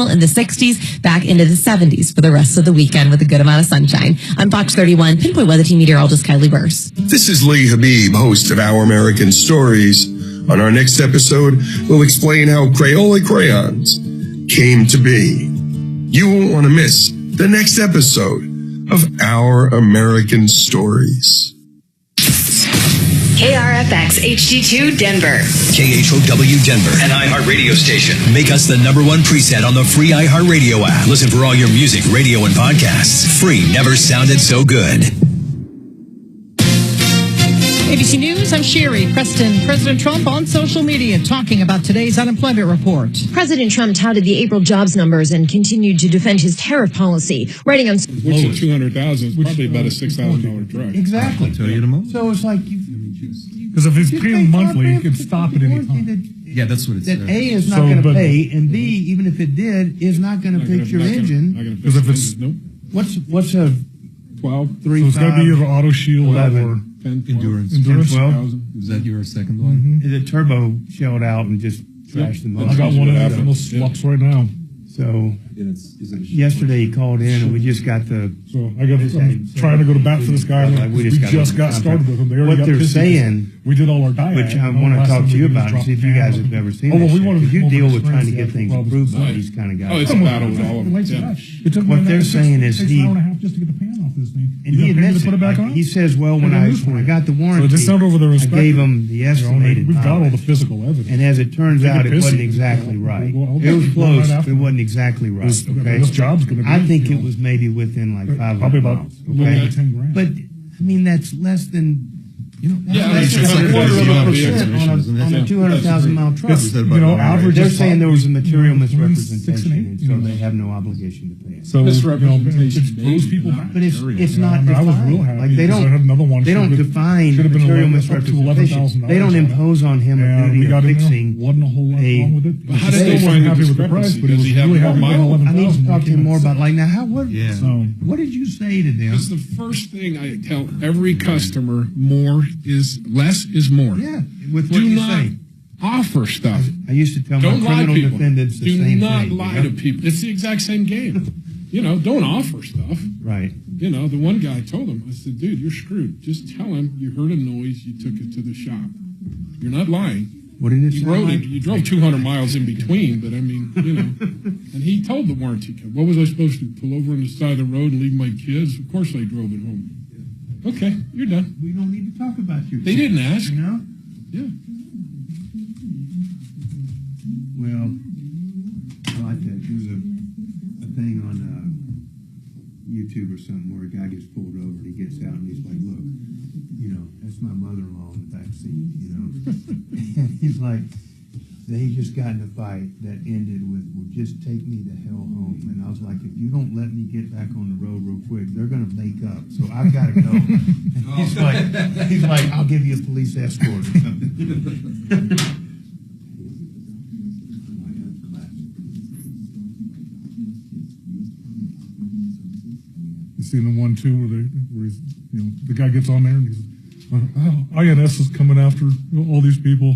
seasonal in the 60s, back into the 70s for the rest of the weekend with a good amount of sunshine. On Fox 31, Pinpoint Weather Team meteorologist Kylie Burse. This is Lee Habib, host of Our American Stories. On our next episode, we'll explain how Crayola crayons came to be. You won't want to miss the next episode of Our American Stories. KRFX HD2 Denver. KHOW Denver, an iHeartRadio station. Make us the #1 preset on the free iHeartRadio app. Listen for all your music, radio, and podcasts. Free never sounded so good. ABC News, I'm Sherry. President Trump on social media talking about today's unemployment report. President Trump touted the April jobs numbers and continued to defend his tariff policy, writing on... Which is 200,000 is probably about a $6,000 truck. Exactly. I'll tell you tomorrow. So it's like... Because if he's paying monthly, he can stop at any time. Yeah, that's what it says. That A is not going to pay, and B, even if it did, is not going to fix your engine. Because if it's... Nope. What's a 12, 3, so it's got to be either auto shield 11, or 10, Endurance. 12. Is that your second one? The turbo shelled out and just trashed the motor. I got one of those slots right now. So yesterday he called in and we just got the... So I'm trying to go to bat for this guy. Like we just got started with him. What they're saying... We did all our diet. Which I want to talk to you about and see if you guys have ever seen this. You deal with trying to get things approved by these kind of guys. Oh, it's a battle with all of them. What they're saying is he... just to get the pan off this thing. And he admits it. He says, well, when I got the warranty, I gave him the estimated We've got all the physical evidence. And as it turns out, it wasn't exactly right. It was close, but it wasn't exactly right. Okay? This job's going to be... I think it was maybe within like 500 probably about miles. Okay? 10 grand. But, I mean, that's less than... That's a quarter of a percent on a 200,000-mile truck. They're saying there was a material misrepresentation, and so they have no obligation to pay it. So misrepresentation throws people back. But it's not defined. I was real happy. Like they don't define material misrepresentation. They don't impose on him a duty of fixing a... How did they find happy with the price? Does he have more miles? I need to talk to him more about like now. What did you say to them? It's the first thing I tell every customer: less is more. Yeah, with what you say. Offer stuff. I used to tell my criminal defendants the same thing. Do not lie to people. It's the exact same game. Don't offer stuff. Right. The one guy told him, I said, dude, you're screwed. Just tell him you heard a noise, you took it to the shop. You're not lying. What did it say? You drove 200 miles in between, but I mean, And he told the warranty company, what was I supposed to do? Pull over on the side of the road and leave my kids? Of course I drove it home. Okay, you're done. We don't need to talk about your kids. They didn't ask. Yeah. Well, I like that. There's a thing on YouTube or something where a guy gets pulled over and he gets out and he's like, look, that's my mother-in-law in the back seat, And he's like, they just got in a fight that ended with, well, just take me the hell home. And I was like, if you don't let me get back on the road real quick, they're going to make up. So I've got to go. And he's like, I'll give you a police escort or something. You seen the one too where the guy gets on there and he's INS is coming after all these people.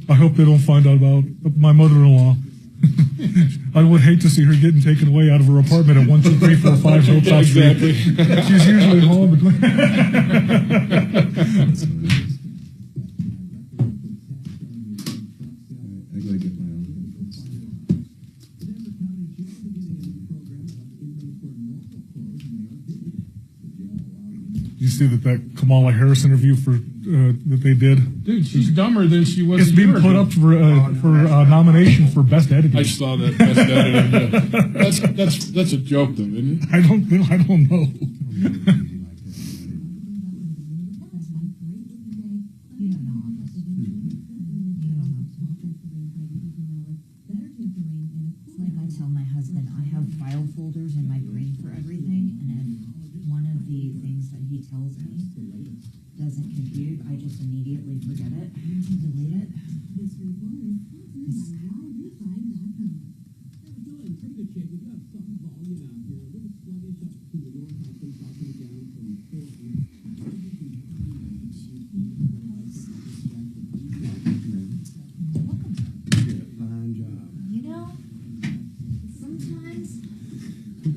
I hope they don't find out about my mother-in-law. I would hate to see her getting taken away out of her apartment at 1, 2, 3, 4, 5 Hilltop Street. She's usually home. You see that Kamala Harris interview that they did? Dude, she's dumber than she was. It's being put up for nomination for best editing. I saw that best editing. Yeah. That's a joke, though, isn't it? I don't know.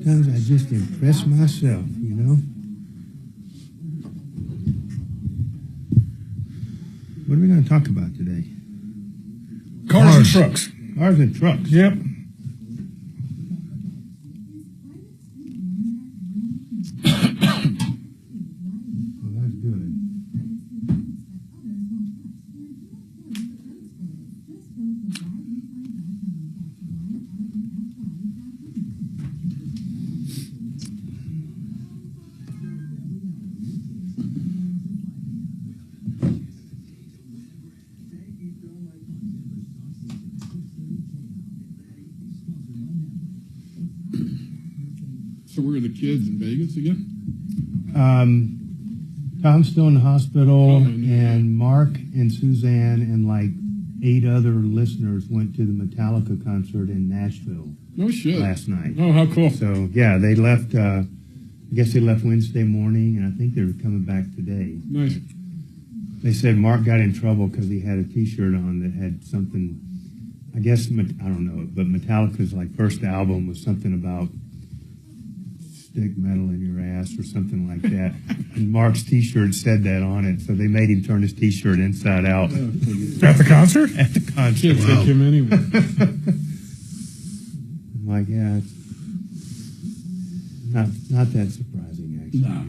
Sometimes I just impress myself, you know? What are we going to talk about today? Cars and trucks. Cars and trucks. Yep. Well, that's good. So where are the kids in Vegas again? Tom's still in the hospital, Oh, I knew and Mark and Suzanne and like 8 other listeners went to the Metallica concert in Nashville No shit. last night. Oh, how cool. So, yeah, they left, I guess they left Wednesday morning, and I think they're coming back today. Nice. They said Mark got in trouble because he had a T-shirt on that had something, I guess, I don't know, but Metallica's like first album was something about stick metal in your ass or something like that. And Mark's T-shirt said that on it, so they made him turn his T-shirt inside out. At the concert? At the concert. Can't take him anywhere. I'm like, yeah, it's not that surprising, actually. No. You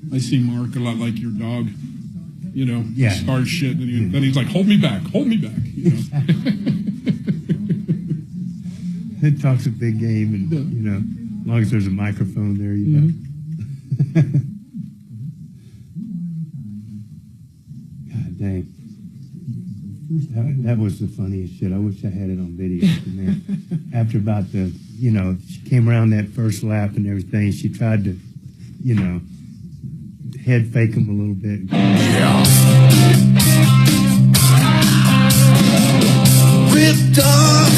know? I see Mark a lot like your dog. You know, Yeah. starts shit, and then he's like, hold me back. You know? It talks a big game, and, you know, as long as there's a microphone there, you know. God dang. That was the funniest shit. I wish I had it on video. Man. After about she came around that first lap and everything, she tried to, head fake him a little bit. Ripped off,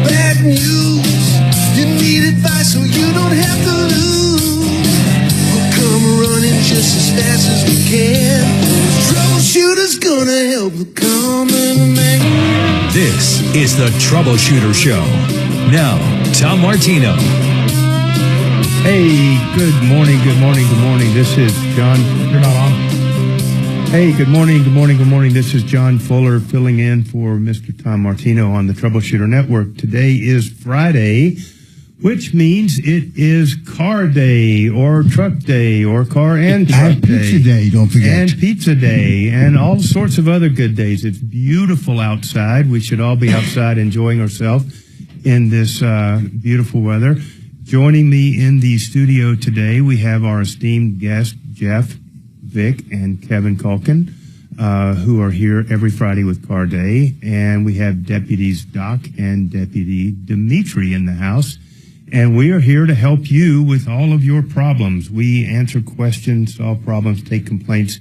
bad news. You need advice so you don't have to lose. We'll come running just as fast as we can. Troubleshooter's gonna help the common man. This is the Troubleshooter Show. Now, Tom Martino. Hey, good morning. This is John. You're not on. Hey, good morning. This is John Fuller filling in for Mr. Tom Martino on the Troubleshooter Network. Today is Friday, which means it is car day or truck day or car and truck and pizza day, don't forget. And pizza day and all sorts of other good days. It's beautiful outside. We should all be outside enjoying ourselves in this beautiful weather. Joining me in the studio today, we have our esteemed guests, Jeff, Vic, and Kevin Culkin, who are here every Friday with Car Day. And we have Deputies Doc and Deputy Dimitri in the house. And we are here to help you with all of your problems. We answer questions, solve problems, take complaints.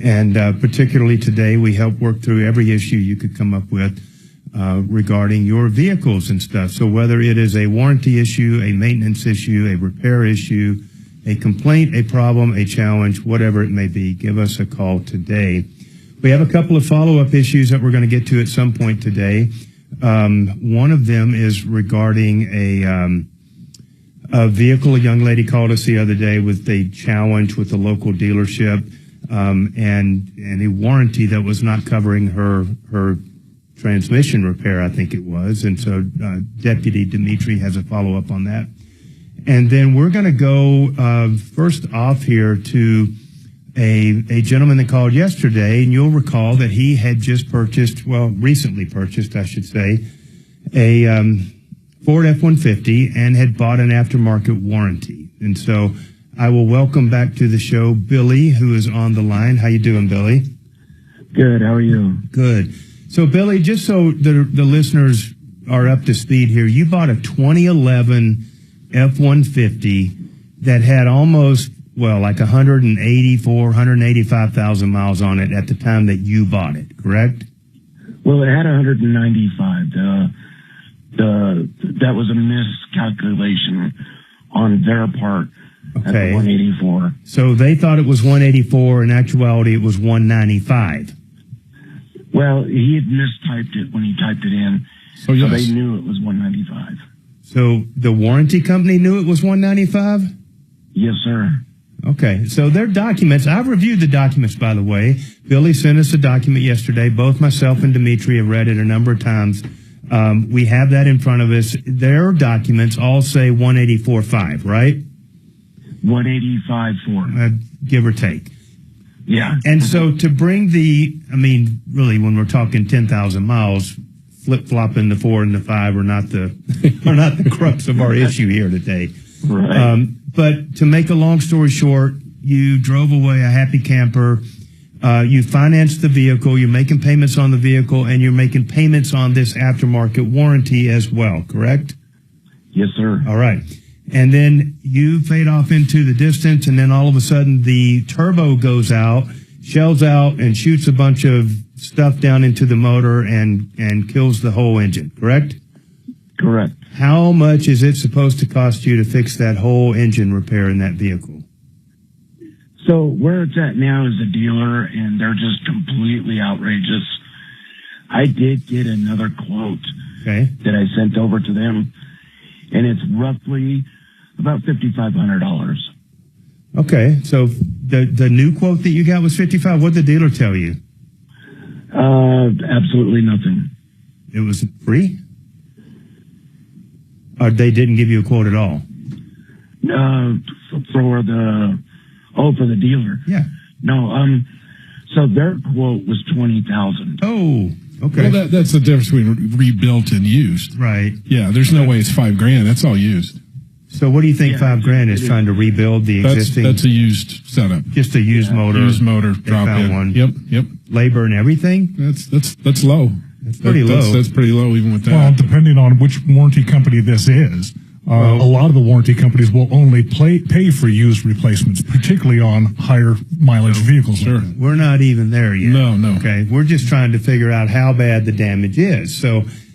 And particularly today, we help work through every issue you could come up with regarding your vehicles and stuff. So whether it is a warranty issue, a maintenance issue, a repair issue, a complaint, a problem, a challenge, whatever it may be, give us a call today. We have a couple of follow-up issues that we're going to get to at some point today. One of them is regarding a vehicle. A young lady called us the other day with a challenge with a local dealership and a warranty that was not covering her transmission repair, I think it was. And so Deputy Dimitri has a follow-up on that. And then we're going to go first off here to a gentleman that called yesterday, and you'll recall that he had just recently purchased, I should say, a Ford F-150 and had bought an aftermarket warranty. And so I will welcome back to the show Billy, who is on the line. How you doing, Billy? Good. How are you? Good. So, Billy, just so the listeners are up to speed here, you bought a 2011 F-150 that had almost, like 185,000 miles on it at the time that you bought it, correct? Well, it had 195. That was a miscalculation on their part. at the 184. So they thought it was 184. In actuality, it was 195. Well, he had mistyped it when he typed it in, so they knew it was 195. So the warranty company knew it was 195? Yes, sir. Okay, so their documents, I've reviewed the documents, by the way. Billy sent us a document yesterday. Both myself and Dimitri have read it a number of times. We have that in front of us. Their documents all say 184.5, right? 185.4. Give or take. Yeah. And so to bring really, when we're talking 10,000 miles, flip-flopping the 4 and the 5 are not the crux of our issue here today. Right. But to make a long story short, you drove away a happy camper. You financed the vehicle. You're making payments on the vehicle, and you're making payments on this aftermarket warranty as well, correct? Yes, sir. All right. And then you fade off into the distance, and then all of a sudden the turbo goes out, shells out, and shoots a bunch of stuff down into the motor and kills the whole engine, correct? Correct. How much is it supposed to cost you to fix that whole engine repair in that vehicle? So where it's at now is the dealer, and they're just completely outrageous. I did get another quote that I sent over to them, and it's roughly about $5,500. Okay, so the new quote that you got was $55. What did the dealer tell you? Absolutely nothing. It was free? Or they didn't give you a quote at all? For the dealer. Yeah. No, so their quote was $20,000. Oh, okay. Well, that's the difference between rebuilt and used. Right. Yeah, there's no way it's $5,000. That's all used. So what do you think $5,000 is trying to rebuild the existing? That's a used setup. Just a used motor. Used motor, drop in. One. Yep. Labor and everything? That's low. That's pretty low. That's pretty low even with that. Well, depending on which warranty company this is, a lot of the warranty companies will only pay for used replacements, particularly on higher mileage vehicles. Sure. We're not even there yet. No. Okay. We're just trying to figure out how bad the damage is.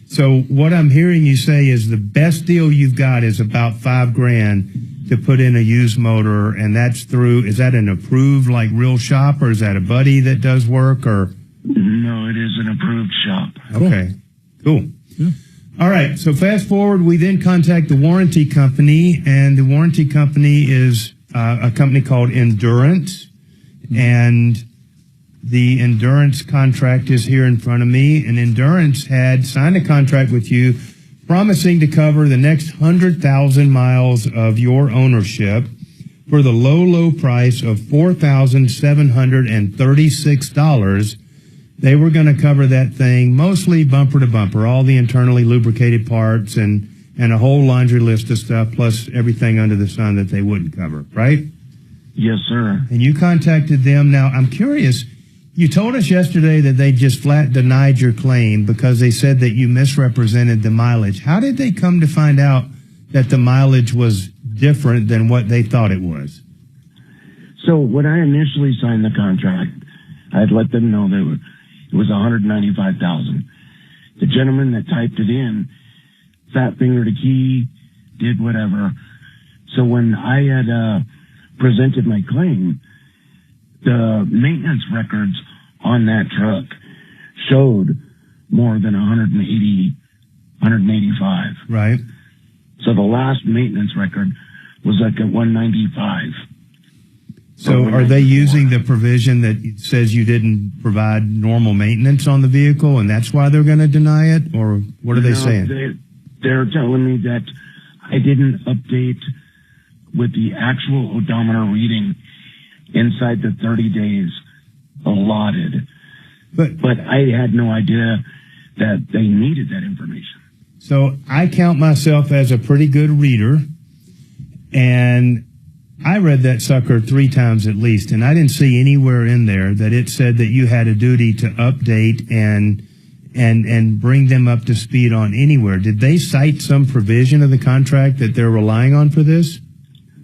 So what I'm hearing you say is the best deal you've got is about $5,000 to put in a used motor, and that's through, is that an approved like real shop, or is that a buddy that does work, or? No, it is an approved shop. Okay. Cool. Yeah. All right. So fast forward, we then contact the warranty company, and the warranty company is a company called Endurance, and the Endurance contract is here in front of me, and Endurance had signed a contract with you promising to cover the next 100,000 miles of your ownership for the low price of $4,736. They were going to cover that thing mostly bumper to bumper, all the internally lubricated parts and a whole laundry list of stuff, plus everything under the sun that they wouldn't cover, right? Yes, sir. And you contacted them. Now, I'm curious, you told us yesterday that they just flat denied your claim because they said that you misrepresented the mileage. How did they come to find out that the mileage was different than what they thought it was? So when I initially signed the contract, I had let them know that it was $195,000. The gentleman that typed it in, fat fingered a key, did whatever. So when I had presented my claim, the maintenance records on that truck showed more than 185. Right. So the last maintenance record was like at 195. So are they using the provision that says you didn't provide normal maintenance on the vehicle, and that's why they're going to deny it? Or what are they saying? They're telling me that I didn't update with the actual odometer reading inside the 30 days allotted. But I had no idea that they needed that information. So I count myself as a pretty good reader, and I read that sucker 3 times at least, and I didn't see anywhere in there that it said that you had a duty to update and bring them up to speed on anywhere. Did they cite some provision of the contract that they're relying on for this?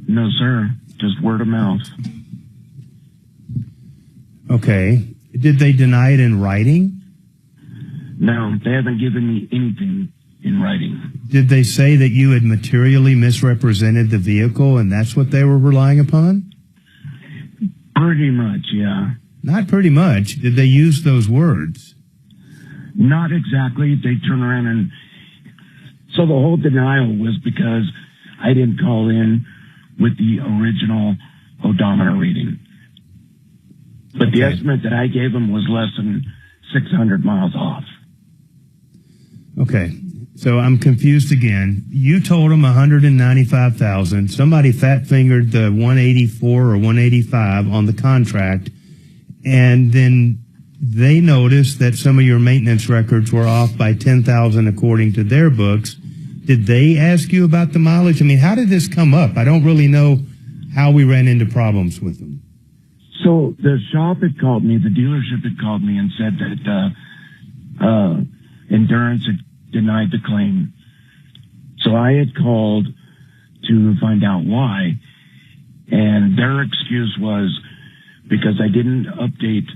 No, sir. Just word of mouth. Okay. Did they deny it in writing? No, they haven't given me anything in writing. Did they say that you had materially misrepresented the vehicle and that's what they were relying upon? Pretty much, yeah. Not pretty much. Did they use those words? Not exactly. They turn around and... So the whole denial was because I didn't call in with the original odometer reading. But the estimate that I gave them was less than 600 miles off. Okay. So I'm confused again. You told them 195,000. Somebody fat-fingered the 184 or 185 on the contract, and then they noticed that some of your maintenance records were off by 10,000 according to their books. Did they ask you about the mileage? I mean, how did this come up? I don't really know how we ran into problems with them. So the shop had called me, the dealership had called me and said that Endurance had denied the claim. So I had called to find out why, and their excuse was because I didn't update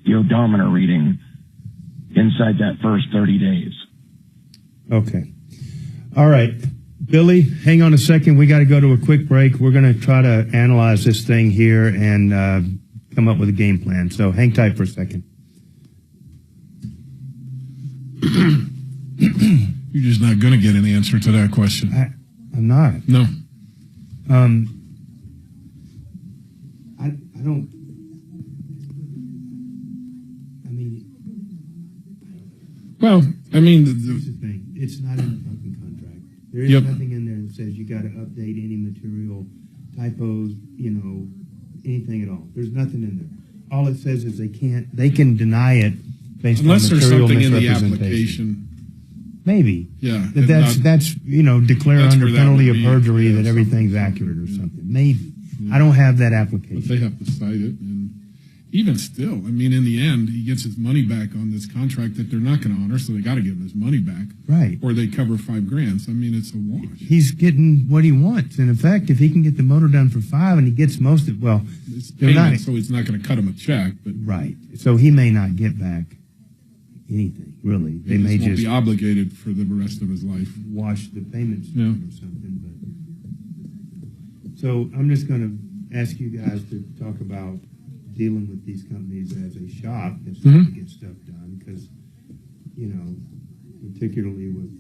the odometer reading inside that first 30 days. Okay. All right. Billy, hang on a second. We got to go to a quick break. We're going to try to analyze this thing here and come up with a game plan. So hang tight for a second. You're just not going to get an answer to that question. I'm not. No. I don't. I mean. Well, I mean. Here's the thing. It's not in the fucking contract. There is nothing in there that says you got to update any material, typos, anything at all. There's nothing in there. All it says is they can deny it based unless on material there's something in the misrepresentation. application. Maybe. Yeah. That's declare that's under where that penalty would of be, perjury yeah, that everything's accurate or something. Maybe. I don't have that application. But they have to cite it. And even still, I mean, in the end, he gets his money back on this contract that they're not going to honor, so they got to give him his money back. Right. Or they cover $5,000. So, I mean, it's a wash. He's getting what he wants. And in fact, if he can get the motor done for $5,000 and he gets most of it, well, it's payment, so it's not going to cut him a check. But right. So he may not get back anything, really. They may won't just be obligated for the rest of his life. Wash the payments or something. But so I'm just going to ask you guys to talk about dealing with these companies as a shop that's trying to get stuff done, because particularly with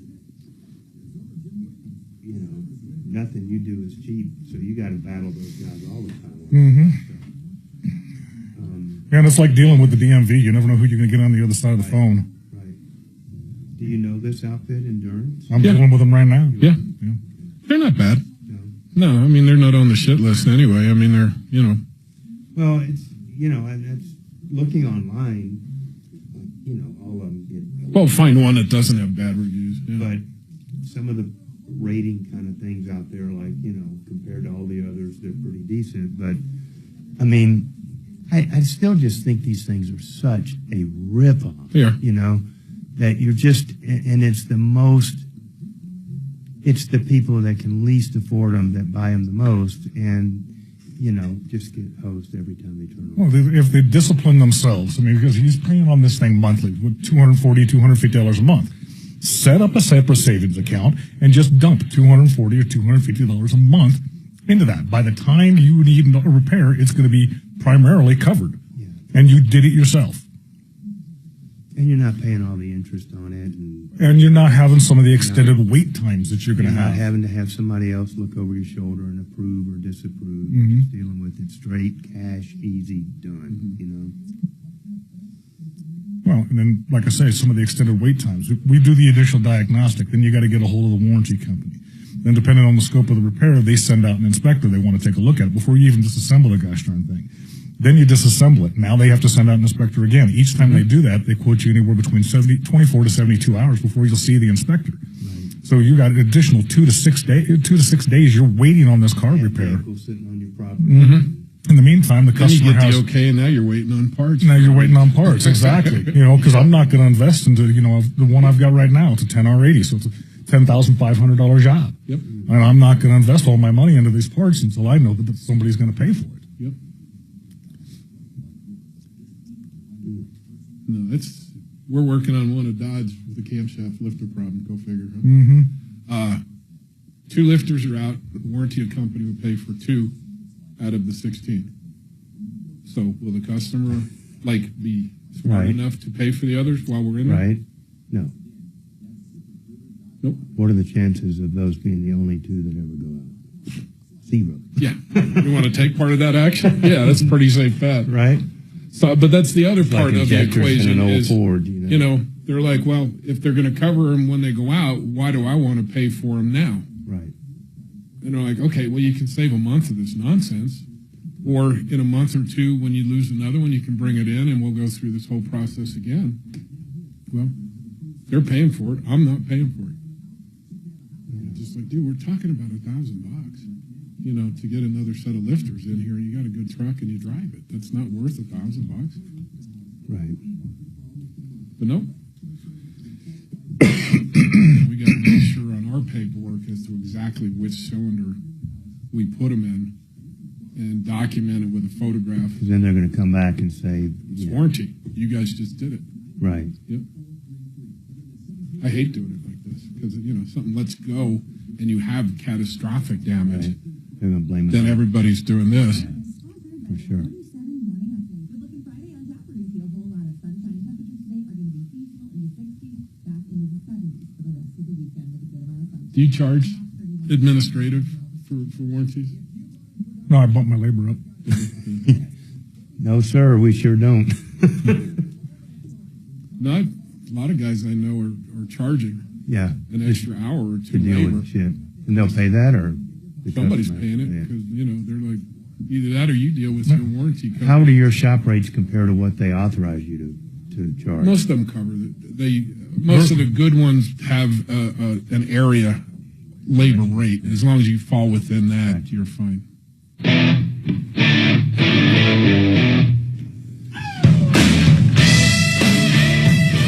nothing you do is cheap, so you got to battle those guys all the time. And it's like dealing with the DMV. You never know who you're going to get on the other side of the phone. Right. Do you know this outfit, Endurance? I'm dealing with them right now. Yeah. They're not bad. No, I mean, they're not on the shit list anyway. I mean, they're, Well, it's, and that's looking online, all of them get. Well, find one that doesn't have bad reviews. Yeah. But some of the rating kind of things out there, like, compared to all the others, they're pretty decent. But, I mean, I still just think these things are such a rip-off. Yeah. That you're just, and it's the people that can least afford them that buy them the most, and, just get hosed every time they turn around. Well, if they discipline themselves, because he's paying on this thing monthly with $240, $250 a month. Set up a separate savings account and just dump $240 or $250 a month into that. By the time you need a repair, it's going to be primarily covered. Yeah. And you did it yourself. And you're not paying all the interest on it. And you're not having some of the extended wait times that you're going to have. Not having to have somebody else look over your shoulder and approve or disapprove. Mm-hmm. You're just dealing with it straight, cash, easy, done, Well, and then, like I say, some of the extended wait times. We do the initial diagnostic, then you got to get a hold of the warranty company. Then, depending on the scope of the repair, they send out an inspector. They want to take a look at it before you even disassemble the gosh darn thing. Then you disassemble it. Now they have to send out an inspector again. Each time they do that, they quote you anywhere between 24 to 72 hours before you'll see the inspector. Right. So you got an additional 2 to 6 days you're waiting on this car repair. Sitting on your property. In the meantime, the customer you get has the okay, and now you're waiting on parts. Now you're waiting on parts, exactly. Because I'm not going to invest into the one I've got right now. It's a 10R80, so it's a $10,500 job. Yep. And I'm not going to invest all my money into these parts until I know that somebody's going to pay for it. Yep. No, we're working on one at Dodge with a camshaft lifter problem. Go figure. Huh? Mm-hmm. 2 lifters are out. The warranty company would pay for 2 out of the 16. So will the customer be smart enough to pay for the others while we're in there? Right. No. Nope. What are the chances of those being the only 2 that ever go out? 0. Yeah. You want to take part of that action? Yeah, that's a pretty safe bet. Right. So, but that's the other part of the equation in an old is, Ford, they're like, well, if they're going to cover them when they go out, why do I want to pay for them now? Right. And they're like, okay, well, you can save a month of this nonsense. Or in a month or 2, when you lose another one, you can bring it in and we'll go through this whole process again. Well, they're paying for it. I'm not paying for it. Just like, dude, we're talking about $1,000, to get another set of lifters in here. You got a good truck and you drive it. That's not worth $1,000. Right. But no. We got to make sure on our paperwork as to exactly which cylinder we put them in and document it with a photograph. Because then they're going to come back and say, it's warranty. You guys just did it. Right. Yep. I hate doing it like this because, something lets go and you have catastrophic damage. Right. They're going to blame it. Then everybody's doing this. Yeah, for sure. Do you charge administrative for warranties? No, I bumped my labor up. No, sir, we sure don't. No, a lot of guys I know are charging an extra hour or 2 to deal labor. with shit. And they'll pay that, or Somebody's paying it because, they're like, either that or you deal with your warranty company. How do your shop rates compare to what they authorize you to charge? Most of them cover it. Most of the good ones have an area labor rate. As long as you fall within that, you're fine.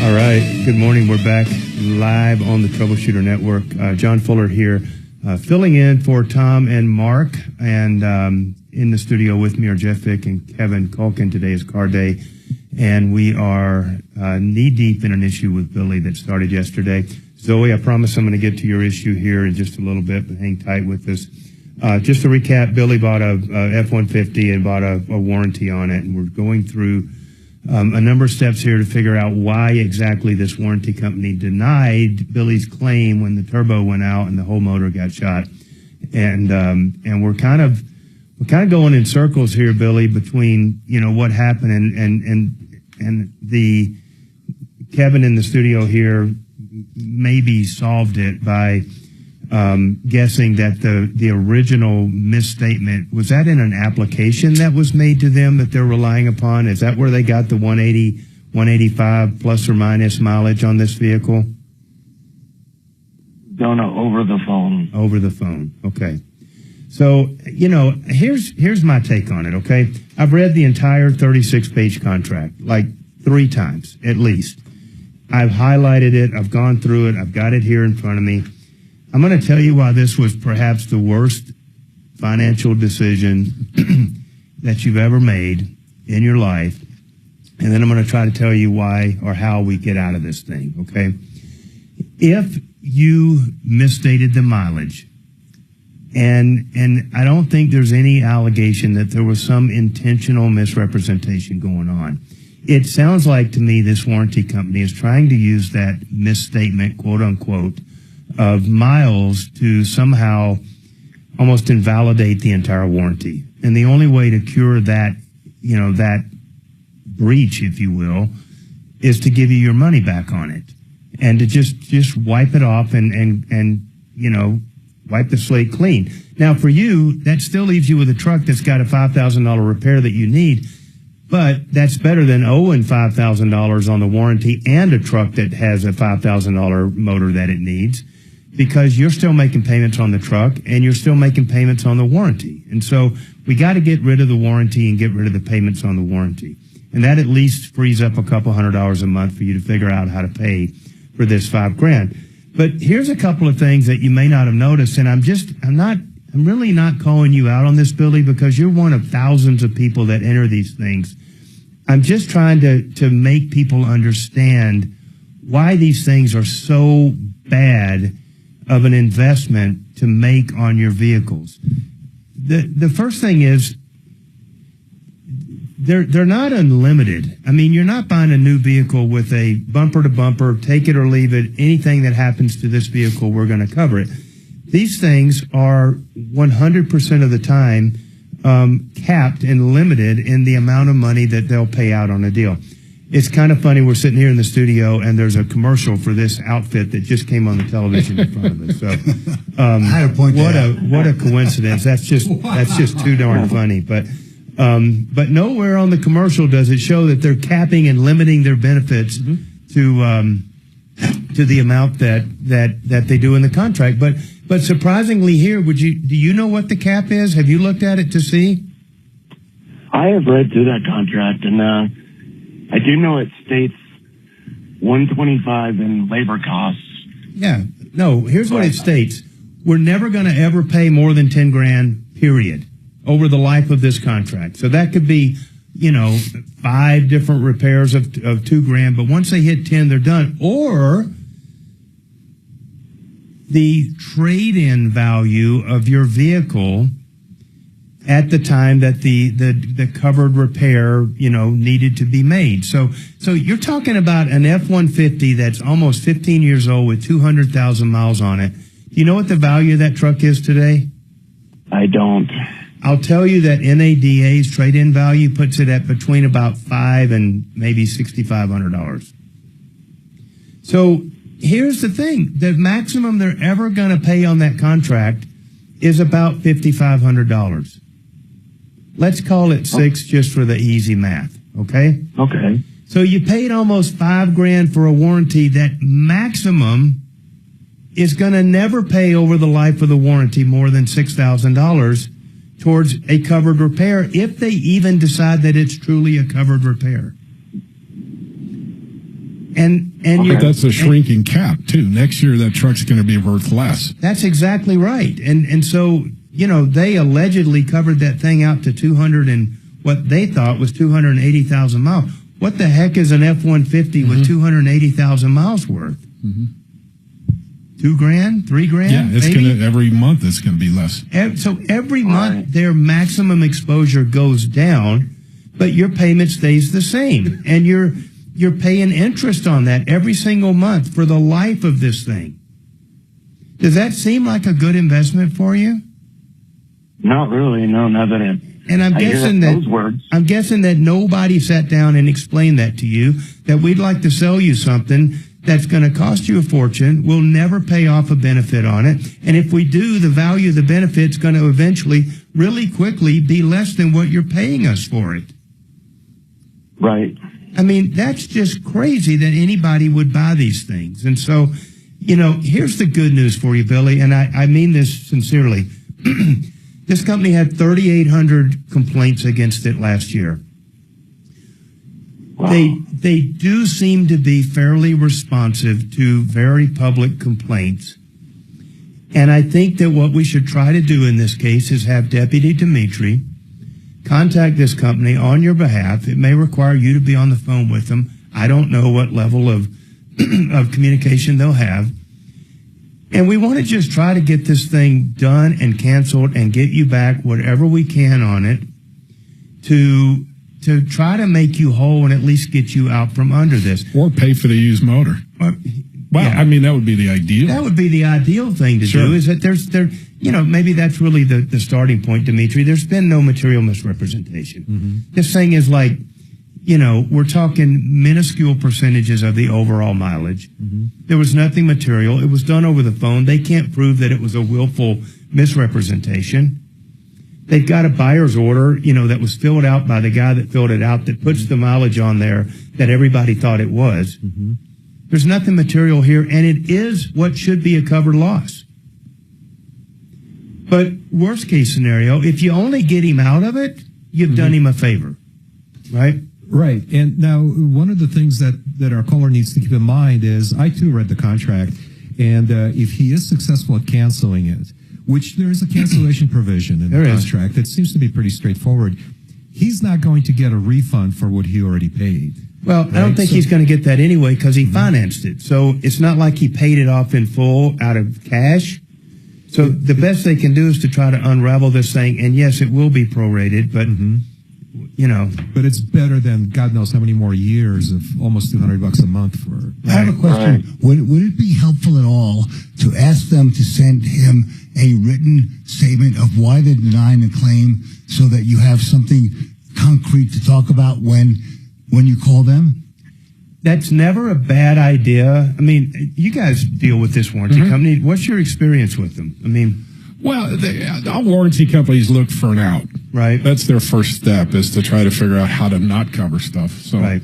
All right. Good morning. We're back live on the Troubleshooter Network. John Fuller here, filling in for Tom and Mark. And in the studio with me are Jeff Vick and Kevin Culkin. Today is car day. And we are knee-deep in an issue with Billy that started yesterday. Zoe, I promise I'm going to get to your issue here in just a little bit, but hang tight with us. Just to recap, Billy bought a F-150 and bought a warranty on it, and we're going through a number of steps here to figure out why exactly this warranty company denied Billy's claim when the turbo went out and the whole motor got shot. And we're kind of going in circles here, Billy, between what happened and the Kevin in the studio here maybe solved it by guessing that the original misstatement, was that in an application that was made to them that they're relying upon? Is that where they got the 180, 185 plus or minus mileage on this vehicle? No, over the phone. Over the phone. Okay. So, here's my take on it, okay? I've read the entire 36-page contract, like 3 times at least. I've highlighted it. I've gone through it. I've got it here in front of me. I'm going to tell you why this was perhaps the worst financial decision that you've ever made in your life. And then I'm going to try to tell you why or how we get out of this thing, okay? If you misstated the mileage, and I don't think there's any allegation that there was some intentional misrepresentation going on. It sounds like to me this warranty company is trying to use that misstatement, quote unquote, of miles to somehow almost invalidate the entire warranty. And the only way to cure that, that breach, if you will, is to give you your money back on it and to just wipe it off and wipe the slate clean. Now for you, that still leaves you with a truck that's got a $5,000 repair that you need. But that's better than owing $5,000 on the warranty and a truck that has a $5,000 motor that it needs, because you're still making payments on the truck and you're still making payments on the warranty. And so we got to get rid of the warranty and get rid of the payments on the warranty. And that at least frees up a couple $100 a month for you to figure out how to pay for this $5,000. But here's a couple of things that you may not have noticed. And I'm really not calling you out on this, Billy, because you're one of thousands of people that enter these things. I'm just trying to make people understand why these things are so bad of an investment to make on your vehicles. The first thing is they're not unlimited. I mean, you're not buying a new vehicle with a bumper to bumper, take it or leave it. Anything that happens to this vehicle, we're going to cover it. These things are 100% of the time capped and limited in the amount of money that they'll pay out on a deal. It's kind of funny. We're sitting here in the studio, and there's a commercial for this outfit that just came on the television in front of us. So, I had a point. What a coincidence! That's just too darn funny. But nowhere on the commercial does it show that they're capping and limiting their benefits to the amount that they do in the contract. But surprisingly, here, do you know what the cap is? Have you looked at it to see? I have read through that contract, and I do know it states $125 in labor costs. Yeah. No, here's what it states. We're never going to ever pay more than $10,000, period, over the life of this contract. So that could be, 5 different repairs of $2,000, but once they hit 10, they're done. Or the trade-in value of your vehicle at the time that the covered repair, needed to be made. So you're talking about an F-150 that's almost 15 years old with 200,000 miles on it. Do you know what the value of that truck is today? I don't. I'll tell you that NADA's trade-in value puts it at between about $500 and maybe $6,500. So here's the thing. The maximum they're ever going to pay on that contract is about $5,500. Let's call it $6,000 just for the easy math, okay? Okay. So you paid almost $5,000 for a warranty that maximum is going to never pay over the life of the warranty more than $6,000 towards a covered repair, if they even decide that it's truly a covered repair. But that's a shrinking cap too. Next year, that truck's going to be worth less. That's exactly right. And so, they allegedly covered that thing out to 200 and what they thought was 280,000 miles. What the heck is an F-150 with 280,000 miles worth? $2,000, $3,000? Yeah, it's going to every month. It's going to be less. So every month their maximum exposure goes down, but your payment stays the same, and you're paying interest on that every single month for the life of this thing. Does that seem like a good investment for you? Not really. No, not that it. And I'm guessing that nobody sat down and explained that to you, that we'd like to sell you something that's going to cost you a fortune. We'll never pay off a benefit on it. And if we do, the value of the benefit's going to eventually, really quickly, be less than what you're paying us for it. Right. I mean, that's just crazy that anybody would buy these things. And so, here's the good news for you, Billy, and I mean this sincerely. This company had 3,800 complaints against it last year. Wow. They do seem to be fairly responsive to very public complaints. And I think that what we should try to do in this case is have Deputy Dimitri contact this company on your behalf. It may require you to be on the phone with them. I don't know what level of communication they'll have. And we want to just try to get this thing done and canceled and get you back whatever we can on it to try to make you whole and at least get you out from under this. Or pay for the used motor. Well, yeah. I mean, that would be the ideal. That would be the ideal thing to do, is that maybe that's really the starting point, Dimitri. There's been no material misrepresentation. This thing is like, we're talking minuscule percentages of the overall mileage. There was nothing material. It was done over the phone. They can't prove that it was a willful misrepresentation. They've got a buyer's order, that was filled out by the guy that filled it out, that puts the mileage on there that everybody thought it was. There's nothing material here, and it is what should be a covered loss. But worst case scenario, if you only get him out of it, you've done him a favor, right? Right. And now one of the things that our caller needs to keep in mind is I too read the contract, and if he is successful at canceling it, which there is a cancellation provision in the contract that seems to be pretty straightforward, he's not going to get a refund for what he already paid. Well, I don't think he's going to get that anyway because he financed it. So it's not like he paid it off in full out of cash. So the best they can do is to try to unravel this thing. And yes, it will be prorated, but you know. But it's better than God knows how many more years of almost $200 a month for. I have a question. Would it be helpful at all to ask them to send him a written statement of why they're denying the claim so that you have something concrete to talk about when you call them? That's never a bad idea. I mean, you guys deal with this warranty company. What's your experience with them? I mean, well, all warranty companies look for an out. Right. That's their first step, is to try to figure out how to not cover stuff. So,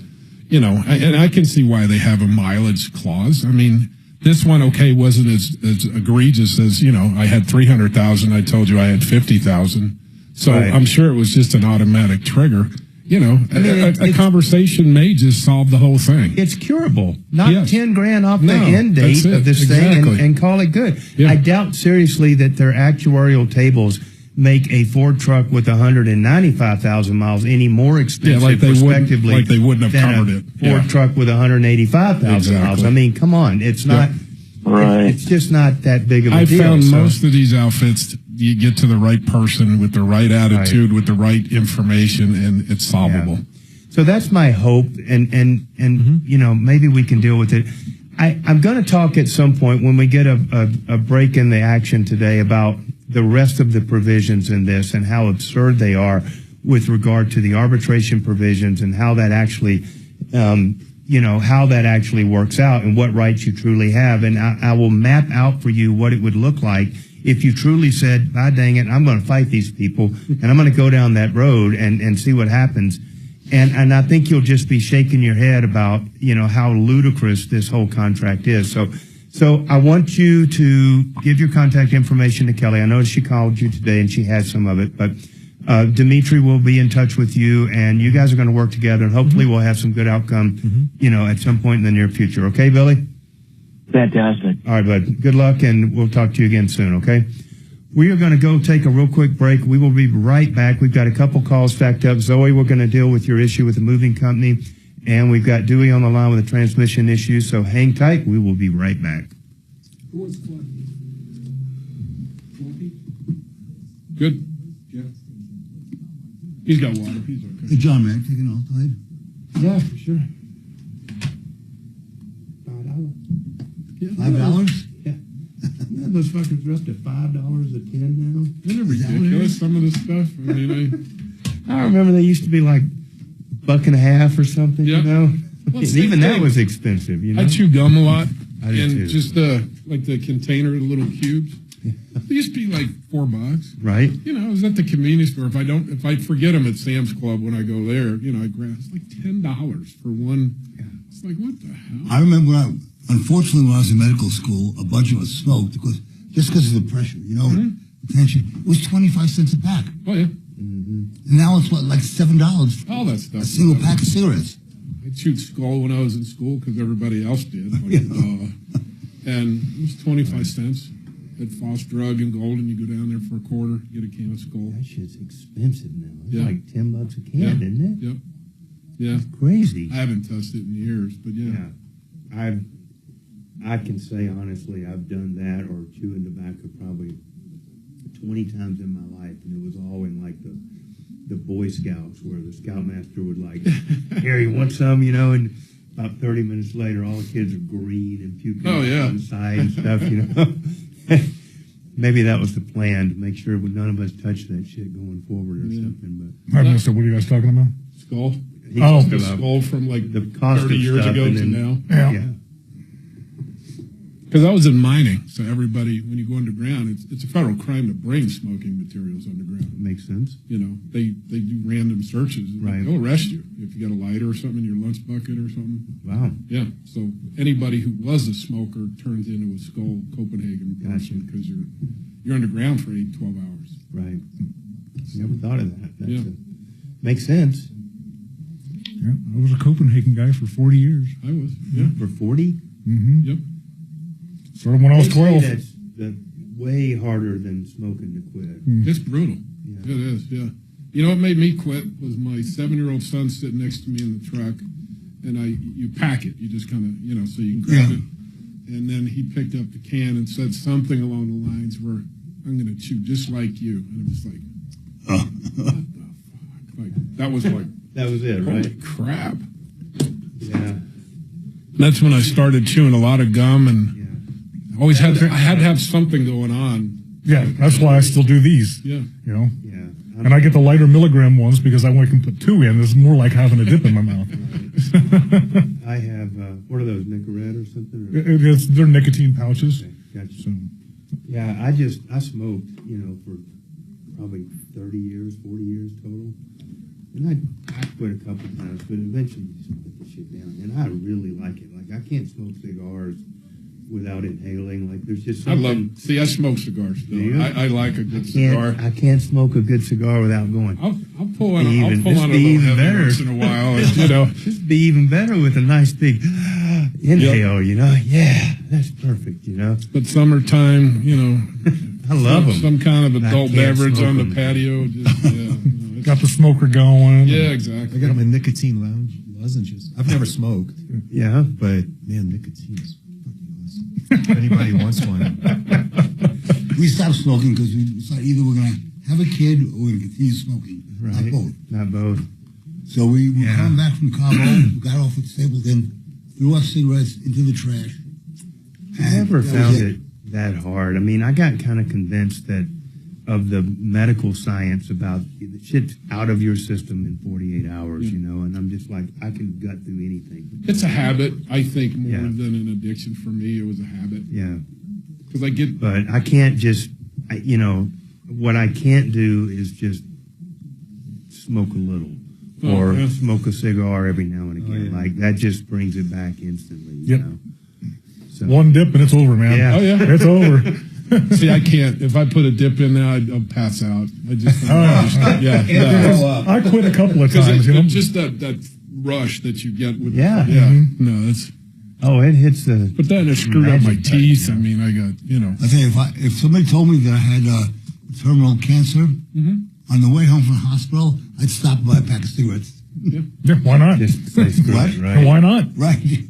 you know, and I can see why they have a mileage clause. I mean, this one, wasn't as egregious as, you know, I had 300,000. I told you I had 50,000. So I'm sure it was just an automatic trigger. You know, I mean, a conversation may just solve the whole thing. It's curable. Knock 10 grand off the end date of this thing and call it good. I doubt seriously that their actuarial tables make a Ford truck with 195,000 miles any more expensive, respectively, like they wouldn't have covered it. Ford truck with 185,000 miles. I mean, come on, it's not. It's just not that big of a deal. I found most of these outfits, you get to the right person with the right attitude, with the right information, and it's solvable. Yeah. So that's my hope, and you know, maybe we can deal with it. I'm going to talk at some point when we get a break in the action today about the rest of the provisions in this and how absurd they are with regard to the arbitration provisions and how that actually you know, how that actually works out and what rights you truly have. And I will map out for you what it would look like if you truly said, "Ah, dang it, I'm going to fight these people and I'm going to go down that road and see what happens." And I think you'll just be shaking your head about, you know, how ludicrous this whole contract is. So I want you to give your contact information to Kelly. I know she called you today and she has some of it, but Dimitri will be in touch with you, and you guys are going to work together, and hopefully we'll have some good outcome, you know, at some point in the near future. Okay, Billy? Fantastic. All right, bud. Good luck, and we'll talk to you again soon, okay? We are going to go take a real quick break. We will be right back. We've got a couple calls stacked up. Zoe, we're going to deal with your issue with the moving company, and we've got Dewey on the line with a transmission issue, so hang tight. We will be right back. Good. He's got water. He's okay. Hey, John, man, taking all tide? Yeah, for sure. $5? Yeah. Those fuckers are up to $5 a tin now. Isn't it ridiculous, some of this stuff? I mean, I remember they used to be like $1.50 or something, you know? Well, even that was expensive, you know? I chew gum a lot. I do and too. just like the container, the little cubes. They used to be like $4. Right. You know, I was at the convenience store. If I forget them at Sam's Club when I go there, you know, I grab, it's like $10 for one. It's like, what the hell? I remember unfortunately when I was in medical school, a bunch of us smoked just because of the pressure, you know, the tension. It was 25 cents a pack. Oh, yeah. And now it's what, like $7? All that stuff. A single pack of cigarettes. I chewed skull when I was in school because everybody else did. And it was 25 cents. At Foss Drug and Golden, you go down there for a quarter, get a can of skull. That shit's expensive now. It's Yeah. like $10 a can, isn't it? Yep. Yeah. It's crazy. I haven't touched it in years, but yeah. I can say honestly, I've done that or chewing tobacco probably 20 times in my life, and it was all in like the Boy Scouts, where the Scoutmaster would like, "Here, you want some?" You know, and about 30 minutes later, all the kids are green and puking on the side and stuff. You know. Maybe that was the plan, to make sure none of us touch that shit going forward or something. But I missed it. What are you guys talking about? Skull. The skull from like the cost 30 of years stuff ago and to then, now. Yeah. Because I was in mining, so everybody, when you go underground, it's a federal crime to bring smoking materials underground. Makes sense. You know, they do random searches. Right. They'll arrest you if you got a lighter or something in your lunch bucket or something. Wow. Yeah. So anybody who was a smoker turns into a Skull Copenhagen person because you're underground for 8-12 hours. Right. Never thought of that. Makes sense. Yeah, I was a Copenhagen guy for 40 years. I was. Yeah. For 40? Mm-hmm. Yep. Started when I was 12. That's way harder than smoking to quit. It's brutal. Yeah. It is, yeah. You know what made me quit was my 7-year-old son sitting next to me in the truck, and you pack it. You just kind of, so you can grab it. And then he picked up the can and said something along the lines where, I'm going to chew just like you. And it was like, what the fuck? Like, that was it, right? Holy crap. Yeah. That's when I started chewing a lot of gum, and I had to have something going on. Yeah, that's why I still do these. Yeah. Yeah. And I get the lighter milligram ones because I only can put 2 in. It's more like having a dip in my mouth. I have, what are those, Nicorette or something? They're nicotine pouches. Okay, gotcha. So, yeah, I smoked, for probably 30 years, 40 years total. And I quit a couple times, but eventually you just put the shit down. And I really like it. Like, I can't smoke cigars without inhaling. Like, there's just something. I smoke cigars, though. I like a good cigar. I can't smoke a good cigar without going. I'll pull on a little heavy once in a while. Just be even better with a nice big inhale, Yeah, that's perfect, But summertime, I love them. Some kind of adult beverage on the patio. got the smoker going. Yeah, exactly. I got my nicotine lozenges. I've never smoked. Yeah. But, man, nicotine is fucking awesome. If anybody wants one. We stopped smoking because we decided either we're going to have a kid or we're going to continue smoking. Right. Not both. Not both. So we were coming back from Cabo, we got off at Stapleton, threw our cigarettes into the trash. I never found it that hard. I mean, I got kind of convinced that of the medical science about the shit's out of your system in 48 hours, and I'm just like, I can gut through anything. It's a habit, I think, more than an addiction for me. It was a habit. Yeah. Because But I can't just, what I can't do is just smoke a little or smoke a cigar every now and again. Like, that just brings it back instantly, you know? So, one dip and it's over, man. Yeah. Oh, yeah. It's over. See, I can't. If I put a dip in there, I'll pass out. I just, I quit a couple of times. Just that rush that you get with. Yeah. No, it's. Oh, it hits the. But then it screwed up my teeth. I mean, I got I tell you, if somebody told me that I had terminal cancer on the way home from the hospital, I'd stop and buy a pack of cigarettes. Yeah, why not? Just say screw it, right? Why not? Right.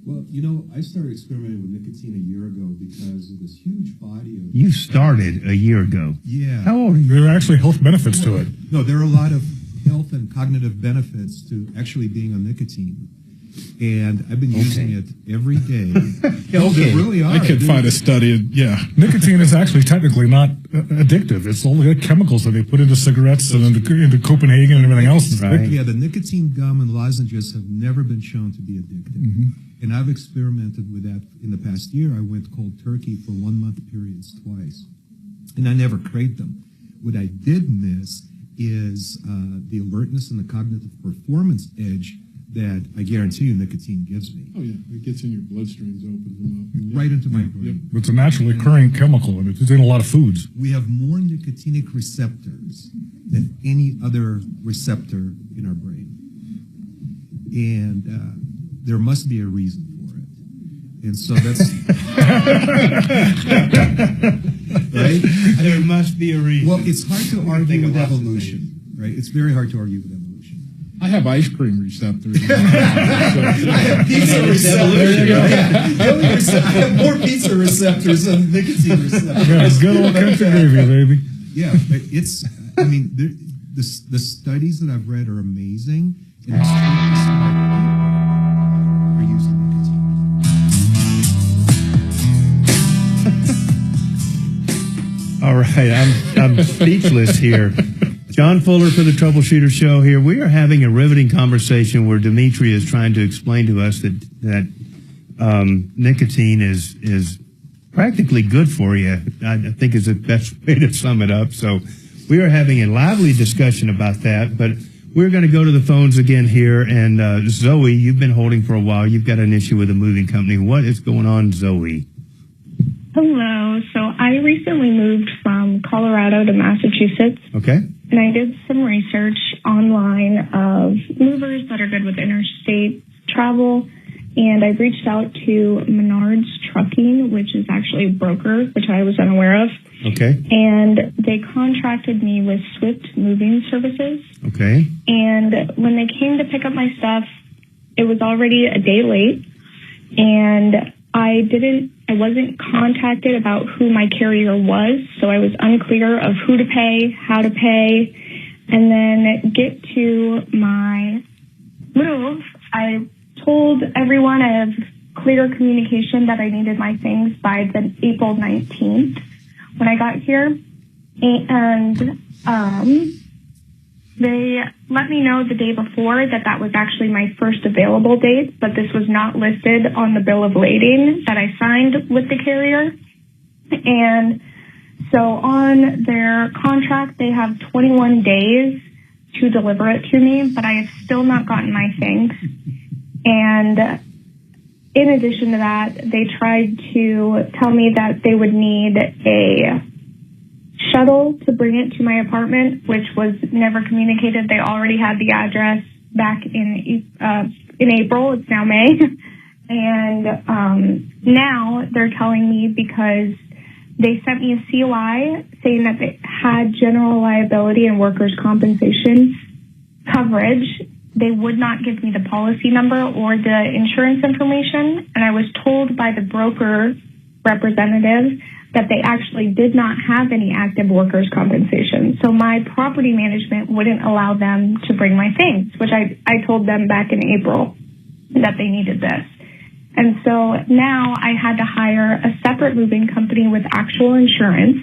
Well, I started experimenting with nicotine a year ago because of this huge body of... You started a year ago. Yeah. How old are you? There are actually health benefits to it. No, there are a lot of health and cognitive benefits to actually being on nicotine. And I've been using it every day. Okay. They really are. I could find a study. Nicotine is actually technically not addictive. It's all the chemicals that they put into cigarettes and into Copenhagen and everything else. Right. Yeah, the nicotine gum and lozenges have never been shown to be addictive. And I've experimented with that in the past year. I went cold turkey for 1 month periods twice. And I never craved them. What I did miss is the alertness and the cognitive performance edge that I guarantee you nicotine gives me. Oh, yeah. It gets in your bloodstreams, opens them up. Right into my brain. It's a naturally occurring chemical, and it's in a lot of foods. We have more nicotinic receptors than any other receptor in our brain. And there must be a reason for it. And so that's... right? There must be a reason. Well, it's hard to argue with evolution, right? It's very hard to argue with evolution. I have ice cream receptors. I have pizza receptors. I have more pizza receptors than nicotine receptors. Yeah, good old country gravy, baby. Yeah, but it's, I mean, the studies that I've read are amazing. And it's really smart for using nicotine. All right, I'm speechless here. John Fuller for the Troubleshooter Show here. We are having a riveting conversation where Dimitri is trying to explain to us that nicotine is practically good for you. I think is the best way to sum it up. So we are having a lively discussion about that, but we're going to go to the phones again here. And Zoe, you've been holding for a while. You've got an issue with a moving company. What is going on, Zoe? Hello. So I recently moved from Colorado to Massachusetts. Okay. And I did some research online of movers that are good with interstate travel. And I reached out to Menards Trucking, which is actually a broker, which I was unaware of. Okay. And they contracted me with Swift Moving Services. Okay. And when they came to pick up my stuff, it was already a day late. And I wasn't contacted about who my carrier was, so I was unclear of who to pay, how to pay. And then get to my move, I told everyone I have clear communication that I needed my things by the April 19th when I got here. And they let me know the day before that was actually my first available date, but this was not listed on the bill of lading that I signed with the carrier. And so on their contract, they have 21 days to deliver it to me, but I have still not gotten my things. And in addition to that, they tried to tell me that they would need a shuttle to bring it to my apartment, which was never communicated. They already had the address back in April. It's now May. And now they're telling me because they sent me a COI saying that they had general liability and workers' compensation coverage. They would not give me the policy number or the insurance information. And I was told by the broker representative that they actually did not have any active workers' compensation. So my property management wouldn't allow them to bring my things, which I told them back in April that they needed this. And so now I had to hire a separate moving company with actual insurance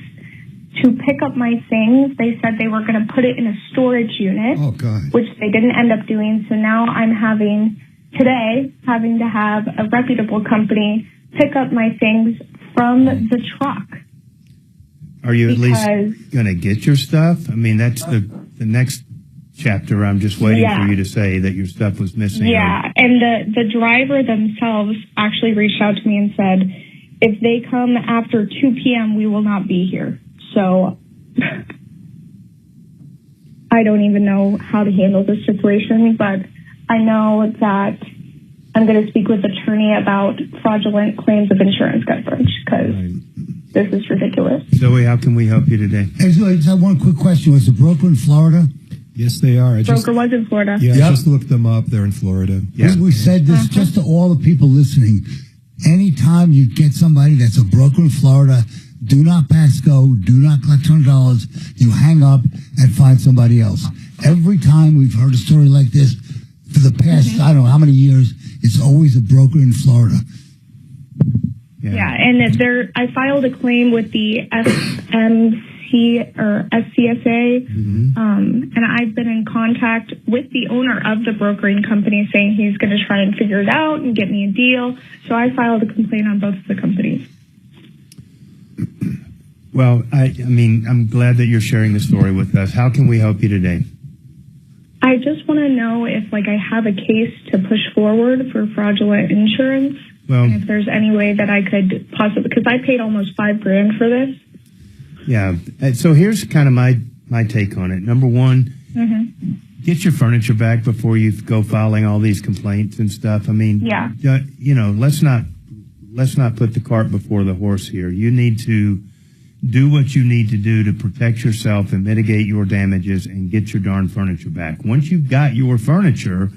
to pick up my things. They said they were going to put it in a storage unit, which they didn't end up doing. So now I'm having to have a reputable company pick up my things from the truck. Are you at least going to get your stuff? I mean, that's the next chapter. I'm just waiting for you to say that your stuff was missing. Yeah, and the driver themselves actually reached out to me and said, if they come after 2 p.m., we will not be here. So I don't even know how to handle this situation, but I know that I'm going to speak with the attorney about fraudulent claims of insurance coverage because this is ridiculous. Zoe, how can we help you today? Hey, Zoe, I just have one quick question. Was the broker in Florida? Yes, they are. Broker was in Florida. Yeah, I just looked them up. They're in Florida. Yeah. We said this just to all the people listening. Anytime you get somebody that's a broker in Florida, do not pass go, do not collect $200. You hang up and find somebody else. Every time we've heard a story like this, for the past, I don't know how many years, it's always a broker in Florida. Yeah, and I filed a claim with the SMC or SCSA, and I've been in contact with the owner of the brokering company saying he's going to try and figure it out and get me a deal. So I filed a complaint on both of the companies. Well, I mean, I'm glad that you're sharing the story with us. How can we help you today? I just want to know if, I have a case to push forward for fraudulent insurance, and if there's any way that I could possibly, because I paid almost $5,000 for this. Yeah. So here's kind of my take on it. Number one, get your furniture back before you go filing all these complaints and stuff. I mean, let's not put the cart before the horse here. You need to do what you need to do to protect yourself and mitigate your damages and get your darn furniture back. Once you've got your furniture,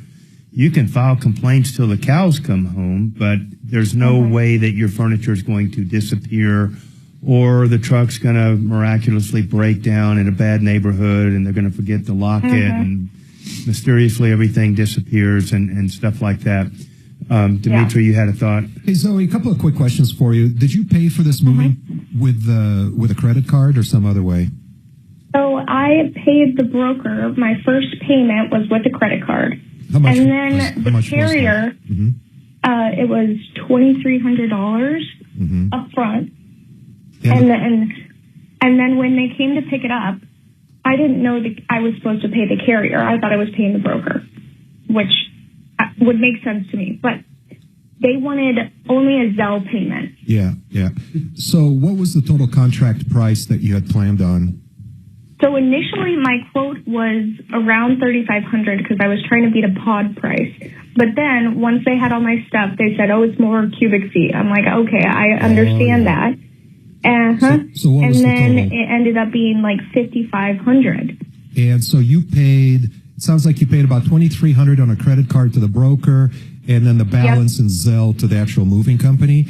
you can file complaints till the cows come home, but there's no way that your furniture is going to disappear or the truck's going to miraculously break down in a bad neighborhood and they're going to forget to lock it and mysteriously everything disappears and stuff like that. Dimitri, you had a thought. Hey, Zoe, a couple of quick questions for you. Did you pay for this movie with a credit card or some other way? So I paid the broker. My first payment was with a credit card. How much? And then the carrier, it was $2,300 up front. Yeah. And then when they came to pick it up, I didn't know that I was supposed to pay the carrier. I thought I was paying the broker, which would make sense to me. But they wanted only a Zelle payment. Yeah. So what was the total contract price that you had planned on? So initially my quote was around $3,500 because I was trying to beat a pod price. But then once they had all my stuff, they said, it's more cubic feet. I'm like, okay, I understand that. So what and was the then total? it ended up being like $5,500. And so you paid, it sounds like you paid about $2,300 on a credit card to the broker, and then the balance in Zelle to the actual moving company.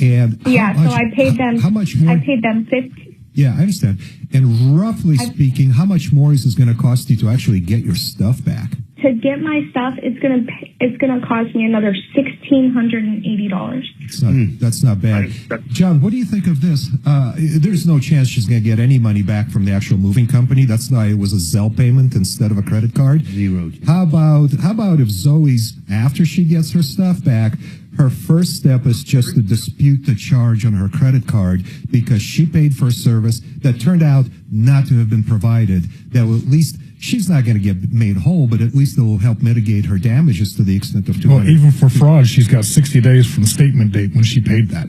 And So I paid them. How much more? I paid them $50. Yeah, I understand. And roughly speaking, how much more is this going to cost you to actually get your stuff back? To get my stuff, it's gonna cost me another $1,680. That's not bad. John, what do you think of this? There's no chance she's going to get any money back from the actual moving company. That's why it was a Zelle payment instead of a credit card. Zero. How about if Zoe's, after she gets her stuff back, her first step is just to dispute the charge on her credit card because she paid for a service that turned out not to have been provided. That will at least, she's not going to get made whole, but at least it will help mitigate her damages to the extent of $200. Well, even for fraud, she's got 60 days from the statement date when she paid that.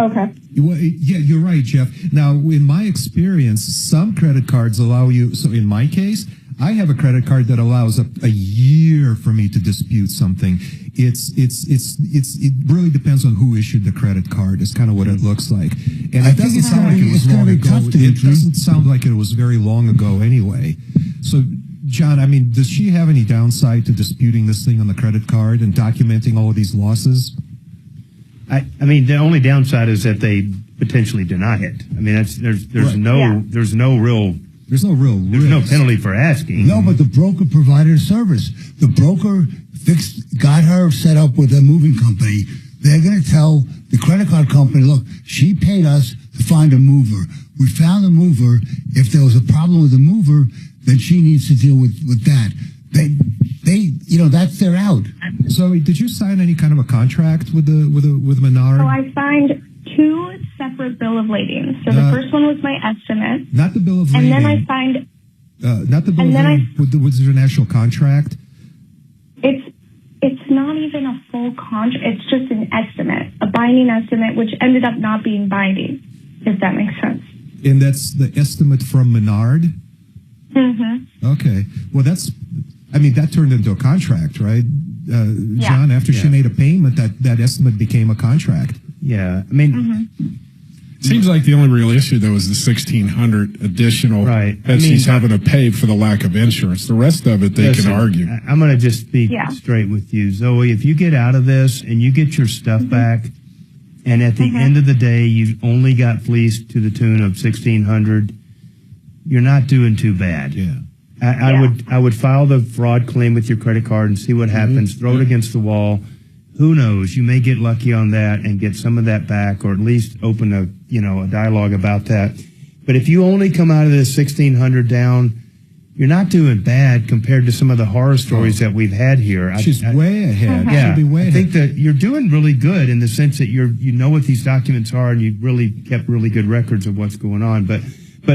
Okay. Well, yeah, you're right, Jeff. Now, in my experience, some credit cards allow you, so in my case, I have a credit card that allows a year for me to dispute something. It really depends on who issued the credit card. It's kind of what it looks like. And it doesn't sound like it was long ago. It doesn't sound like it was very long ago anyway. So, John, I mean, does she have any downside to disputing this thing on the credit card and documenting all of these losses? I mean, the only downside is that they potentially deny it. I mean, there's no real penalty for asking. No, but the broker provided a service. The broker got her set up with a moving company. They're going to tell the credit card company, look, she paid us to find a mover. We found a mover. If there was a problem with the mover, then she needs to deal with that. They, that's their out. So, did you sign any kind of a contract with Menard? So I signed 2 separate bill of lading. So the first one was my estimate. Not the bill of lading. And then I signed. Not the bill of lading. Was there an actual contract? It's not even a full contract. It's just an estimate, a binding estimate, which ended up not being binding, if that makes sense. And that's the estimate from Menard? Mm-hmm. Okay. Well, that turned into a contract, right? John, after she made a payment, that estimate became a contract. Yeah. I mean, seems like the only real issue, though, is the $1,600 additional that she's having to pay for the lack of insurance. The rest of it, they can argue. I'm going to just be straight with you, Zoe. If you get out of this and you get your stuff back, and at the end of the day, you only got fleeced to the tune of $1,600, you're not doing too bad. Yeah. I would file the fraud claim with your credit card and see what happens. Throw it against the wall. Who knows? You may get lucky on that and get some of that back, or at least open a dialogue about that. But if you only come out of this $1,600 down, you're not doing bad compared to some of the horror stories that we've had here. She's way ahead. Yeah, She'll be way I ahead. think that you're doing really good in the sense that you know what these documents are, and you really kept really good records of what's going on. But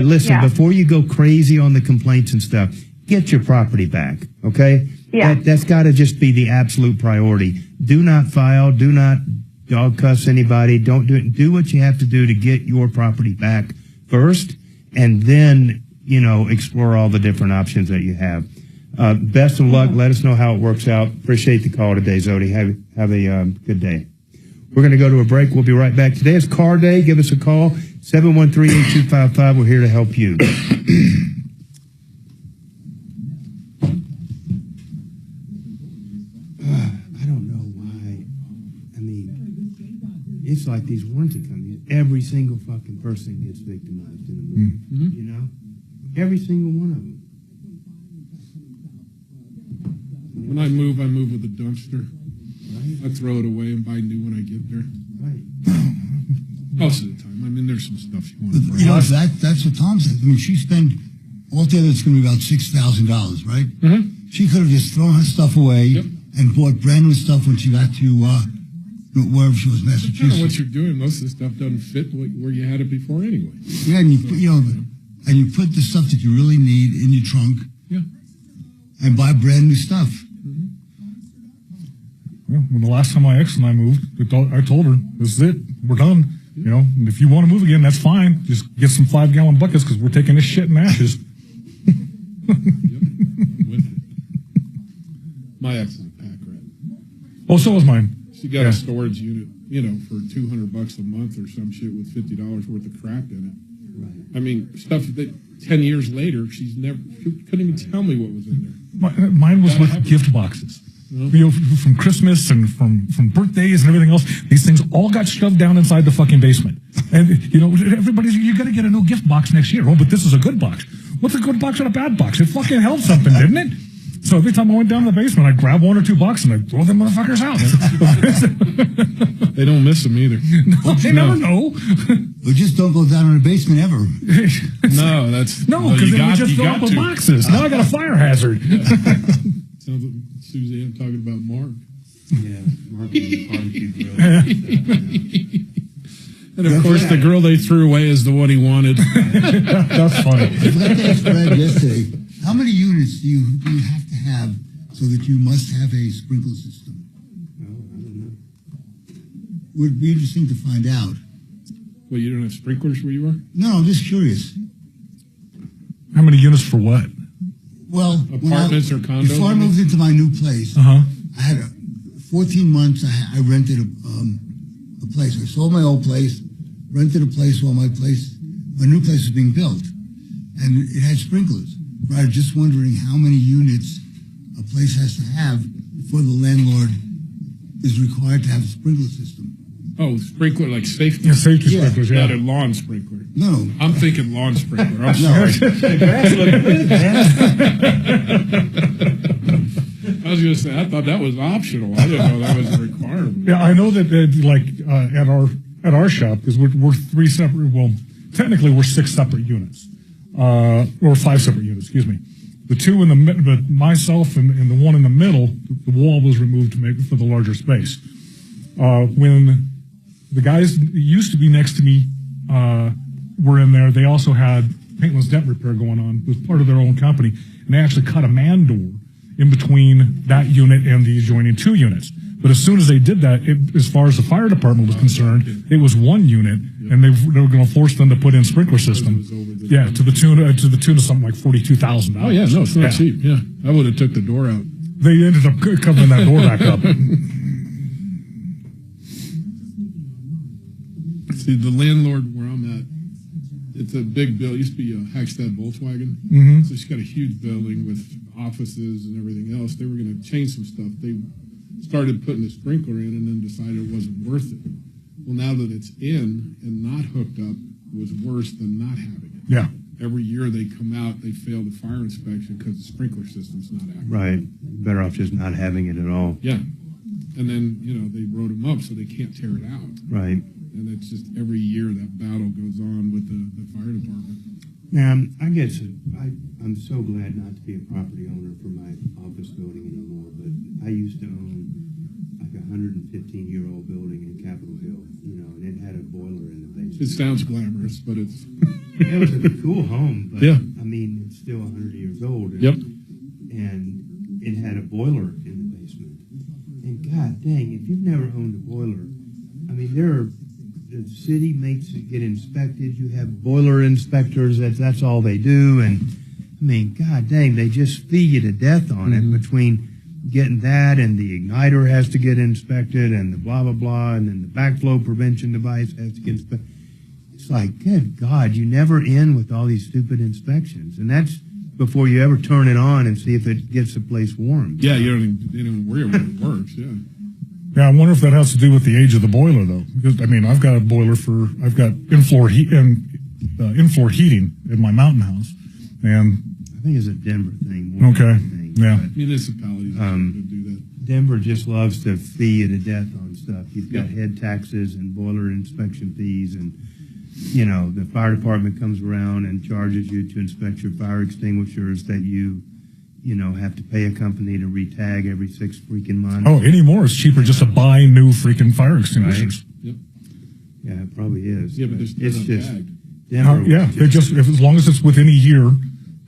listen, before you go crazy on the complaints and stuff, get your property back, okay? Yeah. That's got to just be the absolute priority. Do not file. Do not dog cuss anybody. Don't do it. Do what you have to do to get your property back first, and then, explore all the different options that you have. Best of luck. Let us know how it works out. Appreciate the call today, Zodi. Have a good day. We're going to go to a break. We'll be right back. Today is Car Day. Give us a call, 713-8255. We're here to help you. I don't know why. I mean, it's like these warranty companies. Every single fucking person gets victimized in a movie. Every single one of them. When I move with a dumpster. I throw it away and buy new when I get there. Right. Most of the time. I mean, there's some stuff you want to bring. That's what Tom said. I mean, she spent altogether it's going to be about $6,000, right? Mm-hmm. She could have just thrown her stuff away and bought brand new stuff when she got to wherever she was, Massachusetts. Depending on what you're doing, most of the stuff doesn't fit where you had it before anyway. Yeah, and you put the stuff that you really need in your trunk. Yeah. And buy brand new stuff. Well, when the last time my ex and I moved, I told her, "This is it. We're done. And if you want to move again, that's fine. Just get some 5-gallon buckets because we're taking this shit in ashes." My ex is a pack rat. Oh, so was mine. She got a storage unit for $200 a month or some shit with $50 worth of crap in it. Right. I mean, stuff that 10 years later, she couldn't even tell me what was in there. Mine was with gift boxes. From Christmas and from birthdays and everything else, these things all got shoved down inside the fucking basement. And, everybody's, you got to get a new gift box next year. Oh, but this is a good box. What's a good box and a bad box? It fucking held something, didn't it? So every time I went down to the basement, I'd grab 1 or 2 boxes and I'd throw them motherfuckers out. They don't miss them either. No, they never know. We just don't go down in the basement ever. No, that's... No, because then we just fill up with boxes. Now I got a fire hazard. Sounds like Suzanne talking about Mark. Yeah, Mark and the barbecue grill. And of course, the girl they threw away is the one he wanted. That's funny. I forgot to ask Brad yesterday, how many units do you have to have so that you must have a sprinkler system? Oh, I don't know. Would be interesting to find out. Well, you don't have sprinklers where you are? No, I'm just curious. How many units for what? Well, apartments or condos? Before I moved into my new place, I had 14 months. I rented a place. I sold my old place, rented a place while my new place was being built, and it had sprinklers. But I was just wondering how many units a place has to have before the landlord is required to have a sprinkler system. Oh, sprinkler, like safety? Yeah, safety sprinklers, yeah. Not a lawn sprinkler. No. I'm thinking lawn sprinkler. I'm sorry. The grass looked good, man. I was going to say, I thought that was optional. I didn't know that was a requirement. Yeah, I know that at our shop, because we're 3 separate, well, technically we're 6 separate units. Or 5 separate units, excuse me. The 2 in the middle, but myself and the one in the middle, the wall was removed to make for the larger space. When the guys that used to be next to me were in there, they also had paintless dent repair going on. It was part of their own company, and they actually cut a man door in between that unit and the adjoining 2 units. But as soon as they did that, as far as the fire department was concerned, it was 1 unit, and they were going to force them to put in sprinkler system. Yeah, to the tune of something like $42,000. Oh yeah, no, it's not cheap. Yeah, I would have took the door out. They ended up covering that door back up. See, the landlord where I'm at, it's a big building. It used to be a Hackstead Volkswagen. Mm-hmm. So she's got a huge building with offices and everything else. They were going to change some stuff. They started putting a sprinkler in and then decided it wasn't worth it. Well, now that it's in and not hooked up was worse than not having it. Yeah. Every year they come out, they fail the fire inspection because the sprinkler system's not active. Right. Better off just not having it at all. Yeah. And then, they wrote them up so they can't tear it out. Right. And it's just every year that battle goes on with the fire department. Now, I guess I'm so glad not to be a property owner for my office building anymore, but I used to own like a 115-year-old building in Capitol Hill, and it had a boiler in the basement. It sounds glamorous, but it's... It was a cool home, but yeah. I mean, it's still 100 years old. Yep. And it had a boiler in the basement. And God dang, if you've never owned a boiler, I mean, the city makes it get inspected. You have boiler inspectors. That's all they do. And I mean, God dang, they just feed you to death on it between getting that and the igniter has to get inspected and the blah, blah, blah. And then the backflow prevention device has to get inspected. It's like, good God, you never end with all these stupid inspections. And that's before you ever turn it on and see if it gets the place warm. Yeah, you don't even worry about it works, yeah. Yeah, I wonder if that has to do with the age of the boiler, though. Because, I've got a boiler I've got in-floor heating in my mountain house. And I think it's a Denver thing. Okay, yeah. Municipalities to do that. Denver just loves to fee you to death on stuff. You've got head taxes and boiler inspection fees, and the fire department comes around and charges you to inspect your fire extinguishers that you have to pay a company to retag every 6 freaking months. Oh, anymore it's cheaper just to buy new freaking fire extinguishers. Right. Yep. Yeah, it probably is. Yeah, but it's just Denver. As long as it's within a year,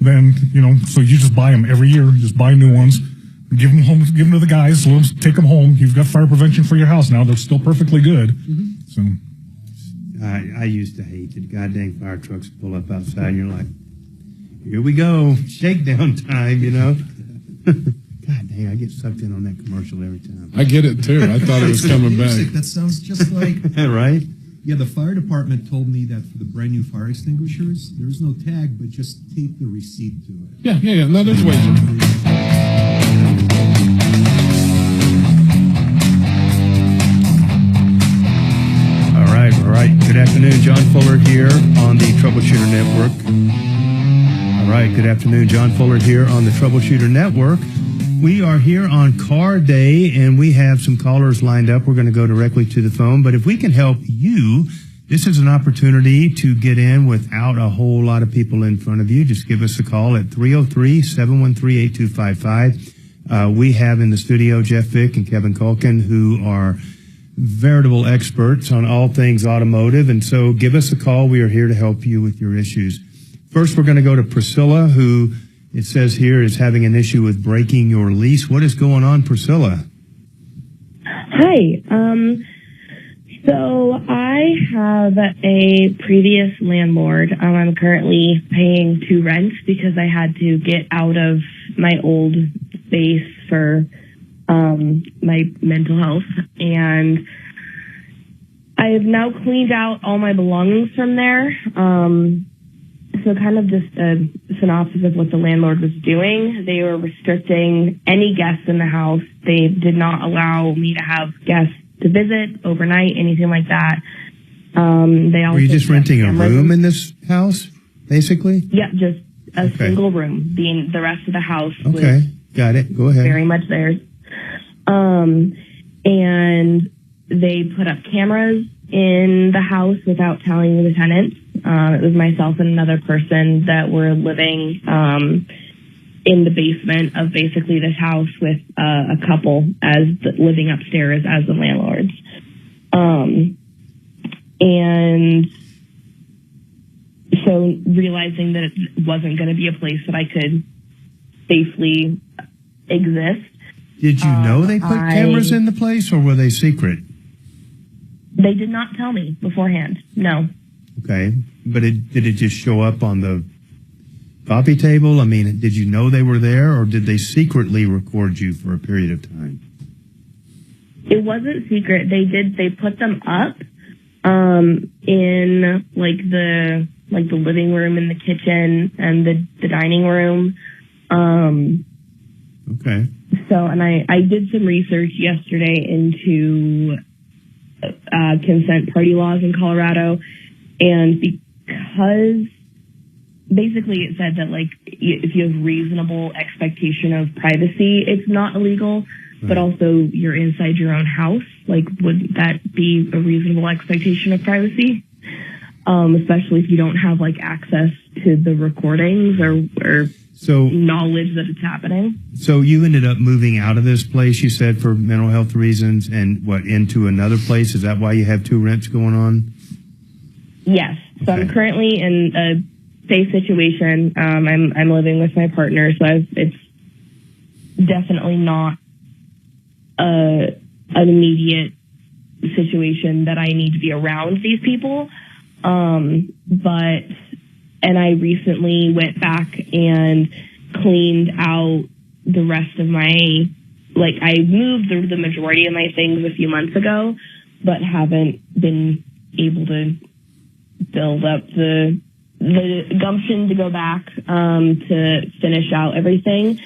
then so you just buy them every year. You just buy new ones, give them home, give them to the guys, let them take them home. You've got fire prevention for your house now. They're still perfectly good. Mm-hmm. So. I used to hate that goddamn fire trucks pull up outside and you're like, here we go, shakedown time, God dang, I get sucked in on that commercial every time. I get it too. I thought it was coming back. That sounds just like right? Yeah, the fire department told me that for the brand new fire extinguishers, there's no tag, but just tape the receipt to it. Yeah. No, there's ways. All right. Good afternoon, John Fuller here on the Troubleshooter Network. All right, good afternoon, John Fuller here on the Troubleshooter Network. We are here on Car Day, and we have some callers lined up. We're going to go directly to the phone, but if we can help you, this is an opportunity to get in without a whole lot of people in front of you. Just give us a call at 303-713-8255. We have in the studio Jeff Vick and Kevin Culkin, who are veritable experts on all things automotive, and so give us a call. We are here to help you with your issues. First, we're going to go to Priscilla, who it says here is having an issue with breaking your lease. What is going on, Priscilla? Hi. So I have a previous landlord. I'm currently paying 2 rents because I had to get out of my old space for my mental health, and I have now cleaned out all my belongings from there. So kind of just a synopsis of what the landlord was doing. They were restricting any guests in the house. They did not allow me to have guests to visit overnight, anything like that. They also were you just renting a room in this house, basically? Yeah, just a single room. The rest of the house Okay, got it. Go ahead. very much theirs. And they put up cameras in the house without telling the tenants. It was myself and another person that were living in the basement of basically this house with a couple living upstairs as the landlords. And so realizing that it wasn't going to be a place that I could safely exist. Did you know they put cameras in the place, or were they secret? They did not tell me beforehand, no. Okay, but did it just show up on the coffee table? I mean, did you know they were there, or did they secretly record you for a period of time? It wasn't secret. They put them up in the living room and the kitchen and the dining room. Okay. So, and I did some research yesterday into consent party laws in Colorado, and because basically it said that if you have reasonable expectation of privacy, it's not illegal, but also you're inside your own house. Would that be a reasonable expectation of privacy? Especially if you don't have access to the recordings or knowledge that it's happening. So you ended up moving out of this place, you said, for mental health reasons, and into another place? Is that why you have 2 rents going on? Yes. So I'm currently in a safe situation. I'm living with my partner, so it's definitely not an immediate situation that I need to be around these people. And I recently went back and cleaned out the rest of my, I moved the majority of my things a few months ago, but haven't been able to build up the gumption to go back to finish out everything.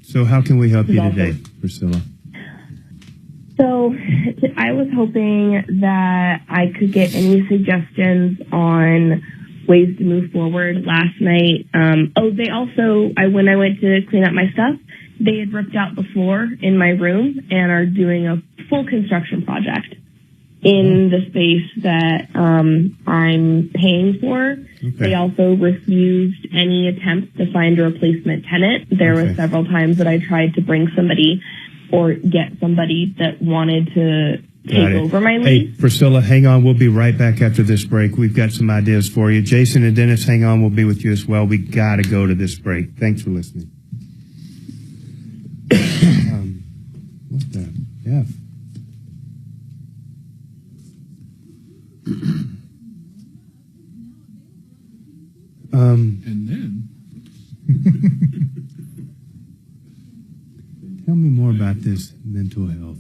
So how can we help you today, Priscilla? So I was hoping that I could get any suggestions on ways to move forward. Last night, they also, when I went to clean up my stuff, they had ripped out the floor in my room and are doing a full construction project in the space that I'm paying for. Okay. They also refused any attempts to find a replacement tenant. There were several times that I tried to bring somebody or get somebody that wanted to take over my lease. Hey, Priscilla, hang on. We'll be right back after this break. We've got some ideas for you. Jason and Dennis, hang on. We'll be with you as well. We got to go to this break. Thanks for listening. What the F? And then Tell me more about this mental health.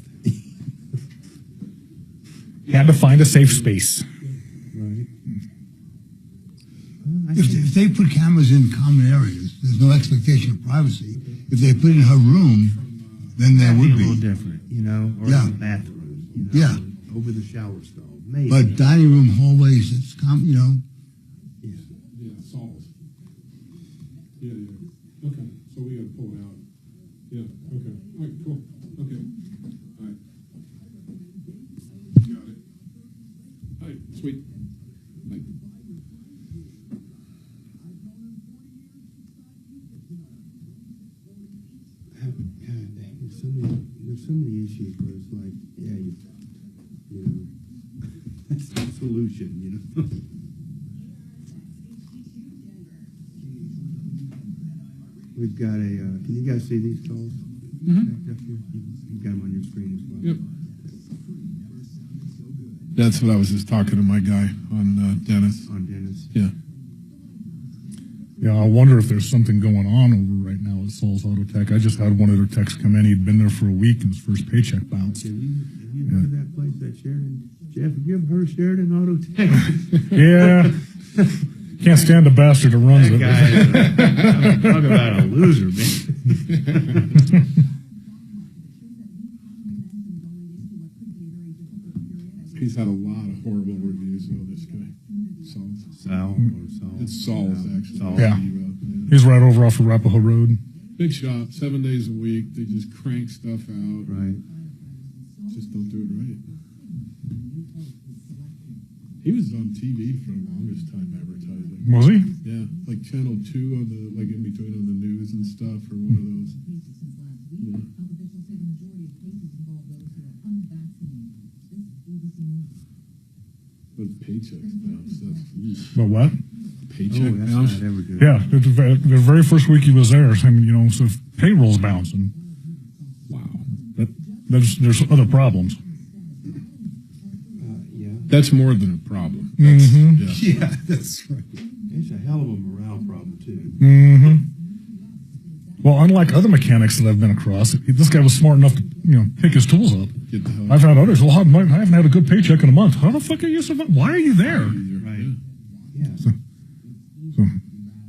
Had to find a safe space. Right. If they put cameras in common areas, there's no expectation of privacy. If they put it in her room, then there would a be. little different, you know, or Yeah. in the bathroom, you know, Yeah. over the shower stall, maybe. But dining room, hallways, it's common, you know. Yeah, solid. Yeah. Okay, so we gotta pull it out. Yeah, okay. All right, cool. Okay. All right. Got it. All right, sweet. Bye. God dang, there's so many issues where it's like, yeah, you know, that's the solution, you know. We've got a, can you guys see these calls? Mm-hmm. Up here? You've got them on your screen as well. Yep. That's what I was just talking to my guy on Dennis. On Dennis. Yeah. Yeah, I wonder if there's something going on over right now at Saul's Auto Tech. I just had one of their techs come in. He'd been there for a week and his first paycheck bounced. Have you heard of that place, that Sheridan? Jeff, have you ever heard of Sheridan Auto Tech? Yeah. Can't stand the bastard who runs it. Talk about a loser, man. He's had a lot of horrible reviews, though, this guy. Saul. It's Saul's, actually. Saul. Yeah. He's right over off of Arapahoe Road. Big shop, 7 days a week. They just crank stuff out. Right. Just don't do it right. He was on TV for the longest time advertising. Was he? Yeah, like Channel 2 on the, like in between on the news and stuff, or one of those. Yeah. But paychecks bounce. That's But what? Paycheck that's bounce. not ever good. Yeah, the very first week he was there, I mean, you know, so if payroll's bouncing. Wow. There's other problems. Yeah. That's more than a problem. Mm-hmm. Yeah, that's right. It's a hell of a morale problem, too. Mm-hmm. Well, unlike other mechanics that I've been across, this guy was smart enough to, you know, pick his tools up. Get the hell I've had others. Well, I haven't had a good paycheck in a month. How the fuck are you surviving? Why are you there? Right. Yeah. So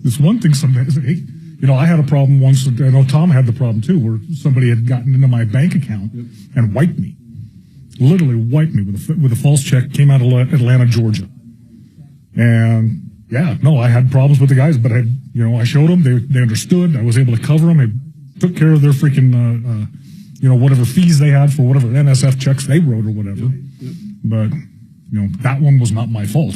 it's one thing sometimes. Hey, you know, I had a problem once. I know Tom had the problem too, where somebody had gotten into my bank account and wiped me. Literally wiped me with a false check. Came out of Atlanta, Georgia. And yeah, no, I had problems with the guys, but I showed them. They understood. I was able to cover them. I took care of their freaking, whatever fees they had for whatever NSF checks they wrote or whatever. But, you know, that one was not my fault.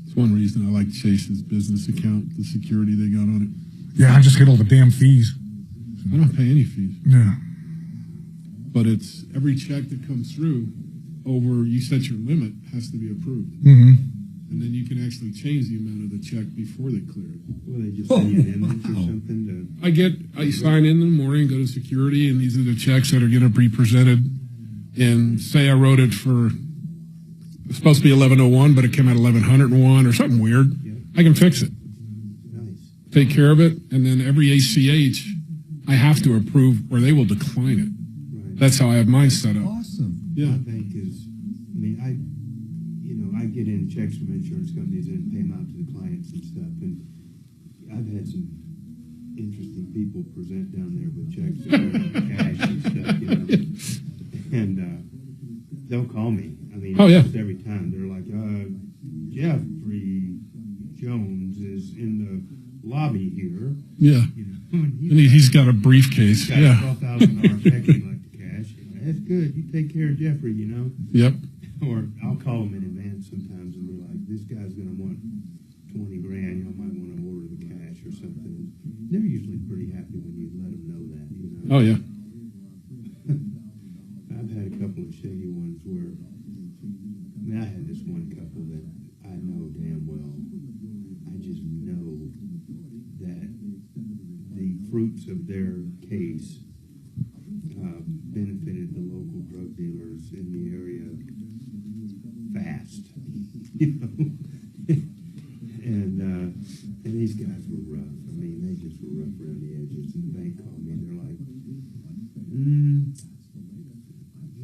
It's one reason I like Chase's business account, the security they got on it. Yeah, I just get all the damn fees. I don't pay any fees. Yeah. But it's every check that comes through over, you set your limit, has to be approved. Mm-hmm. And then you can actually change the amount of the check before they clear it. Well, they just send you an image or something to... I sign in the morning, go to security, and these are the checks that are going to be presented. And say I wrote it for, it's supposed to be 1101, but it came out 1101 or something weird. I can fix it. Take care of it, and then every ACH, I have to approve or they will decline it. Right. That's how I have mine set up. Awesome. Yeah. My bank is, I get in checks from insurance companies and pay them out to the clients and stuff. And I've had some interesting people present down there with checks and cash and stuff, you know. And they'll call me. Almost every time. They're like, Jeffrey Jones is in the lobby here. Yeah. You know, and he's got a briefcase. got Yeah. a $12,000 check he'd like to cash. That's good. You take care of Jeffrey, you know. Yep. Or I'll call him in advance sometimes and be like, this guy's going to want 20 grand. You might want to order the cash or something. They're usually pretty happy when you let them know that, you know. Oh, yeah. I've had a couple of shady ones where, I had this one couple that I know damn well. I just know that the fruits of their case benefited the local drug dealers in the area you know. And these guys were rough. I mean, they just were rough around the edges. And the bank called me, and they're like,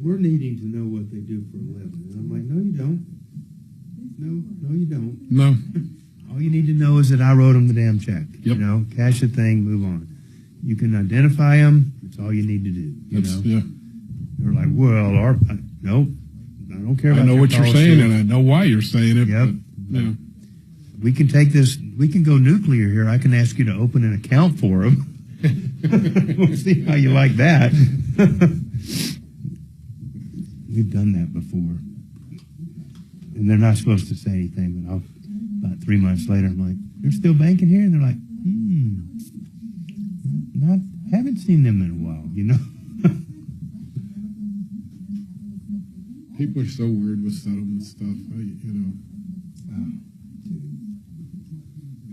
we're needing to know what they do for a living. And I'm like, no, you don't. No, you don't. No. All you need to know is that I wrote them the damn check. Yep. You know, cash the thing, move on. You can identify them. That's all you need to do. You know? Yeah. They're like, well, nope. I don't care about I know what you're policy. saying, and I know why you're saying it. Yep. But, yeah. We can take this. We can go nuclear here. I can ask you to open an account for them. We'll see how you like that. We've done that before. And they're not supposed to say anything, but about 3 months later, I'm like, they're still banking here? And they're like, haven't seen them in a while, you know? People are so weird with settlement stuff, you know.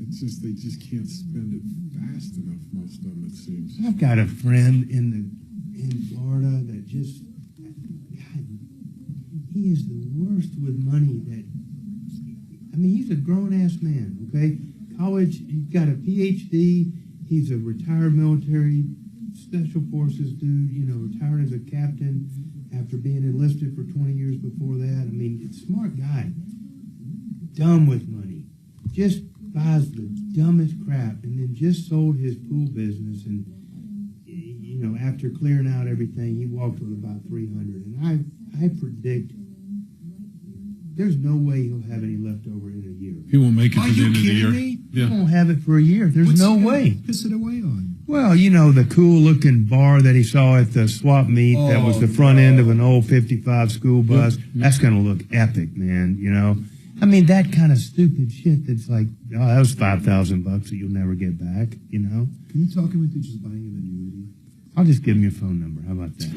It's just, they just can't spend it fast enough, most of them, it seems. I've got a friend in Florida that just, God, he is the worst with money that, I mean, he's a grown-ass man, okay? College, he's got a PhD, he's a retired military special forces dude, you know, retired as a captain after being enlisted for 20 years before that. I mean, it's a smart guy. Dumb with money. Just buys the dumbest crap, and then just sold his pool business, and you know, after clearing out everything, he walked with about 300. And I predict there's no way he'll have any left over in a year. He won't make it to the end of the year. Me? Yeah. He won't have it for a year. There's no way. Piss it away on. Well, you know, the cool-looking bar that he saw at the swap meet that was the front end of an old 55 school bus, that's going to look epic, man, you know. I mean, that kind of stupid shit that's like, oh, that was $5,000 that you'll never get back, you know? Can you talk him into just buying an annuity? I'll just give him your phone number. How about that?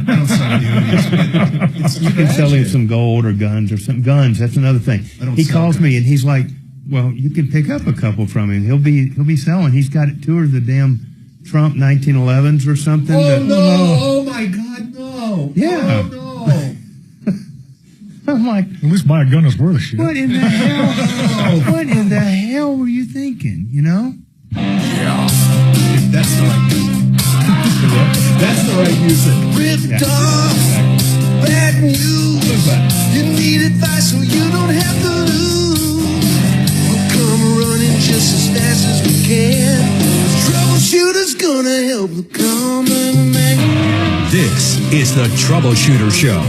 I don't sell annuities. You can sell him some gold or guns or some guns. That's another thing. He calls me and he's like, well, you can pick up a couple from him. He'll be selling. He's got 2 of the damn Trump 1911s or something. Oh, no. Oh, my God, no. Yeah. Oh, no. I'm like, at least buy a gun is worth a shit. what in the hell? What in the hell were you thinking? You know? Yeah. That's the right music. That's the right music. Ripped off, bad news. You need advice so you don't have to lose. We'll come running just as fast as we can. Troubleshooter's gonna help the common man. This is the Troubleshooter Show.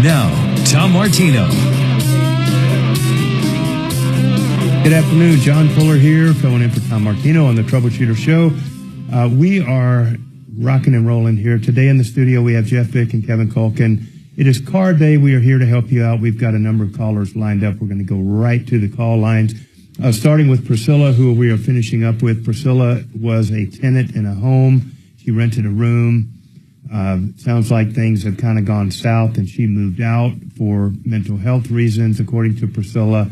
Now, Tom Martino. Good afternoon. John Fuller here, filling in for Tom Martino on the Troubleshooter Show. We are rocking and rolling here. Today in the studio, we have Jeff Vick and Kevin Culkin. It is car day. We are here to help you out. We've got a number of callers lined up. We're going to go right to the call lines, starting with Priscilla, who we are finishing up with. Priscilla was a tenant in a home. She rented a room. Sounds like things have kind of gone south, and she moved out for mental health reasons, according to Priscilla.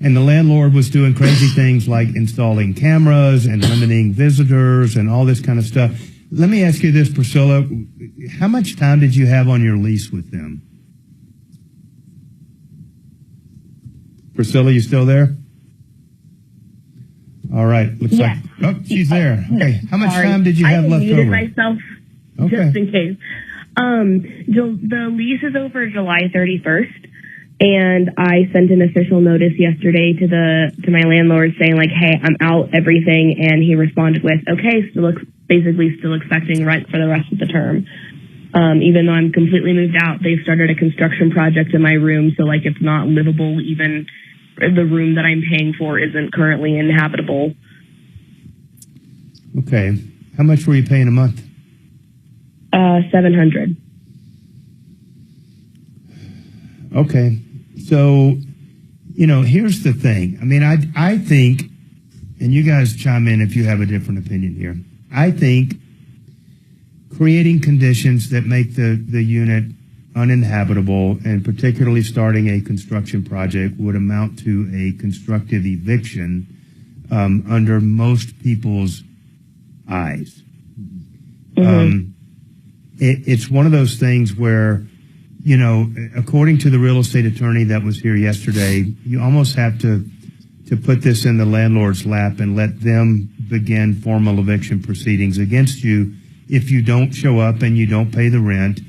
And the landlord was doing crazy things like installing cameras and limiting visitors and all this kind of stuff. Let me ask you this, Priscilla. How much time did you have on your lease with them? Priscilla, you still there? All right. Looks like, oh, she's there. Okay. How much time did you have left over? I muted myself just in case. The lease is over July 31st. And I sent an official notice yesterday to my landlord saying like, hey, I'm out everything. And he responded with, okay, still expecting rent for the rest of the term. Even though I'm completely moved out, they started a construction project in my room. So like, it's not livable. Even the room that I'm paying for isn't currently inhabitable. Okay. How much were you paying a month? $700. Okay. So, you know, here's the thing. I mean, I think, and you guys chime in if you have a different opinion here. I think creating conditions that make the unit uninhabitable, and particularly starting a construction project, would amount to a constructive eviction under most people's eyes. Mm-hmm. It's one of those things where you know, according to the real estate attorney that was here yesterday, you almost have to put this in the landlord's lap and let them begin formal eviction proceedings against you if you don't show up and you don't pay the rent.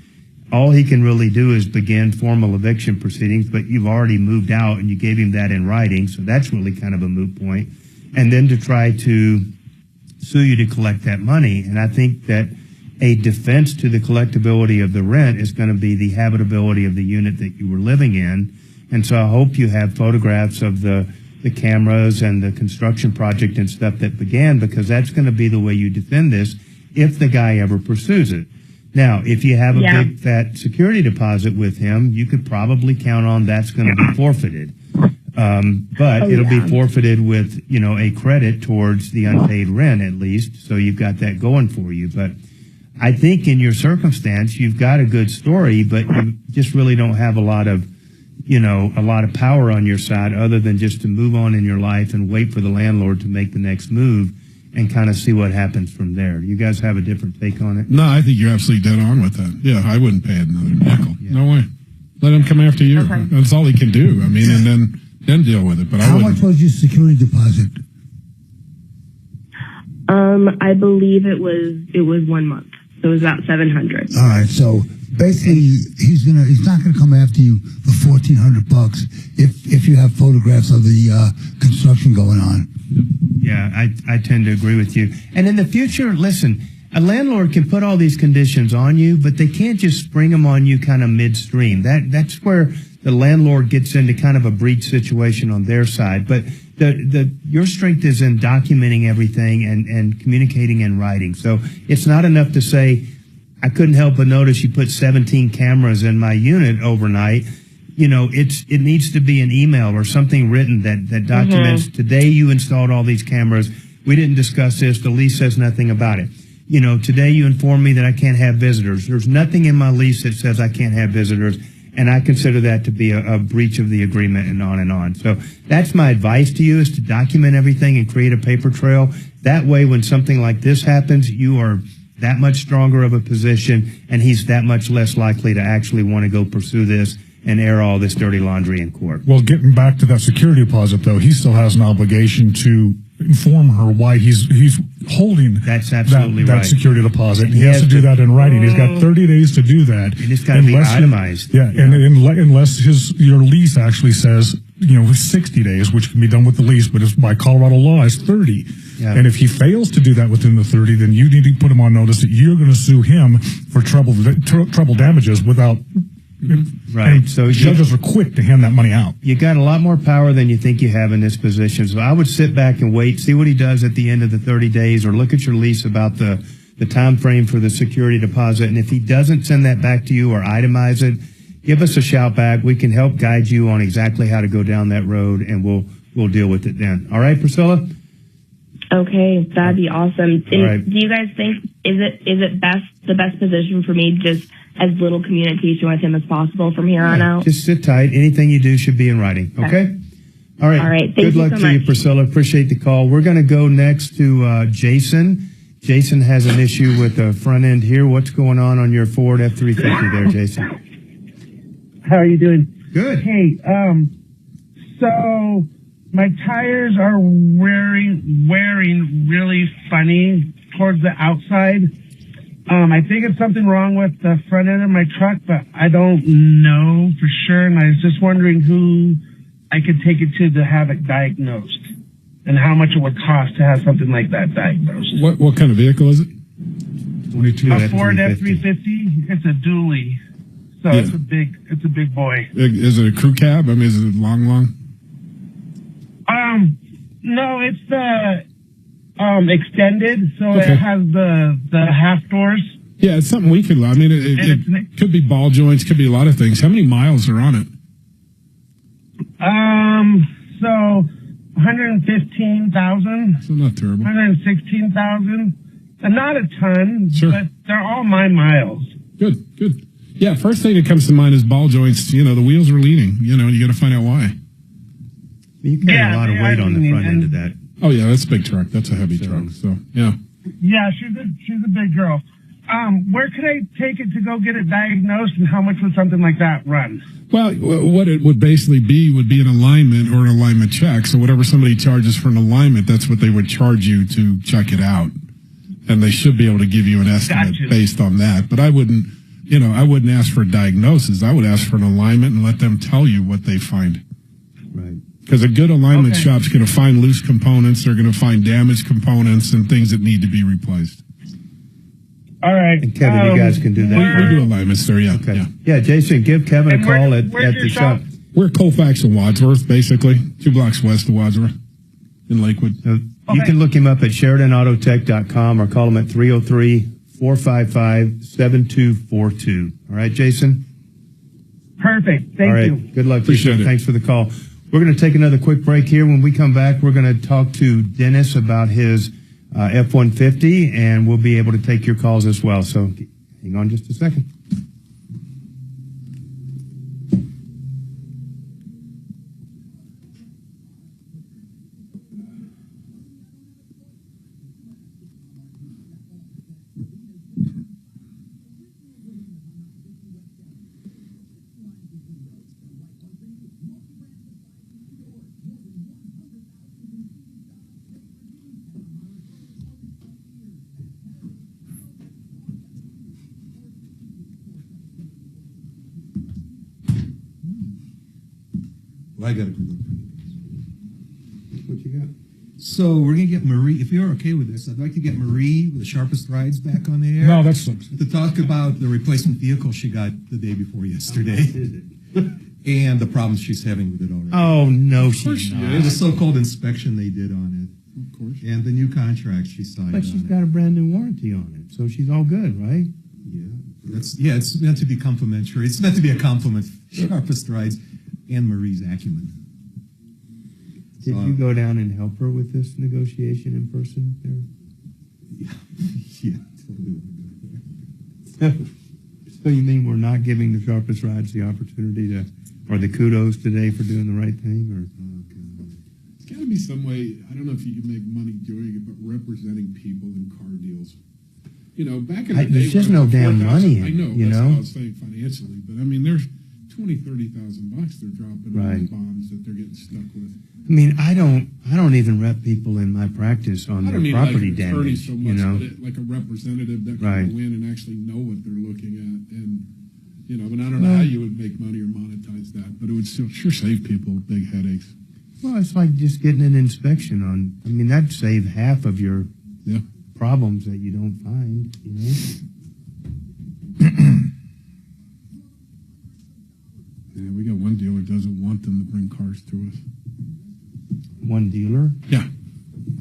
All he can really do is begin formal eviction proceedings, but you've already moved out and you gave him that in writing, so that's really kind of a moot point. And then to try to sue you to collect that money. And I think that a defense to the collectability of the rent is going to be the habitability of the unit that you were living in. And so I hope you have photographs of the cameras and the construction project and stuff that began, because that's going to be the way you defend this if the guy ever pursues it. Now, if you have a big fat security deposit with him, you could probably count on that's going to be forfeited. But it'll be forfeited with, you know, a credit towards the unpaid rent at least. So you've got that going for you. But I think in your circumstance, you've got a good story, but you just really don't have a lot of, you know, a lot of power on your side other than just to move on in your life and wait for the landlord to make the next move and kind of see what happens from there. You guys have a different take on it? No, I think you're absolutely dead on with that. Yeah, I wouldn't pay another nickel. No way. Let him come after you. Okay. That's all he can do. I mean, and then deal with it. But how much was your security deposit? I believe it was 1 month. So it was about $700. All right, so basically he's not gonna come after you for $1,400 if you have photographs of the construction going on. Yeah, I tend to agree with you. And in the future, listen, a landlord can put all these conditions on you, but they can't just spring them on you kind of midstream. That's where the landlord gets into kind of a breach situation on their side. But your strength is in documenting everything and communicating in writing. So it's not enough to say, I couldn't help but notice you put 17 cameras in my unit overnight. You know, it needs to be an email or something written that documents today you installed all these cameras. We didn't discuss this. The lease says nothing about it. You know, today you informed me that I can't have visitors. There's nothing in my lease that says I can't have visitors. And I consider that to be a breach of the agreement and on and on. So that's my advice to you, is to document everything and create a paper trail. That way, when something like this happens, you are that much stronger of a position, and he's that much less likely to actually want to go pursue this and air all this dirty laundry in court. Well, getting back to that security deposit, though, he still has an obligation to inform her why he's holding That's absolutely that right. security deposit. He has to do that in writing. He's got 30 days to do that. And it's got to be itemized. And unless your lease actually says, you know, 60 days, which can be done with the lease, but it's by Colorado law, it's 30. Yeah. And if he fails to do that within the 30, then you need to put him on notice that you're going to sue him for trouble damages without. Right. So judges are quick to hand that money out. You got a lot more power than you think you have in this position. So I would sit back and wait, see what he does at the end of the 30 days, or look at your lease about the time frame for the security deposit. And if he doesn't send that back to you or itemize it, give us a shout back. We can help guide you on exactly how to go down that road, and we'll deal with it then. All right, Priscilla? Okay, that'd be awesome. All right. Do you guys think is it the best position for me just as little communication with him as possible from here on out? Just sit tight. Anything you do should be in writing. Okay? All right. All right. Thank Good you luck so to much. you, Priscilla. Appreciate the call. We're going to go next to Jason. Jason has an issue with the front end here. What's going on your Ford F-350 there, Jason? How are you doing? Good. Hey, so my tires are wearing really funny towards the outside. I think it's something wrong with the front end of my truck, but I don't know for sure. And I was just wondering who I could take it to have it diagnosed, and how much it would cost to have something like that diagnosed. What kind of vehicle is it? 22 A Ford F-350. It's a dually, so Yeah. it's a big boy. Is it a crew cab? I mean, is it long? No, it's the extended, so Okay. it has the half doors. Yeah, it's something we could. I mean, it could be ball joints, could be a lot of things. How many miles are on it? So 115,000. So not terrible. 116,000. And not a ton, Sure. but they're all my miles. Good. Yeah, first thing that comes to mind is ball joints. You know, the wheels are leaning. You know, and you got to find out why. You carry a lot of weight on the front end of that. Oh yeah, that's a big truck. That's a heavy truck. So yeah. Yeah, she's a big girl. Where could I take it to go get it diagnosed, and how much would something like that run? Well, what it would basically be would be an alignment or an alignment check. So whatever somebody charges for an alignment, that's what they would charge you to check it out. And they should be able to give you an estimate based on that. But I wouldn't ask for a diagnosis. I would ask for an alignment and let them tell you what they find. Right. Because a good alignment shop's going to find loose components. They're going to find damaged components and things that need to be replaced. All right. And Kevin, you guys can do that. We do alignments there, yeah. Okay. Yeah, Jason, give Kevin a call at the shop. We're Colfax and Wadsworth, basically. 2 blocks west of Wadsworth in Lakewood. You can look him up at SheridanAutotech.com or call him at 303-455-7242. All right, Jason? Perfect. Thank All right. you. Good luck. Appreciate Jason. it. Thanks for the call. We're going to take another quick break here. When we come back, we're going to talk to Dennis about his F-150, and we'll be able to take your calls as well. So hang on just a second. Well, I got a good look. What you got? So we're going to get Marie, if you're okay with this, I'd like to get Marie with the Sharpest Rides back on the air. No, that sucks. To talk about the replacement vehicle she got the day before yesterday. And the problems she's having with it already. Oh, no, she's not. And the so-called inspection they did on it. Of course. And the new contract she signed But she's got a brand new warranty on it, so she's all good, right? Yeah, it's meant to be complimentary. It's meant to be a compliment. Sharpest Rides and Marie's acumen. Did you go down and help her with this negotiation in person there? Yeah, totally. So you mean we're not giving the Sharpest Rides the opportunity to, or the kudos today for doing the right thing? Or It's got to be some way, I don't know if you can make money doing it, but representing people in car deals. You know, back in the day, there's just no damn money in it, I know, you that's know? what I was saying financially, but I mean, there's $20,000-$30,000 they're dropping on the bonds that they're getting stuck with. I mean, I don't even rep people in my practice on I their don't mean property like an attorney damage, so much, you know? but like a representative that can Right. go in and actually know what they're looking at, and you know, and I don't know how you would make money or monetize that, but it would still sure save people big headaches. Well, it's like just getting an inspection on. I mean, that'd save half of your problems that you don't find, you know? Yeah, we got one dealer doesn't want them to bring cars to us. One dealer? Yeah.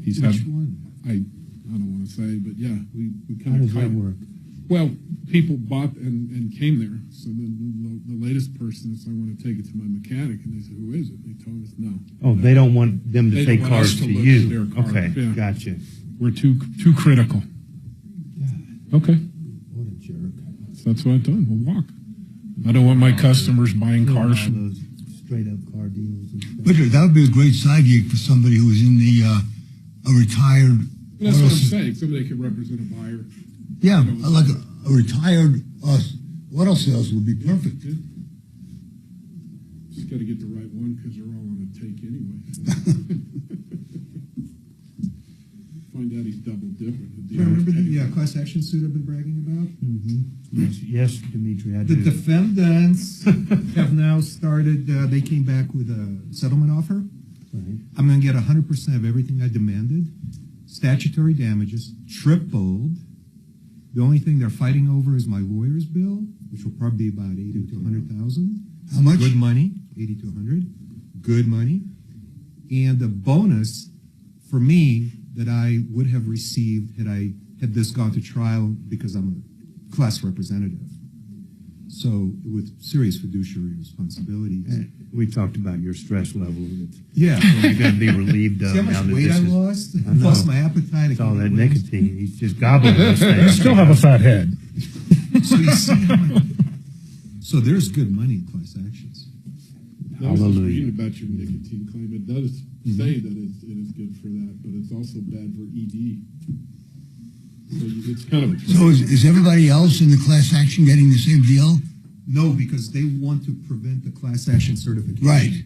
He's Which had, one? I don't want to say, but yeah, we How kind of. does that work? Well, people bought and came there. So the latest person is, I want to take it to my mechanic, and they said, who is it? They told us no. Oh, they don't want them to They take don't want us cars to look you. at their cars. Okay, Yeah. gotcha. We're too critical. Okay. What a jerk. So that's what I've done. We'll walk. I don't want my customers buying cars All from. those straight up car deals and stuff. Richard, that would be a great side gig for somebody who was in the a retired. That's what I'm saying. Somebody could represent a buyer. Yeah, like a retired auto sales would be perfect. Just got to get the right one because they're all on a take anyway. Find out he's double dipping. Remember the class action suit I've been bragging about? Yes, Dimitri, I The do. defendants have now started, they came back with a settlement offer. Right. I'm going to get 100% of everything I demanded. Statutory damages tripled. The only thing they're fighting over is my lawyer's bill, which will probably be about 80 to 100,000. How much? Good money, 80 to 100. Good money. And the bonus for me that I would have received had this gone to trial because I'm a class representative. So with serious fiduciary responsibilities. We talked about your stress level. Yeah. You're going to be relieved of. See how much now that weight this I is- lost? I know. Lost my appetite. It's all that nicotine. He's just gobbling those things. Still have a fat head. So you see so there's good money in class actions. I was just Hallelujah. reading about your nicotine claim. It does say that it is good for that, but it's also bad for ED. So it's kind of So is everybody else in the class action getting the same deal? No, because they want to prevent the class action certification. Right.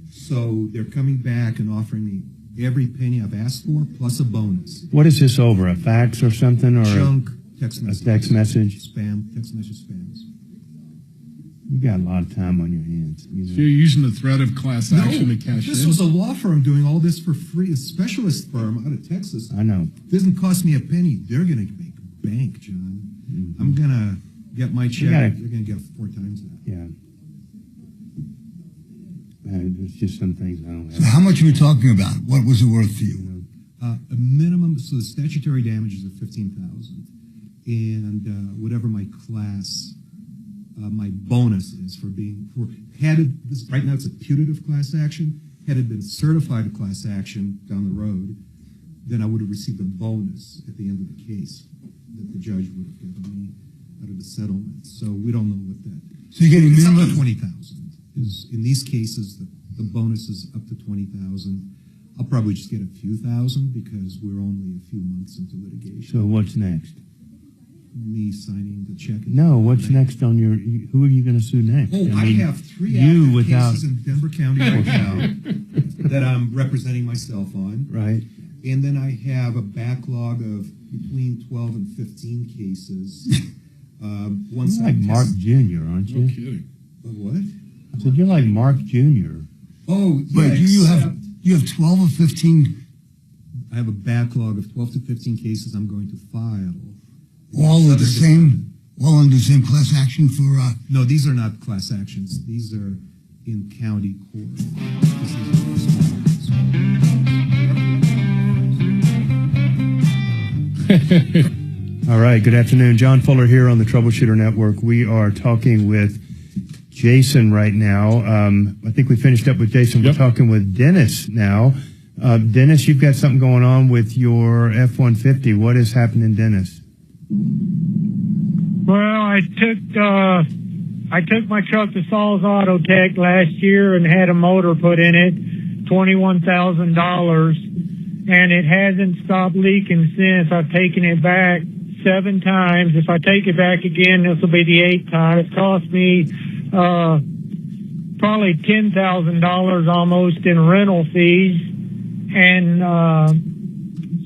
So they're coming back and offering me every penny I've asked for, plus a bonus. What is this over? A fax or something, or Junk text message? A text message? Spam, text message spams. You got a lot of time on your hands. So you're using the threat of class action to cash This in? was a law firm doing all this for free, a specialist firm out of Texas. I know. Doesn't cost me a penny. They're going to make bank, John. Mm-hmm. I'm going to get my check. gotta- They're going to get 4 times that. Yeah. There's just some things I don't have. So how much are we talking about? What was it worth to you? A minimum, so the statutory damages are $15,000, and whatever my class, my bonus is for being, right now it's a putative class action. Had it been certified a class action down the road, then I would have received a bonus at the end of the case that the judge would have given me out of the settlement. So we don't know what that. So you're getting it's up minimum to 20,000. Is in these cases the bonus is up to 20,000. I'll probably just get a few thousand because we're only a few months into litigation. So what's next? Me signing the check. No, what's next on your? Who are you going to sue next? Oh, I mean, have 3 you active without cases in Denver County right now that I'm representing myself on. right. And then I have a backlog of between 12 and 15 cases. Once You're like Marc Jr., aren't you? No kidding. What? I said you're like Marc Jr. Oh, Wait, yeah, you have 12 or 15, I have a backlog of 12 to 15 cases I'm going to file. all of the same, all under the same class action for, No, these are not class actions. These are in county court. All right. Good afternoon. John Fuller here on the Troubleshooter Network. We are talking with Jason right now. I think we finished up with Jason. We're talking with Dennis now. Dennis, you've got something going on with your F-150. What is happening, Dennis? Well, I took my truck to Saul's Auto Tech last year and had a motor put in it, $21,000, and it hasn't stopped leaking since. I've taken it back 7 times. If I take it back again, this will be the 8th time. It's cost me probably $10,000 almost in rental fees, and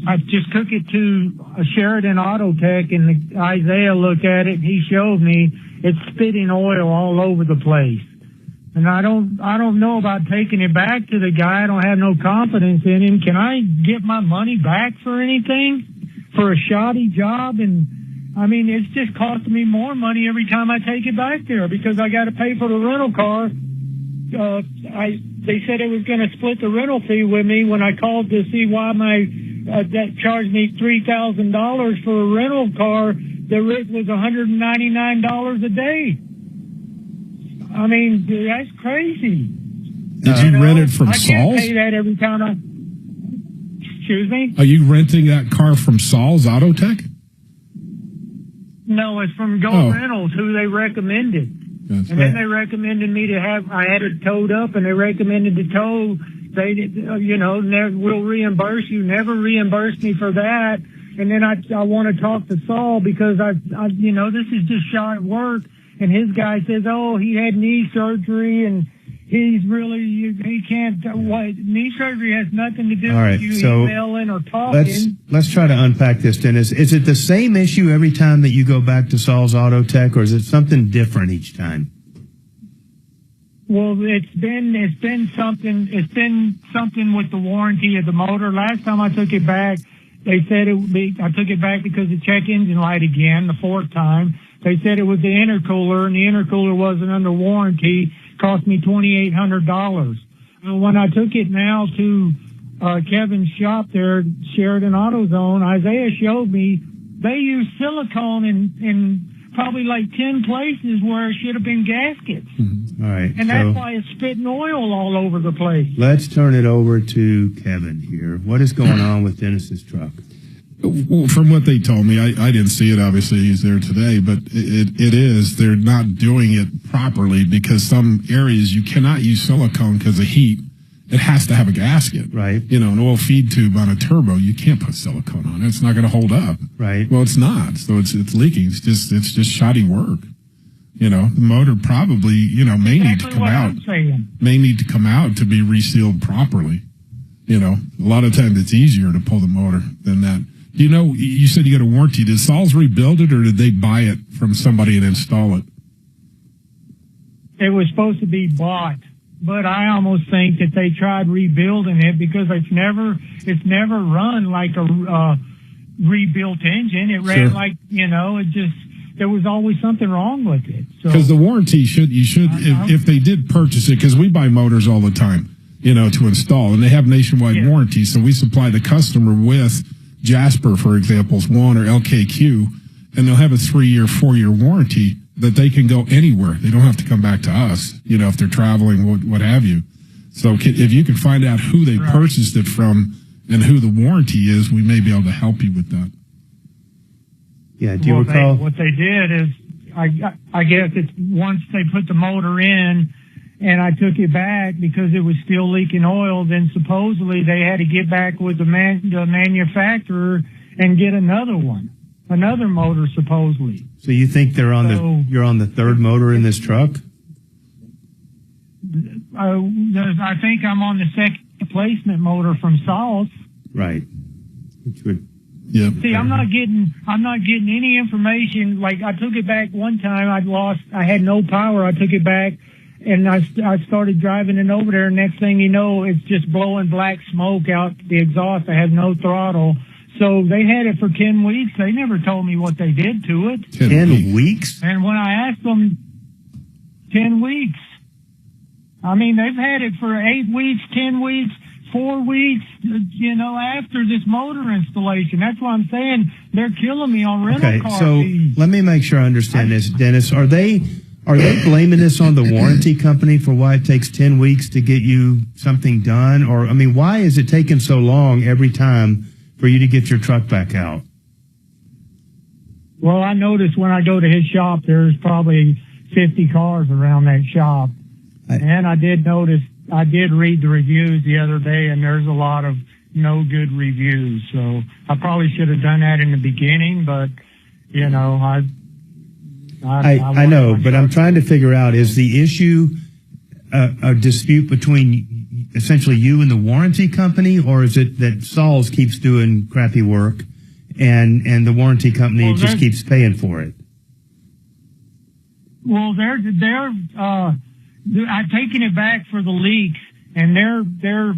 I just took it to a Sheridan Auto Tech, and Isaiah looked at it, and he showed me it's spitting oil all over the place. And I don't know about taking it back to the guy. I don't have no confidence in him. Can I get my money back for anything? For a shoddy job? And I mean, it's just costing me more money every time I take it back there because I got to pay for the rental car. They said it was going to split the rental fee with me when I called to see why that charged me $3,000 for a rental car. The rate was $199 a day. I mean, that's crazy. Did you rent it from I can't Saul's? pay that every time I... Excuse me? Are you renting that car from Saul's Auto Tech? No, it's from Go Rentals, who they recommended. That's Then they recommended me to have, I had it towed up, and they recommended to tow. They, we'll reimburse you. Never reimbursed me for that. And then I want to talk to Saul because this is just shot work. And his guy says, he had knee surgery and he's really, he can't, knee surgery has nothing to do All right, with you so emailing or talking. Let's try to unpack this, Dennis. Is it the same issue every time that you go back to Saul's Auto Tech, or is it something different each time? Well, it's been something with the warranty of the motor. Last time I took it back, they said I took it back because the check engine light again, the 4th time. They said it was the intercooler, and the intercooler wasn't under warranty. Cost me $2,800. When I took it now to Kevin's shop there, Sheridan AutoZone, Isaiah showed me they use silicone in probably like 10 places where it should have been gaskets. All right. And that's why it's spitting oil all over the place. Let's turn it over to Kevin here. What is going on with Dennis's truck? Well, from what they told me, I didn't see it. Obviously, he's there today, but they're not doing it properly because some areas you cannot use silicone because of heat, it has to have a gasket. Right. You know, an oil feed tube on a turbo, you can't put silicone on it. It's not going to hold up. Right. Well, it's not. So it's leaking. It's just shoddy work. You know, the motor probably, you know, may need to come out. May need to come out to be resealed properly. You know, a lot of times it's easier to pull the motor than that. You know, you said you got a warranty. Did Saul's rebuild it, or did they buy it from somebody and install it? It was supposed to be bought, but I almost think that they tried rebuilding it because it's never run like a rebuilt engine. It ran like, you know, there was always something wrong with it. Because the warranty if they did purchase it, because we buy motors all the time, you know, to install, and they have nationwide warranties, so we supply the customer with Jasper, for example, one or LKQ, and they'll have a 3-year, 4-year warranty that they can go anywhere. They don't have to come back to us, you know, if they're traveling, what have you. So if you can find out who they purchased it from and who the warranty is, we may be able to help you with that. Yeah, do you recall? What they did is, I guess it's once they put the motor in and I took it back because it was still leaking oil, then supposedly they had to get back with the manufacturer and get another one. Another motor, supposedly. So you think you're on the third motor in this truck? I think I'm on the second replacement motor from Saul's. Right. Which would. Yeah. See, I'm not getting any information. Like, I took it back one time. I had no power. I took it back and I started driving it over there. Next thing you know, it's just blowing black smoke out the exhaust. I have no throttle. So they had it for 10 weeks. They never told me what they did to it. 10 weeks? And when I asked them, 10 weeks. I mean, they've had it for 8 weeks, 10 weeks, 4 weeks, you know, after this motor installation. That's why I'm saying they're killing me on rental car fees. Let me make sure I understand this, Dennis. Are they blaming this on the warranty company for why it takes 10 weeks to get you something done? Or, I mean, why is it taking so long every time for you to get your truck back out? Well, I noticed when I go to his shop, there's probably 50 cars around that shop. And I did notice, I did read the reviews the other day, and there's a lot of no good reviews. So I probably should have done that in the beginning, but, you know, I know, but I'm trying to figure out, is the issue a dispute between essentially you and the warranty company, or is it that Saul's keeps doing crappy work and the warranty company just keeps paying for it? Well, I've taken it back for the leaks, and they're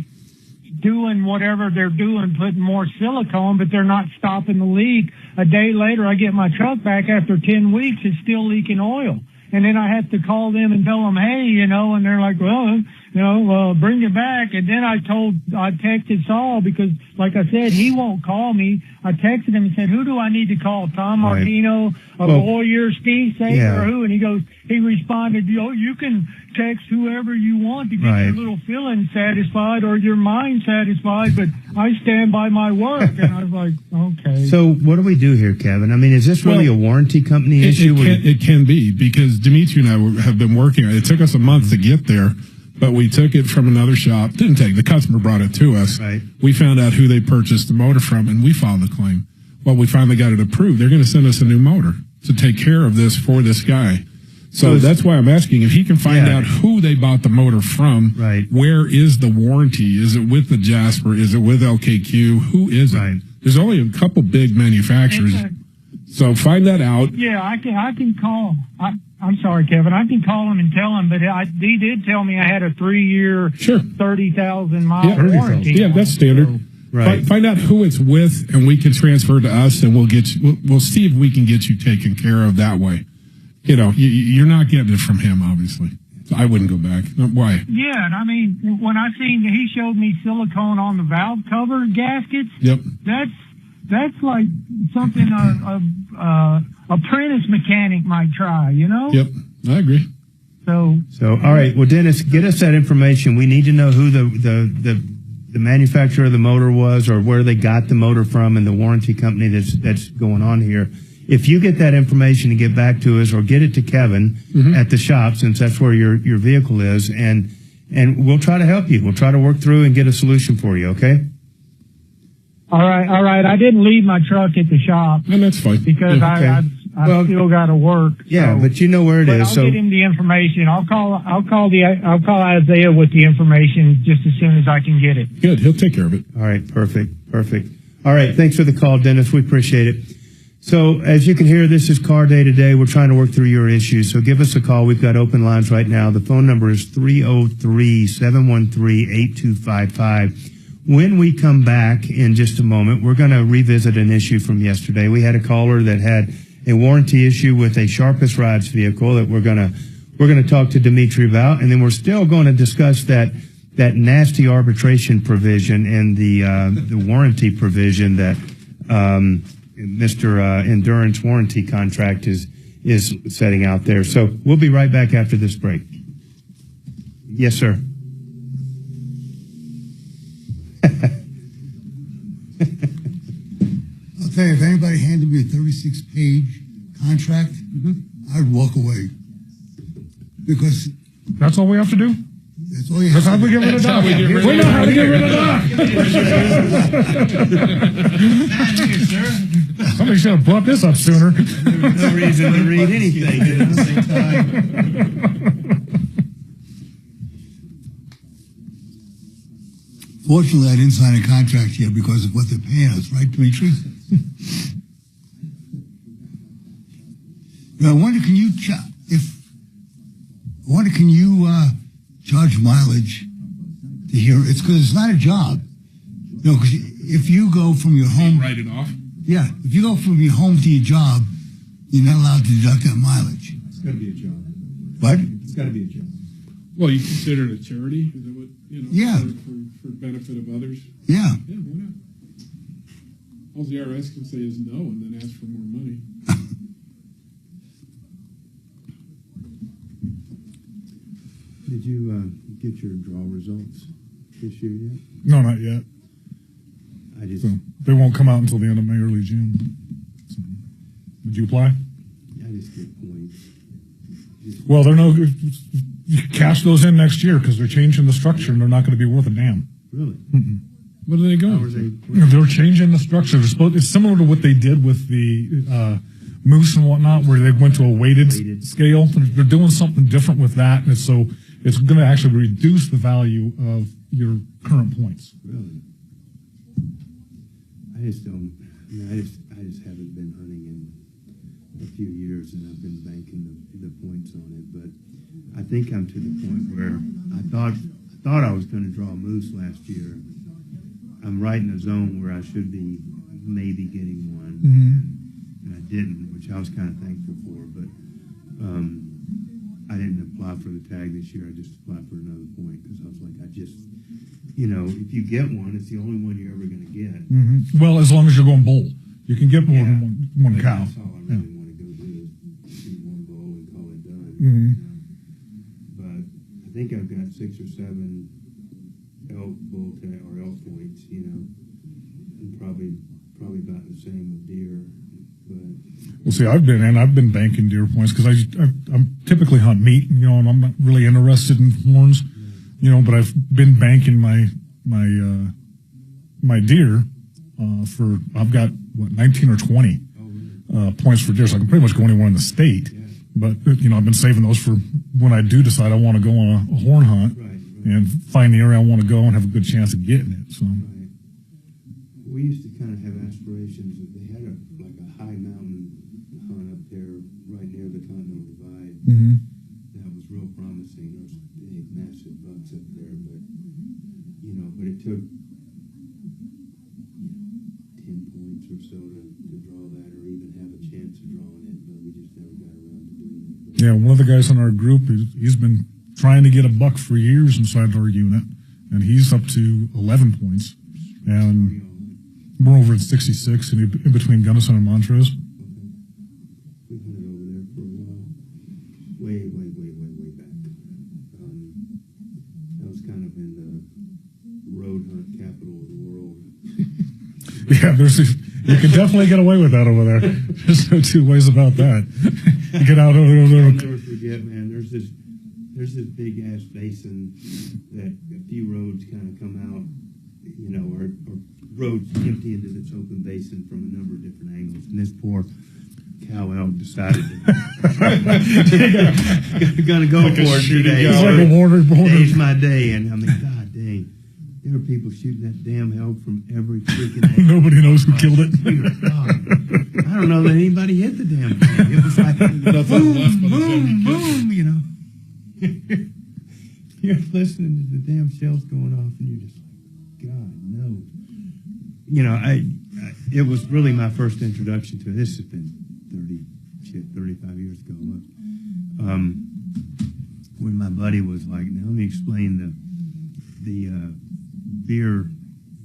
doing whatever they're doing, putting more silicone, but they're not stopping the leak. A day later, I get my truck back after 10 weeks. It's still leaking oil. And then I have to call them and tell them, hey, you know, and they're like, well, you know, bring it back. And then I texted Saul because, like I said, he won't call me. I texted him and said, who do I need to call? Tom Martino, Boyer, Steve Sager, or who? And he responded, you can text whoever you want to get your little feeling satisfied or your mind satisfied, but I stand by my work. And I was like, okay. So what do we do here, Kevin? I mean, is this really a warranty company issue? It can be, because Dimitri and I have been working on it. It took us a month to get there, but we took it from another shop. The customer brought it to us. Right. We found out who they purchased the motor from, and we filed the claim. Well, we finally got it approved. They're going to send us a new motor to take care of this for this guy. So that's why I'm asking if he can find out who they bought the motor from. Right. Where is the warranty? Is it with the Jasper? Is it with LKQ? Who is it? There's only a couple big manufacturers. So find that out. Yeah, I can call. I'm sorry, Kevin. I can call him and tell him, but he did tell me I had a 3-year, 30,000-mile warranty. Yeah, that's standard. Right. Find out who it's with, and we can transfer to us, and we'll see if we can get you taken care of that way. You know, you're not getting it from him, obviously. So I wouldn't go back. Why? Yeah, and I mean, when I seen he showed me silicone on the valve cover gaskets. Yep. That's like something a apprentice mechanic might try, you know? Yep, I agree. So all right. Well, Dennis, get us that information. We need to know who the manufacturer of the motor was, or where they got the motor from, and the warranty company that's going on here. If you get that information and get back to us, or get it to Kevin at the shop, since that's where your vehicle is, and and we'll try to help you. We'll try to work through and get a solution for you, okay? All right. I didn't leave my truck at the shop. And that's fine. Because I still got to work. Yeah, so. but you know where it is. I'll get him the information. I'll call Isaiah with the information just as soon as I can get it. Good. He'll take care of it. All right. Perfect. All right. Thanks for the call, Dennis. We appreciate it. So as you can hear, this is Car Day today. We're trying to work through your issues. So give us a call. We've got open lines right now. The phone number is 303-713-8255. When we come back in just a moment, we're going to revisit an issue from yesterday. We had a caller that had a warranty issue with a Sharpest Rides vehicle that we're going to talk to Dimitri about, and then we're still going to discuss that nasty arbitration provision and the warranty provision that Mr. Endurance warranty contract is setting out there. So we'll be right back after this break. Yes, sir. I'll tell you, if anybody handed me a 36-page contract, I'd walk away. Because that's all we have to do? That's all you have to do. That's how we get rid of Doc. We know how to get rid of Doc. Somebody should have brought this up sooner. There was no reason to read anything at the same time. Fortunately, I didn't sign a contract yet because of what they're paying us, right, Dimitri? I wonder, can you charge mileage to here? It's because it's not a job. You know, because if you go from your home, write it off. Yeah, if you go from your home to your job, you're not allowed to deduct that mileage. It's got to be a job. What? It's got to be a job. Well, you consider it a charity? Is that what, Yeah. For benefit of others? Yeah. Yeah, why not? All the IRS can say is no and then ask for more money. Did you get your draw results this year yet? No, not yet. So they won't come out until the end of May, early June. So, did you apply? I just get points. Well, you cash those in next year because they're changing the structure and they're not going to be worth a damn. Really? Where do they go? They're changing the structure. It's similar to what they did with the Moose and whatnot, where they went to a weighted scale. They're doing something different with that, and so it's going to actually reduce the value of your current points. Really? I just don't. I just haven't been hunting in a few years, and I've been banking the points on it. But I think I'm to the point where I thought I was going to draw a moose last year. I'm right in a zone where I should be maybe getting one, and I didn't, which I was kind of thankful for. But I didn't apply for the tag this year. I just applied for another point because I was like, if you get one, it's the only one you're ever going to get. Well, as long as you're going bull, you can get more than one cow. That's all I really want to go do is do one bull and call it done. But I think I've got 6 or 7 elk bull tag or elk points, and probably about the same with deer. But Well, see, I've been banking deer points because I'm typically hunt meat, and I'm not really interested in horns, but I've been banking my deer for I've got 19 or 20 points for deer, so I can pretty much go anywhere in the state. But I've been saving those for when I do decide I want to go on a horn hunt and find the area I want to go and have a good chance of getting it. So we used to kind of have aspirations that they had a high mountain hunt up there right near the Continental Divide. That was real promising. There was big, massive bucks up there, but it took 10 points or so to draw that, or even have a chance of drawing it. But we just never got around to doing it. yeah, one of the guys in our group, he's been trying to get a buck for years inside our unit, and he's up to 11 points, and we're over at 66 in between Gunnison and Montrose. We hunted over there for a while, way back. That was kind of in the road hunt capital of the world. Yeah, you can definitely get away with that over there. There's no two ways about that. You get out over there. I'll never forget, man. There's there's this big ass basin that a few roads kind of come out, you know, or roads empty into this open basin from a number of different angles. And this poor cow elk decided to gonna go like for it today. It's like a Warner Brothers. Today's my day, and I mean, god dang, there are people shooting that damn elk from every freaking angle. Nobody knows who killed it. I don't know that anybody hit the damn thing. It was like boom, boom, boom, you know. You're listening to the damn shells going off, and you're just like, God, no. You know, it was really my first introduction to it. This has been 35 years ago. When my buddy was like, now let me explain the beer,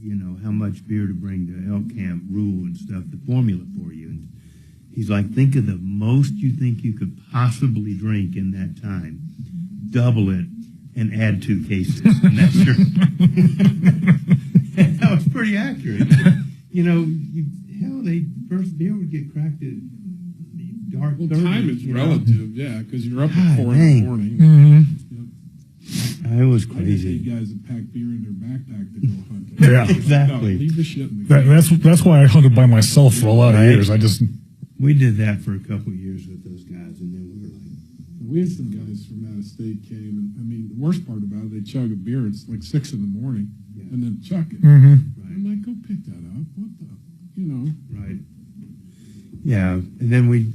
you know, how much beer to bring to elk camp rule and stuff, the formula for you. And he's like, think of the most you think you could possibly drink in that time. Double it and add 2 cases. And that's your... That was pretty accurate. You know, the first beer would get cracked at dark. Well, 30, time is relative, yeah, because you're up at 4 in the morning. Mm-hmm. Yep. It was I crazy. hate guys that pack beer in their backpack to go hunting. Yeah, exactly. No, leave the shit in the That's why I hunted by myself for a lot of years. We did that for a couple of years with those guys, and then we were like, we had some guys from out of state came, and I mean, the worst part about it, they chug a beer. It's like 6 in the morning, and then chuck it. Mm-hmm. I'm like, go pick that up. What the, you know? Right. Yeah, and then we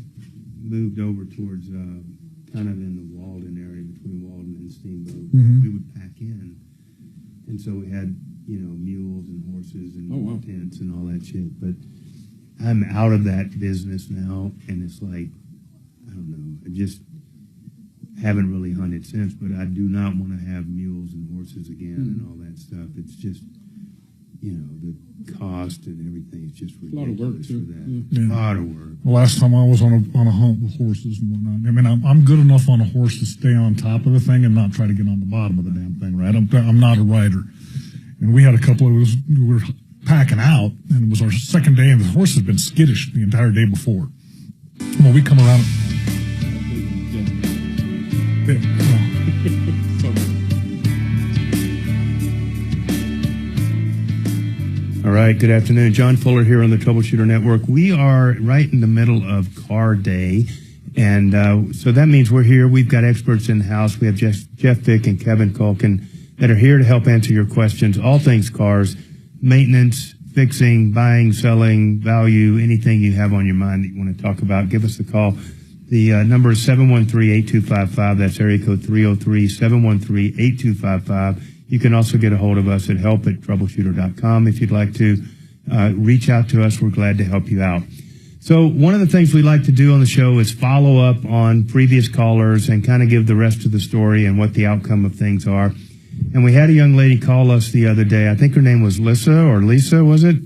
moved over towards kind of in the Walden area between Walden and Steamboat. Mhm. We would pack in, and so we had, you know, mules and horses and tents and all that shit. But I'm out of that business now, and it's like, I don't know, I just haven't really hunted since, but I do not want to have mules and horses again and all that stuff. It's just, you know, the cost and everything is just ridiculous. A lot of work, too. For that. Yeah. A lot of work. The last time I was on a hunt with horses and whatnot. I mean, I'm good enough on a horse to stay on top of the thing and not try to get on the bottom of the damn thing, right? I'm not a rider. And we had a couple of us, we were packing out, and it was our second day, and the horse had been skittish the entire day before. Well, we come around. All right, good afternoon. John Fuller here on the Troubleshooter Network. We are right in the middle of car day, and so that means we're here. We've got experts in-house. We have Jeff Fick and Kevin Culkin that are here to help answer your questions, all things cars, maintenance, fixing, buying, selling, value, anything you have on your mind that you want to talk about. Give us a call. The number is 713-8255. That's area code 303-713-8255. You can also get a hold of us at help@troubleshooter.com. If you'd like to reach out to us, we're glad to help you out. So one of the things we like to do on the show is follow up on previous callers and kind of give the rest of the story and what the outcome of things are. And we had a young lady call us the other day. I think her name was Lisa, was it?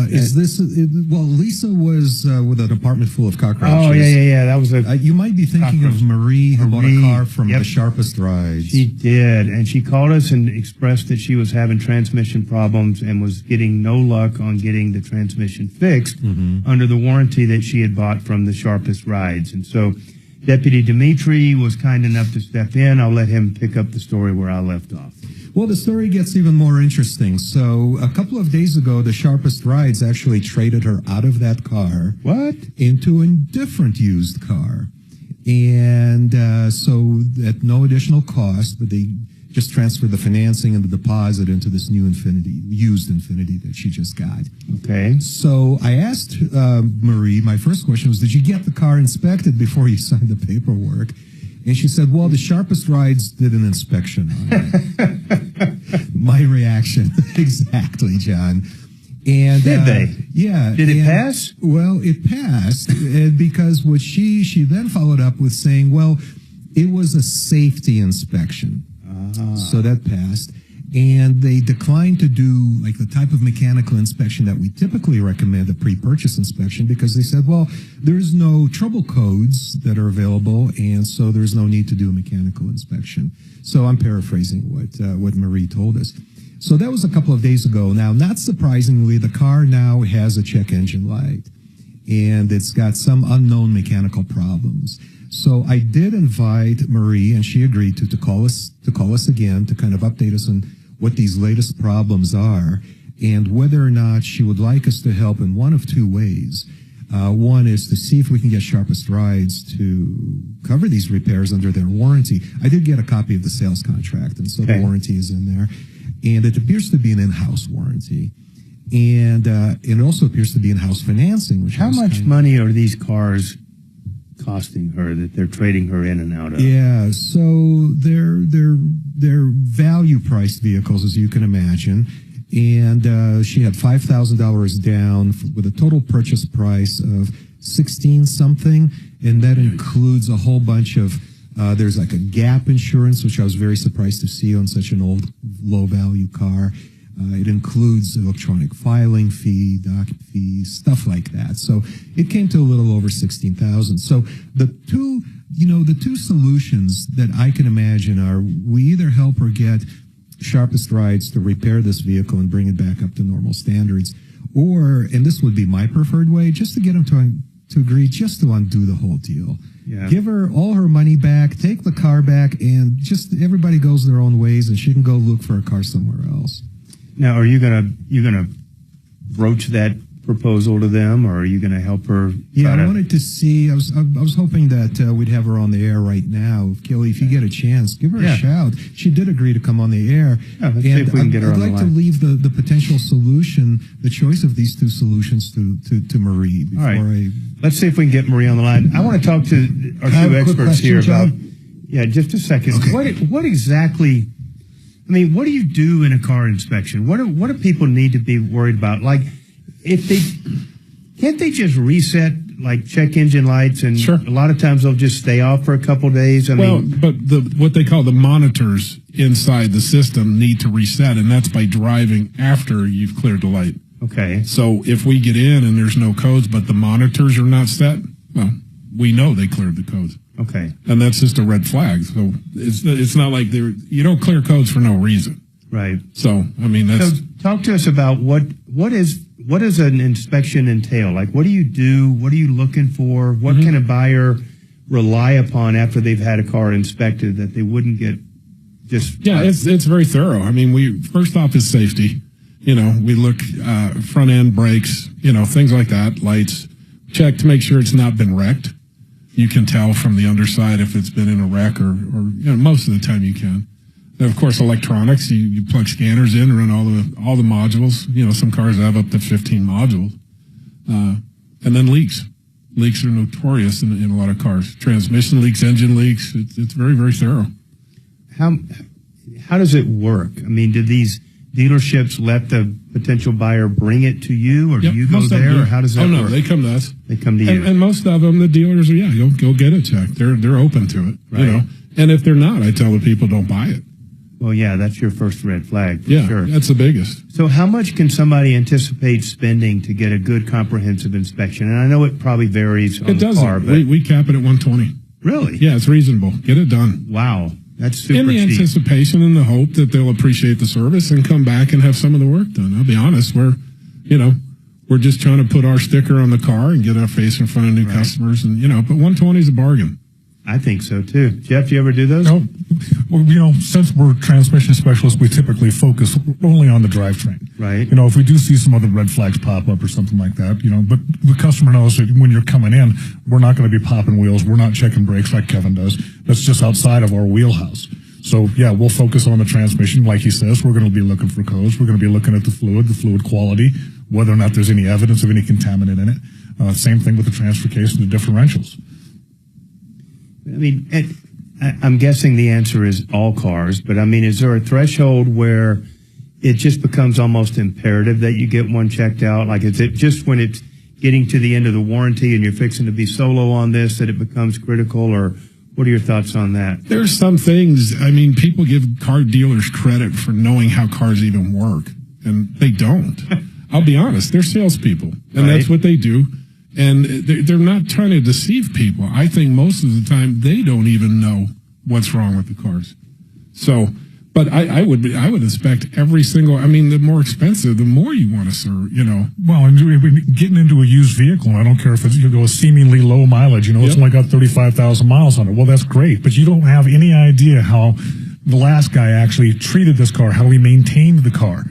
Lisa was with a department full of cockroaches. Oh, yeah. That was you might be thinking of Marie, who bought a car from the Sharpest Rides. She did, and she called us and expressed that she was having transmission problems and was getting no luck on getting the transmission fixed under the warranty that she had bought from the Sharpest Rides. And so Deputy Dimitri was kind enough to step in. I'll let him pick up the story where I left off. Well, the story gets even more interesting. So a couple of days ago, the Sharpest Rides actually traded her out of that car. What? Into a different used car. And so at no additional cost, but they just transferred the financing and the deposit into this new used Infiniti that she just got. Okay. So I asked Marie, my first question was, did you get the car inspected before you signed the paperwork? And she said, well, the Sharpest Rides did an inspection on it. My reaction, exactly, John. And did they? Yeah. Did it pass? Well, it passed because what she then followed up with saying, well, it was a safety inspection. So that passed. And they declined to do like the type of mechanical inspection that we typically recommend, a pre-purchase inspection, because they said, well, there's no trouble codes that are available, and so there's no need to do a mechanical inspection. So I'm paraphrasing what Marie told us. So that was a couple of days ago. Now, not surprisingly, the car now has a check engine light, and it's got some unknown mechanical problems. So I did invite Marie, and she agreed to call us again to kind of update us on what these latest problems are and whether or not she would like us to help in one of two ways. One is to see if we can get Sharpest Rides to cover these repairs under their warranty. I did get a copy of the sales contract, and so the warranty is in there. And it appears to be an in-house warranty. And it also appears to be in-house financing. Which How much money are these cars costing her that they're trading her in and out of? Yeah, so they're value priced vehicles, as you can imagine. And she had $5,000 down with a total purchase price of 16 something, and that includes a whole bunch of there's like a gap insurance, which I was very surprised to see on such an old low value car. It includes electronic filing fee, doc fee, stuff like that. So it came to a little over 16,000. So the two solutions that I can imagine are we either help her get Sharpest Rides to repair this vehicle and bring it back up to normal standards, or, and this would be my preferred way, just to get them to agree just to undo the whole deal. Yeah. Give her all her money back, take the car back, and just everybody goes their own ways, and she can go look for a car somewhere else. Now, are you gonna broach that proposal to them, or are you gonna help her? Yeah, I wanted to see. I was hoping that we'd have her on the air right now. Kelly, if you get a chance, give her a shout. She did agree to come on the air. Yeah, let's see if we can get her on the line. I'd like to leave the potential solution, the choice of these two solutions to Marie. Before All right. Let's see if we can get Marie on the line. I want to talk to our two experts here about. Yeah, just a second. Okay. What exactly? I mean, what do you do in a car inspection? What do people need to be worried about? Like, if can't they just reset, like check engine lights, and a lot of times they'll just stay off for a couple days? But what they call the monitors inside the system need to reset, and that's by driving after you've cleared the light. Okay. So if we get in and there's no codes, but the monitors are not set, well, we know they cleared the codes. Okay. And that's just a red flag. So it's not like you don't clear codes for no reason. Right. So, I mean, that's... So talk to us about what does an inspection entail? Like, what do you do? What are you looking for? What can a buyer rely upon after they've had a car inspected that they wouldn't get just... Yeah, it's very thorough. I mean, first off is safety. You know, we look front end brakes, things like that, lights. Check to make sure it's not been wrecked. You can tell from the underside if it's been in a wreck or most of the time you can. And of course, electronics, you plug scanners in, run all the modules. Some cars have up to 15 modules. And then leaks. Leaks are notorious in a lot of cars. Transmission leaks, engine leaks. It's very, very thorough. How does it work? I mean, do these dealerships let the potential buyer bring it to you, or do you go there, or how does that work? Oh, no, they come to us. They come to you. And most of them, the dealers are, go get it checked. They're open to it, Right. And if they're not, I tell the people, don't buy it. Well, yeah, that's your first red flag, for Yeah, sure. that's the biggest. So how much can somebody anticipate spending to get a good comprehensive inspection? And I know it probably varies on the car, but... We cap it at $120. Really? Yeah, it's reasonable. Get it done. Wow. That's super in the cheap. anticipation and the hope that they'll appreciate the service and come back and have some of the work done. I'll be honest, we're just trying to put our sticker on the car and get our face in front of new customers, and but 120 is a bargain. I think so too. Jeff, you ever do those? No. Well, since we're transmission specialists, we typically focus only on the drivetrain. Right. If we do see some other red flags pop up or something like that, but the customer knows that when you're coming in, we're not going to be popping wheels. We're not checking brakes like Kevin does. That's just outside of our wheelhouse. So, yeah, we'll focus on the transmission. Like he says, we're going to be looking for codes. We're going to be looking at the fluid quality, whether or not there's any evidence of any contaminant in it. Same thing with the transfer case and the differentials. I mean, I'm guessing the answer is all cars, but I mean, is there a threshold where it just becomes almost imperative that you get one checked out? Like, is it just when it's getting to the end of the warranty and you're fixing to be solo on this that it becomes critical, or what are your thoughts on that? There's some things, I mean, people give car dealers credit for knowing how cars even work, and they don't. I'll be honest, they're salespeople, and that's what they do. And they're not trying to deceive people. I think most of the time they don't even know what's wrong with the cars. So But I would expect every single. I mean, the more expensive, the more you want to serve. Well, and getting into a used vehicle, I don't care if it's a seemingly low mileage. It's only got 35,000 miles on it. Well, that's great, but you don't have any idea how the last guy actually treated this car, how he maintained the car.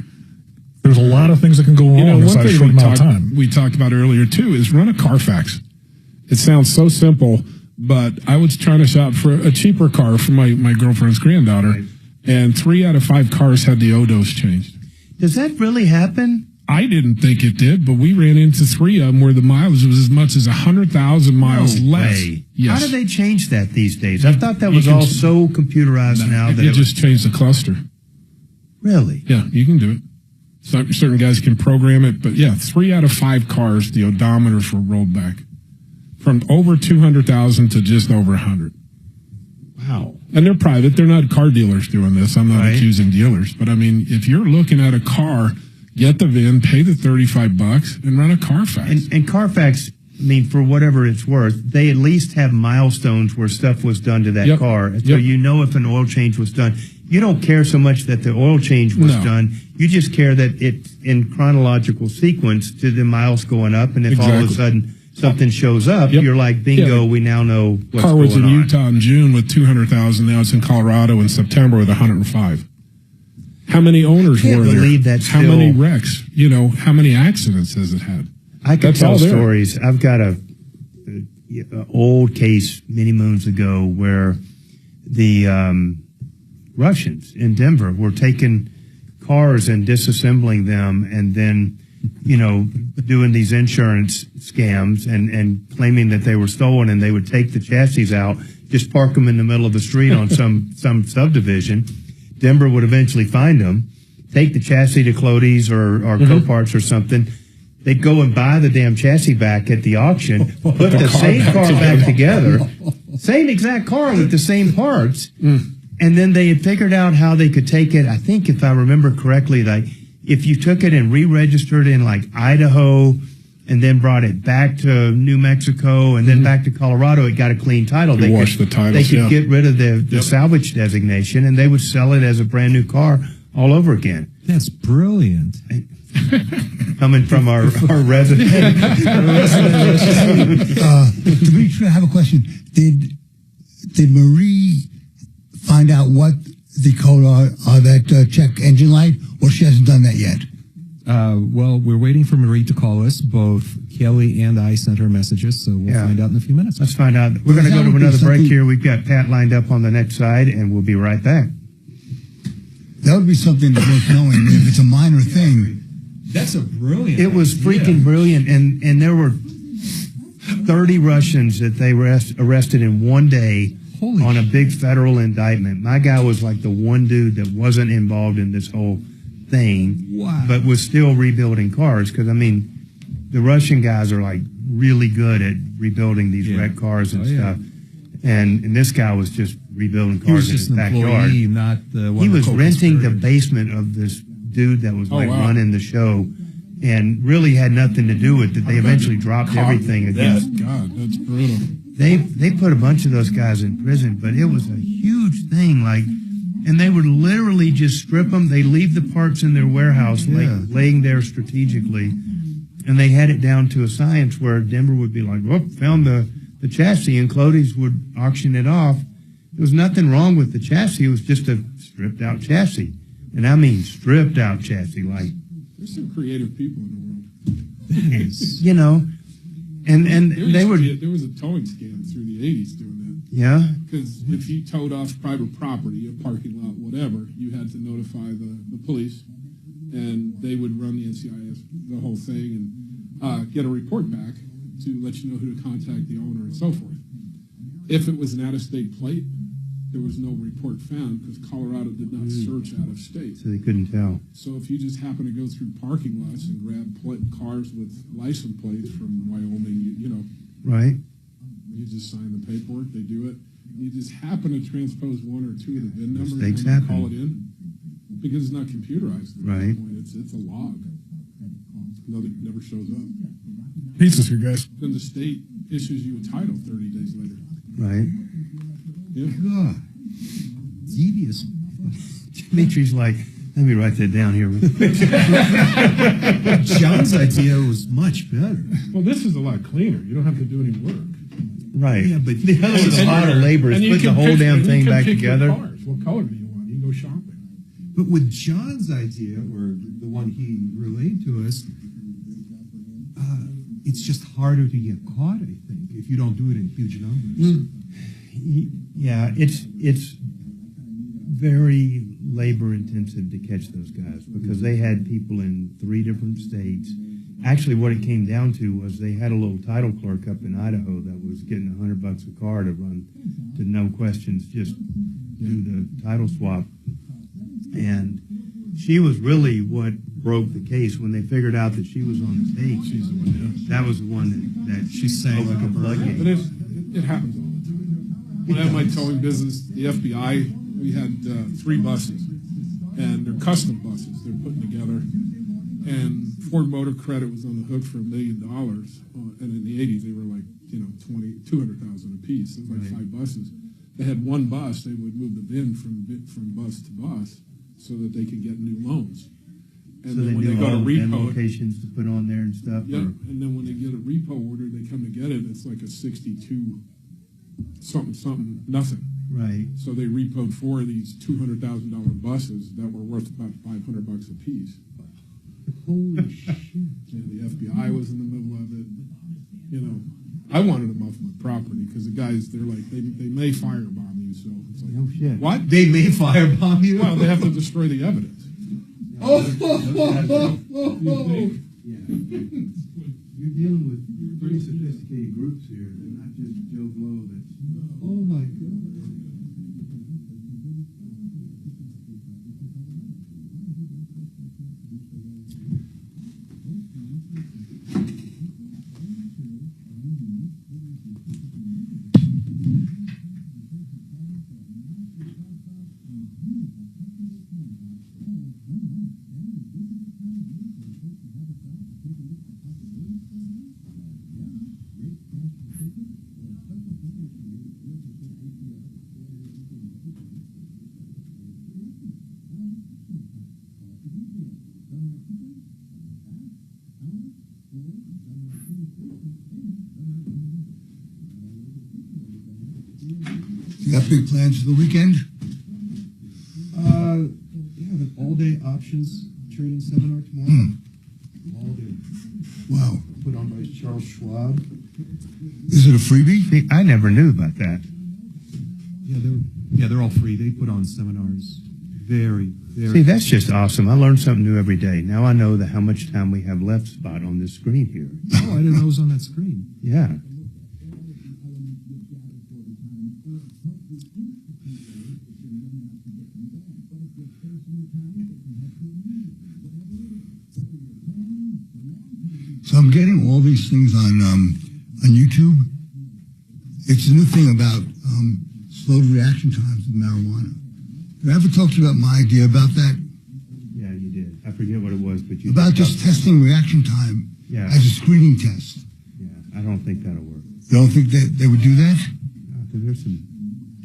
There's a lot of things that can go wrong inside a short amount of time. We talked about earlier too is run a Carfax. It sounds so simple, but I was trying to shop for a cheaper car for my girlfriend's granddaughter. Right. And 3 out of 5 cars had the odos changed. Does that really happen? I didn't think it did, but we ran into 3 of them where the mileage was as much as 100,000 miles less. Way. Yes. How do they change that these days? I thought that was all so computerized now. That just changed the cluster. Really? Yeah, you can do it. Certain guys can program it, but yeah, 3 out of 5 cars, the odometers were rolled back from over 200,000 to just over 100. Wow. And they're private. They're not car dealers doing this. I'm not accusing dealers. But, I mean, if you're looking at a car, get the VIN, pay the $35, and run a Carfax. And Carfax, I mean, for whatever it's worth, they at least have milestones where stuff was done to that car. So you know if an oil change was done. You don't care so much that the oil change was done. You just care that it's in chronological sequence to the miles going up. And if all of a sudden something shows up, you're like, bingo, we now know what's going on. Car was in Utah in June with 200,000. Now it's in Colorado in September with 105. How many owners were there? I can't believe that. How many wrecks? How many accidents has it had? I could tell stories. I've got a old case many moons ago where the Russians in Denver were taking cars and disassembling them and then doing these insurance scams and claiming that they were stolen, and they would take the chassis out, just park them in the middle of the street on some subdivision. Denver would eventually find them, take the chassis to Clody's or Coparts or something. They'd go and buy the damn chassis back at the auction, put the same car back together, same exact car with the same parts, and then they had figured out how they could take it. I think, if I remember correctly, like if you took it and re-registered in like Idaho and then brought it back to New Mexico and then back to Colorado, it got a clean title. They wash the titles, they could get rid of the salvage designation, and they would sell it as a brand new car all over again. That's brilliant. Coming from our resident. Dimitri, I have a question. Did Marie find out what the code are that check engine light, or she hasn't done that yet? Well, we're waiting for Marie to call us. Both Kelly and I sent her messages, so we'll find out in a few minutes. Let's find out. We're going to go to another break here. We've got Pat lined up on the next side, and we'll be right back. That would be something that's worth knowing. If it's a minor thing. That's a brilliant It was freaking brilliant, and there were 30 Russians that they arrested in one day on a big federal indictment. My guy was like the one dude that wasn't involved in this whole thing, but was still rebuilding cars. Because, I mean, the Russian guys are like really good at rebuilding these wrecked cars and stuff. And this guy was just rebuilding cars in his backyard. Not the one he was renting the basement of this dude that was running the show, and really had nothing to do with it. They eventually dropped everything against. God, that's brutal. They put a bunch of those guys in prison, but it was a huge thing. Like, and they would literally just strip them. They leave the parts in their warehouse, like laying there strategically, and they had it down to a science where Denver would be like, "Oh, found the chassis," and Clody's would auction it off. There was nothing wrong with the chassis. It was just a stripped out chassis. And I mean stripped out chassis, like. There's some creative people in the world. And they were. There was a towing scam through the 80s doing that. Yeah. Because if you towed off private property, a parking lot, whatever, you had to notify the police, and they would run the NCIS, the whole thing, and get a report back to let you know who to contact, the owner, and so forth. If it was an out-of-state plate, there was no report found because Colorado did not search out of state. So they couldn't tell. So if you just happen to go through parking lots and grab cars with license plates from Wyoming, Right. You just sign the paperwork, they do it. You just happen to transpose one or two of the VIN numbers Mistakes and happen. call it in because it's not computerized. At Right. that point. It's a log. Never shows up. Pieces here, guys. Then the state issues you a title 30 days later. Right. Yeah. God. Devious. Dimitri's like, let me write that down here. John's idea was much better. Well, this is a lot cleaner. You don't have to do any work. Right. Yeah, but the other was a lot of labor. Is putting the whole damn thing back together. What color do you want? You can go shopping. But with John's idea, or the one he relayed to us, it's just harder to get caught, I think, if you don't do it in huge numbers. Yeah, it's very labor intensive to catch those guys because they had people in 3 different states. Actually, what it came down to was they had a little title clerk up in Idaho that was getting $100 a car to run to no questions, just do the title swap. And she was really what broke the case when they figured out that she was on the take. She's the one. That was the one that she sang like a floodgate. But it happens all the time. When I had my towing business, the FBI, we had 3 buses, and they're custom buses they're putting together. And Ford Motor Credit was on the hook for $1 million, and in the 80s they were like, $200,000 a piece. It was like 5 buses. They had 1 bus. They would move the VIN from bus to bus so that they could get new loans. And so then they when they knew go to all the repo, locations to put on there and stuff. yeah. And then when they get a repo order, they come to get it. It's like a 62 something nothing. Right. So they repoed 4 of these $200,000 buses that were worth about $500 a piece. Holy shit! Yeah, the FBI was in the middle of it. I wanted them off my property because the guys, they're like, they may firebomb you. So it's like, oh shit! What? They may firebomb you? Well, they have to destroy the evidence. Oh, You're dealing with pretty sophisticated groups here. They're not just Joe Blow. Oh my God. You got big plans for the weekend? We have an all-day options trading seminar tomorrow. All day. Wow. Put on by Charles Schwab. Is it a freebie? See, I never knew about that. Yeah, they're all free. They put on seminars. Very. See, that's just awesome. I learn something new every day. Now I know how much time we have left spot on this screen here. Oh, I didn't know it was on that screen. Yeah. So I'm getting all these things on YouTube. It's a new thing about slow reaction times with marijuana. Did I ever talk to you about my idea about that? Yeah, you did. I forget what it was, but you about just testing reaction time as a screening test. Yeah, I don't think that'll work. You don't think that they would do that? Because there's some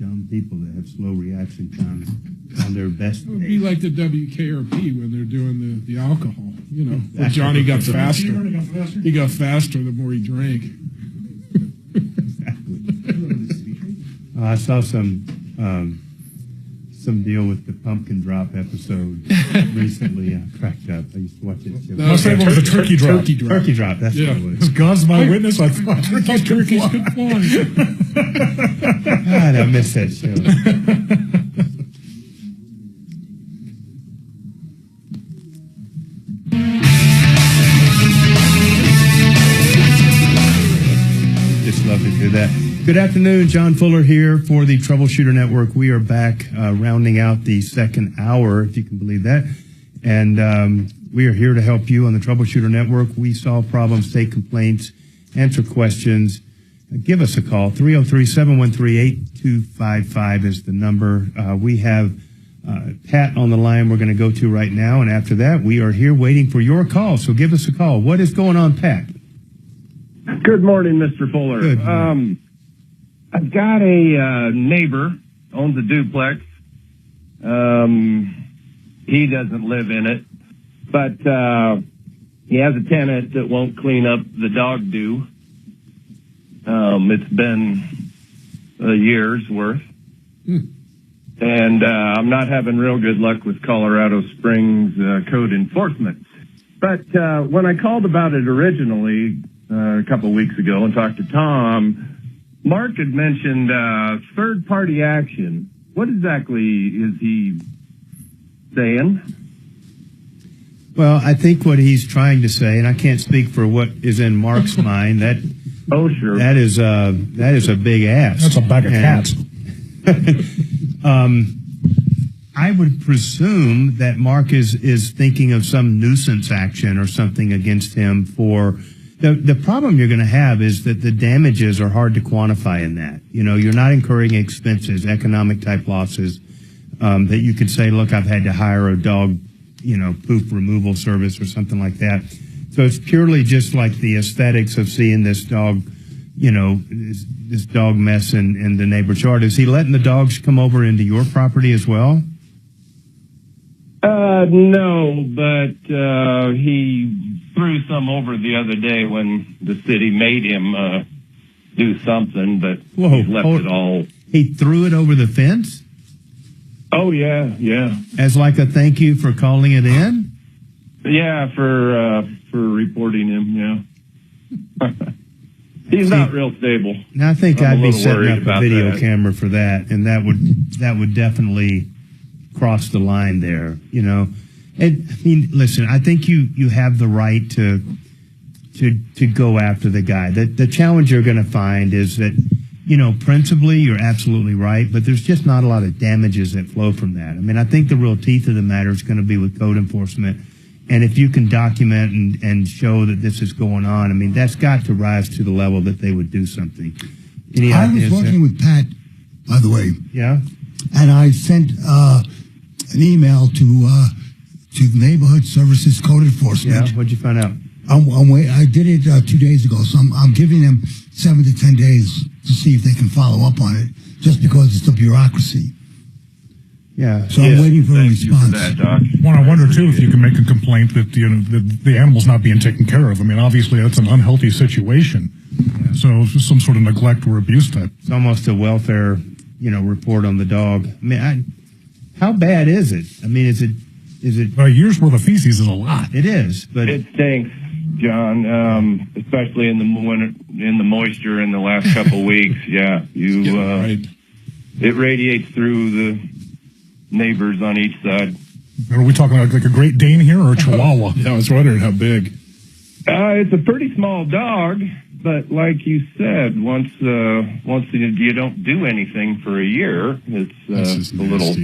dumb people that have slow reaction times on their best It would be like the WKRP when they're doing the alcohol. Where Johnny got faster. He got faster the more he drank. I saw some deal with the pumpkin drop episode recently. I cracked up. I used to watch it. No, it was the turkey drop. Turkey drop. That's what it was. God's my witness. I thought turkeys could fly. God, I miss that show. Just love to do that. Good afternoon, John Fuller here for the Troubleshooter Network. We are back rounding out the second hour, if you can believe that. And we are here to help you on the Troubleshooter Network. We solve problems, take complaints, answer questions. Give us a call. 303-713-8255 is the number. We have Pat on the line we're going to go to right now. And after that, we are here waiting for your call. So give us a call. What is going on, Pat? Good morning, Mr. Fuller. Good morning. I've got a neighbor, owns a duplex. he doesn't live in it, but he has a tenant that won't clean up the dog do. It's been a year's worth. And I'm not having real good luck with Colorado Springs code enforcement. But when I called about it originally a couple of weeks ago and talked to Tom, Mark had mentioned third-party action. What exactly is he saying? Well, I think what he's trying to say, and I can't speak for what is in Mark's mind, that that is a big ass. That's a bag of cats. I would presume that Mark is thinking of some nuisance action or something against him for the problem you're going to have is that the damages are hard to quantify in that. You know, you're not incurring expenses, economic type losses, that you could say, look, I've had to hire a dog, poop removal service or something like that. So it's purely just like the aesthetics of seeing this dog, this dog mess in the neighbor's yard. Is he letting the dogs come over into your property as well? No, but he threw some over the other day when the city made him do something, but he left it all. He threw it over the fence? Oh, yeah. As like a thank you for calling it in? Yeah, for reporting him, yeah. He's not real stable. Now, I think I'd be setting up a video that. camera for that, and that would definitely cross the line there, And I mean, listen, I think you have the right to go after the guy. The challenge you're going to find is that, principally you're absolutely right, but there's just not a lot of damages that flow from that. I mean, I think the real teeth of the matter is going to be with code enforcement. And if you can document and show that this is going on, I mean, that's got to rise to the level that they would do something. I was working with Pat, by the way. Yeah. And I sent an email to Neighborhood Services Code Enforcement. Yeah, what'd you find out? I did it 2 days ago, so I'm giving them 7 to 10 days to see if they can follow up on it, just because it's a bureaucracy. Yeah. So I'm waiting for a response. Well, I wonder too if you can make a complaint that the animal's not being taken care of. I mean, obviously that's an unhealthy situation. Yeah. So it's just some sort of neglect or abuse type. It's almost a welfare, report on the dog. I mean, how bad is it? I mean, is it? A year's worth of feces is a lot. It is, but it stinks, John. Especially in the moisture in the last couple weeks. Yeah, it radiates through the neighbors on each side. Are we talking like a Great Dane here or a Chihuahua? Yeah, I was wondering how big. It's a pretty small dog, but like you said, once you don't do anything for a year, it's a little.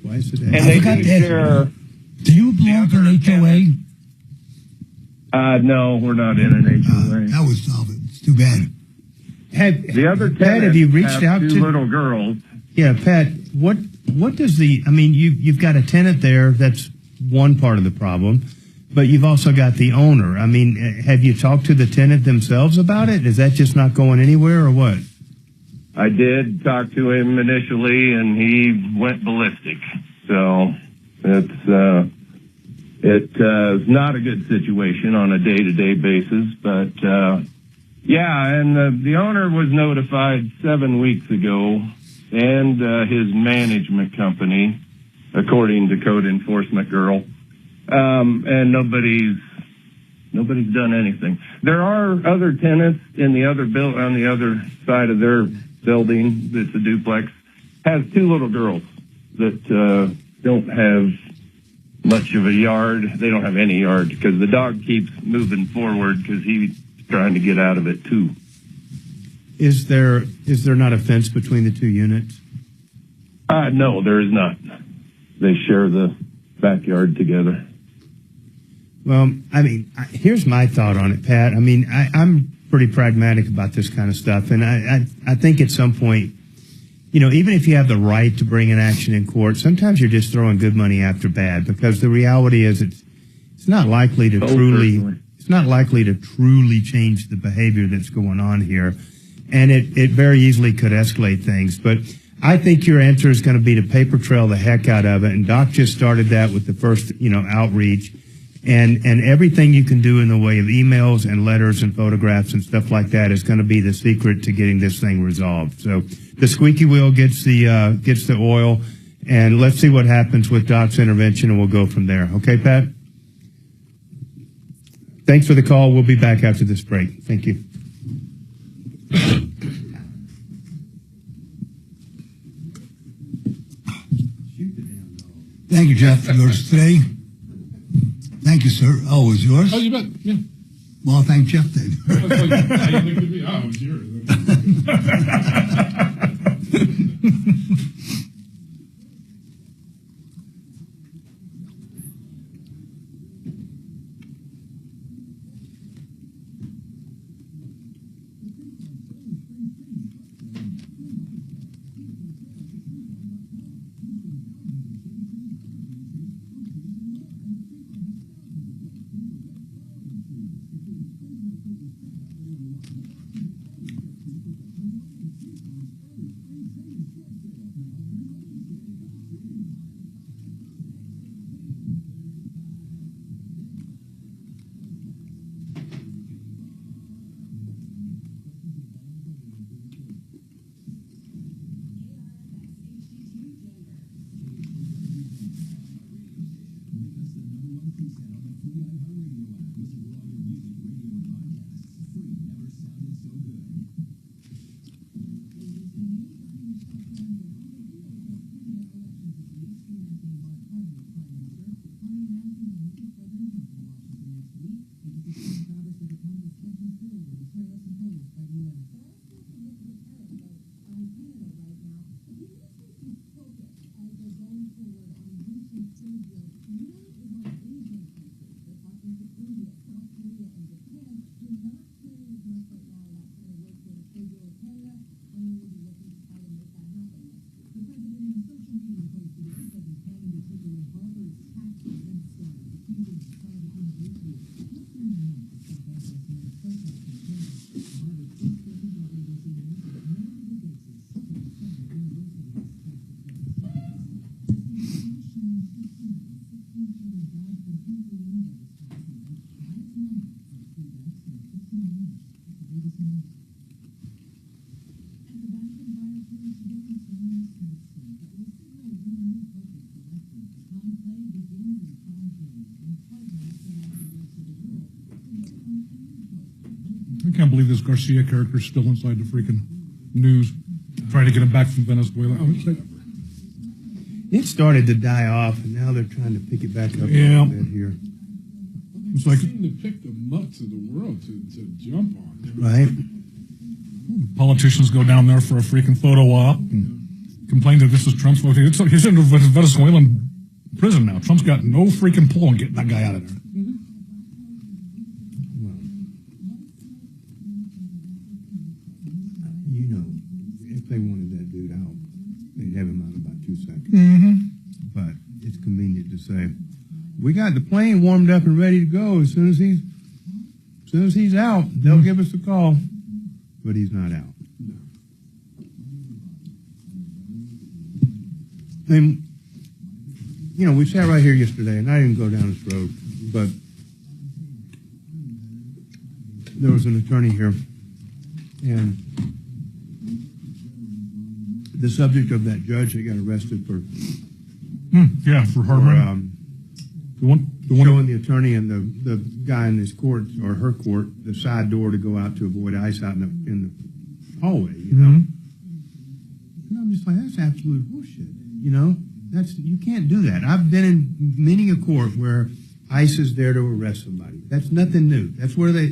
Twice a day. And they do share. Do you belong to an HOA? No, we're not in an HOA. That would solve it. It's too bad. The other Pat, have you reached out to little girls? Yeah, Pat. What does you've got a tenant there. That's one part of the problem, but you've also got the owner. I mean, have you talked to the tenant themselves about it? Is that just not going anywhere, or what? I did talk to him initially, and he went ballistic. So it's not a good situation on a day-to-day basis. But and the owner was notified 7 weeks ago, and his management company, according to Code Enforcement Girl, and nobody's done anything. There are other tenants in the other on the other side of their building that's a duplex, has 2 little girls that don't have much of a yard. They don't have any yard because the dog keeps moving forward because he's trying to get out of it too. Is there not a fence between the 2 units? No, there is not. They share the backyard together. Well, I mean, here's my thought on it, Pat. I mean, I'm pretty pragmatic about this kind of stuff, and I think at some point, even if you have the right to bring an action in court, sometimes you're just throwing good money after bad, because the reality is it's not likely to truly change the behavior that's going on here, and it very easily could escalate things. But I think your answer is going to be to paper trail the heck out of it. And Doc just started that with the first, outreach. And everything you can do in the way of emails and letters and photographs and stuff like that is going to be the secret to getting this thing resolved. So the squeaky wheel gets the oil, and let's see what happens with Doc's intervention, and we'll go from there. Okay, Pat? Thanks for the call. We'll be back after this break. Thank you. Thank you, Jeff. Yours today. Thank you, sir. Oh, it was yours? Oh, you bet. Yeah. Well, thank Jeff then. It was yours. I can't believe this Garcia character is still inside the freaking news, trying to get him back from Venezuela. It started to die off, and now they're trying to pick it back up a little bit here. It's like they seem to pick the mutts of the world to jump on. Right. Politicians go down there for a freaking photo op and complain that this is Trump's vote. He's in a Venezuelan prison now. Trump's got no freaking pull on getting that guy out of there. If they wanted that dude out, they'd have him out in about 2 seconds. Mm-hmm. But it's convenient to say, we got the plane warmed up and ready to go. As soon as he's out, they'll give us a call. But he's not out. And, we sat right here yesterday, and I didn't go down this road, but there was an attorney here, and the subject of that judge that got arrested for for harboring. Showing the attorney and the guy in his court or her court the side door to go out to avoid ice out in the hallway, And I'm just like, that's absolute bullshit. You can't do that. I've been in many a court where ICE is there to arrest somebody. That's nothing new. That's where they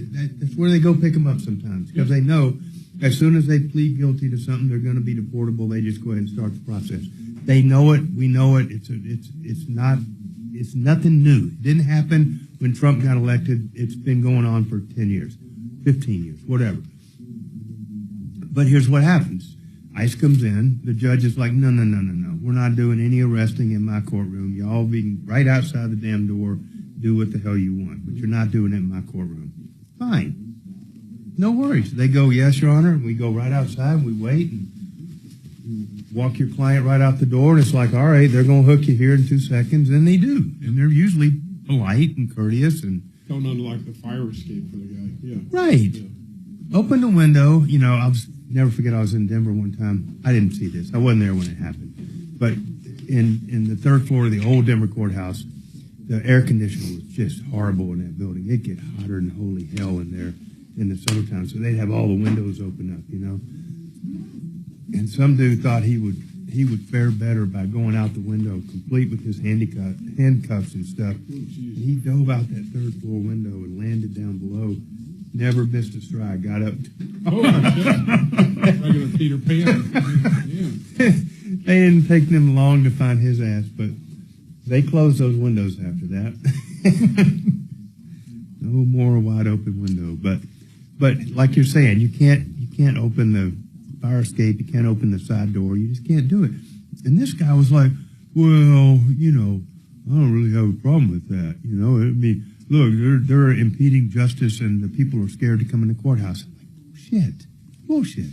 go pick them up sometimes, because they know as soon as they plead guilty to something, they're going to be deportable. They just go ahead and start the process. They know it. We know it. It's nothing new. It didn't happen when Trump got elected. It's been going on for 10 years, 15 years, whatever. But here's what happens. ICE comes in. The judge is like, no. We're not doing any arresting in my courtroom. Y'all be right outside the damn door. Do what the hell you want. But you're not doing it in my courtroom. Fine. No worries. They go, yes, Your Honor. We go right outside. We wait. And walk your client right out the door, and it's like, all right, they're going to hook you here in 2 seconds, and they do. And they're usually polite and courteous. And don't unlock the fire escape for the guy. Yeah. Right. Yeah. Open the window. You know, never forget I was in Denver one time. I didn't see this. I wasn't there when it happened. But in the third floor of the old Denver courthouse, the air conditioner was just horrible in that building. It'd get hotter than holy hell in there in the summertime. So they'd have all the windows open up, you know. And some dude thought he would fare better by going out the window, complete with his handcuffs and stuff. And he dove out that third floor window and landed down below. Never missed a stride. Got up. Regular Peter Pan. Yeah. They didn't take them long to find his ass, but they closed those windows after that. No more wide open window. But like you're saying, you can't open the fire escape. You can't open the side door. You just can't do it. And this guy was like, well, you know, I don't really have a problem with that. You know, I mean, look, they're impeding justice, and the people are scared to come in the courthouse. I'm like, bullshit.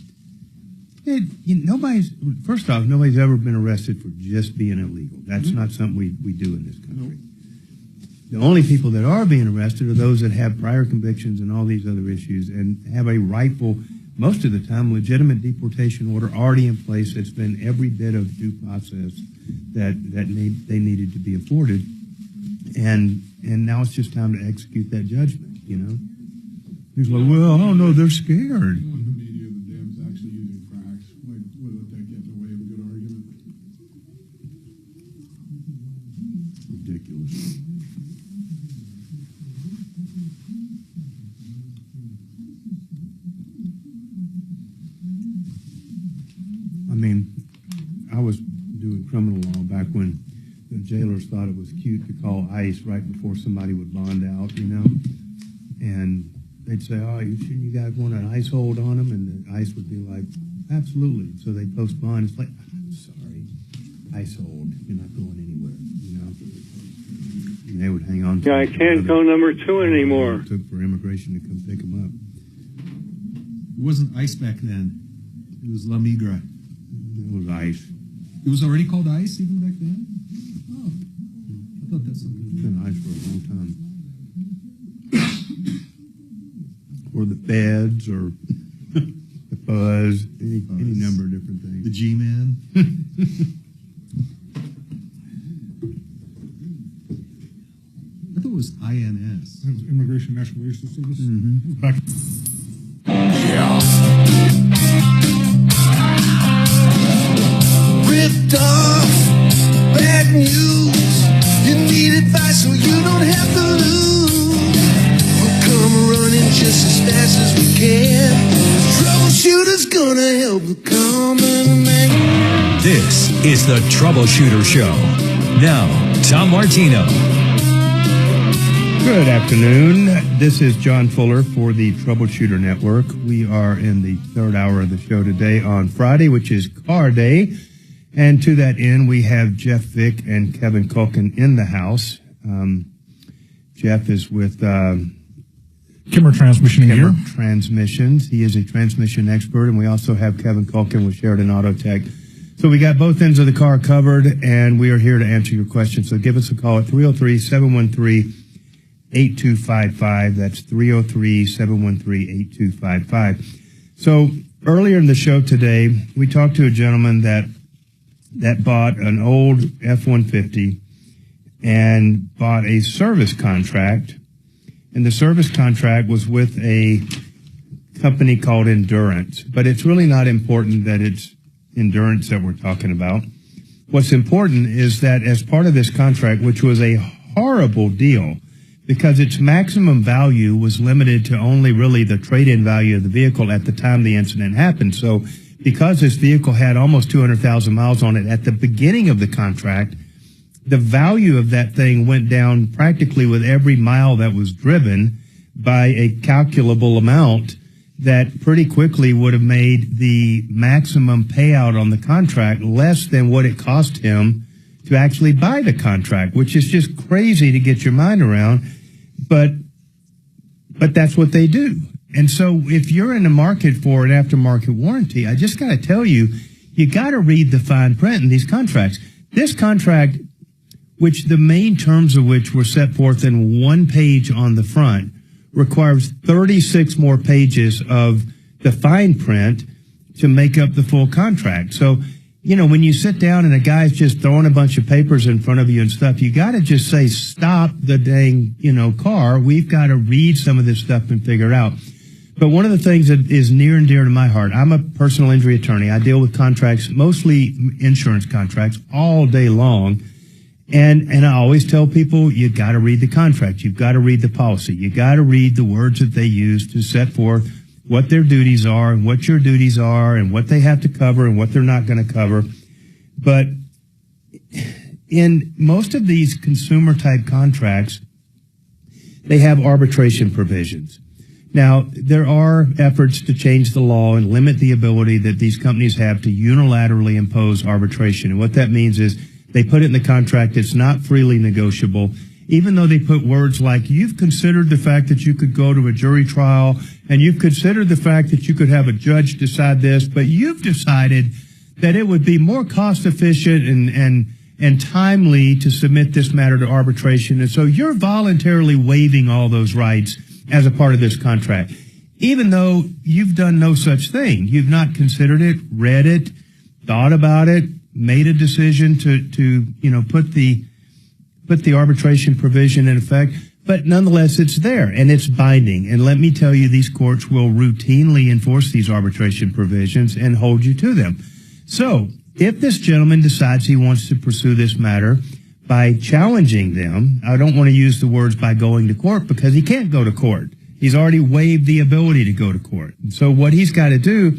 First off, nobody's ever been arrested for just being illegal. That's not something we do in this country. The only people that are being arrested are those that have prior convictions and all these other issues and have a rightful, most of the time, legitimate deportation order already in place that's been every bit of due process that they needed to be afforded. And now it's just time to execute that judgment, you know? He's like, well, I don't know, they're scared. I mean, I was doing criminal law back when the jailers thought it was cute to call ICE right before somebody would bond out, you know? And they'd say, oh, shouldn't you guys want an ICE hold on them? And the ICE would be like, absolutely. So they'd post bond. It's like, I'm sorry, ICE hold. You're not going anywhere, you know? And they would hang on to I can't go number 2 anymore. It took for immigration to come pick them up. It wasn't ICE back then. It was La Migra. It was ICE. It was already called ICE even back then? Oh, I thought that's something. It's been ICE for a long time. Or the feds, or the fuzz, any number of different things. The G-Man. I thought it was INS. It was Immigration Nationalization Service. Mm-hmm. Back. Ripped off, bad news. You need advice so you don't have to lose. We'll come running just as fast as we can. Troubleshooter's gonna help the common man. This is the Troubleshooter Show. Now, Tom Martino. Good afternoon. This is John Fuller for the Troubleshooter Network. We are in the third hour of the show today on Friday, which is Car Day. And to that end, we have Jeff Vick and Kevin Culkin in the house. Jeff is with Kimmer Transmission Kimmer Transmissions. He is a transmission expert, and we also have Kevin Culkin with Sheridan Auto Tech. So we got both ends of the car covered, and we are here to answer your questions. So give us a call at 303-713-8255. That's 303-713-8255. So earlier in the show today, we talked to a gentleman that bought an old F-150 and bought a service contract. And the service contract was with a company called Endurance. But it's really not important that it's Endurance that we're talking about. What's important is that as part of this contract, which was a horrible deal, because its maximum value was limited to only really the trade-in value of the vehicle at the time the incident happened. So because this vehicle had almost 200,000 miles on it at the beginning of the contract, the value of that thing went down practically with every mile that was driven by a calculable amount that pretty quickly would have made the maximum payout on the contract less than what it cost him to actually buy the contract, which is just crazy to get your mind around. But that's what they do. And so if you're in the market for an aftermarket warranty, I just got to tell you, you got to read the fine print in these contracts. This contract, which the main terms of which were set forth in one page on the front, requires 36 more pages of the fine print to make up the full contract. So, you know, when you sit down and a guy's just throwing a bunch of papers in front of you and stuff, you got to just say, stop the dang, car. We've got to read some of this stuff and figure it out. But one of the things that is near and dear to my heart, I'm a personal injury attorney. I deal with contracts, mostly insurance contracts, all day long. And I always tell people, you got to read the contract. You've got to read the policy. You got to read the words that they use to set forth what their duties are and what your duties are and what they have to cover and what they're not going to cover. But in most of these consumer type contracts, they have arbitration provisions. Now, there are efforts to change the law and limit the ability that these companies have to unilaterally impose arbitration. And what that means is they put it in the contract. It's not freely negotiable. Even though they put words like, you've considered the fact that you could go to a jury trial, and you've considered the fact that you could have a judge decide this, but you've decided that it would be more cost efficient and timely to submit this matter to arbitration. And so you're voluntarily waiving all those rights as a part of this contract, even though you've done no such thing. You've not considered it, read it, thought about it, made a decision to put the arbitration provision in effect, but nonetheless, it's there and it's binding. And let me tell you, these courts will routinely enforce these arbitration provisions and hold you to them. So if this gentleman decides he wants to pursue this matter by challenging them, I don't want to use the words by going to court because he can't go to court. He's already waived the ability to go to court. And so what he's got to do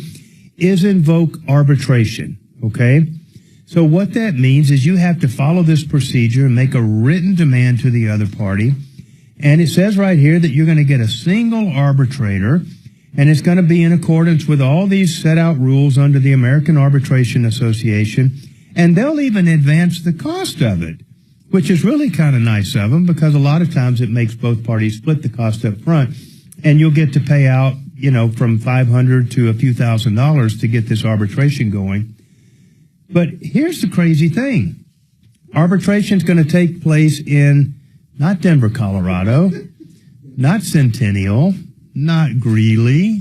is invoke arbitration, okay? So what that means is you have to follow this procedure and make a written demand to the other party. And it says right here that you're going to get a single arbitrator, and it's going to be in accordance with all these set out rules under the American Arbitration Association. And they'll even advance the cost of it, which is really kind of nice of them because a lot of times it makes both parties split the cost up front. And you'll get to pay out, from $500 to a few $1,000s to get this arbitration going. But here's the crazy thing. Arbitration is going to take place in not Denver, Colorado, not Centennial, not Greeley,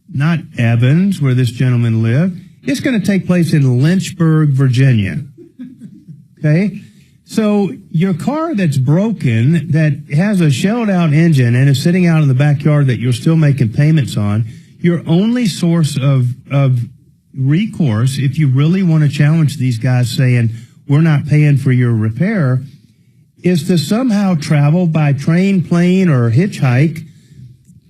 not Evans, where this gentleman lived. It's going to take place in Lynchburg, Virginia. Okay? So your car that's broken, that has a shelled out engine and is sitting out in the backyard that you're still making payments on, your only source of recourse, if you really want to challenge these guys saying, we're not paying for your repair, is to somehow travel by train, plane, or hitchhike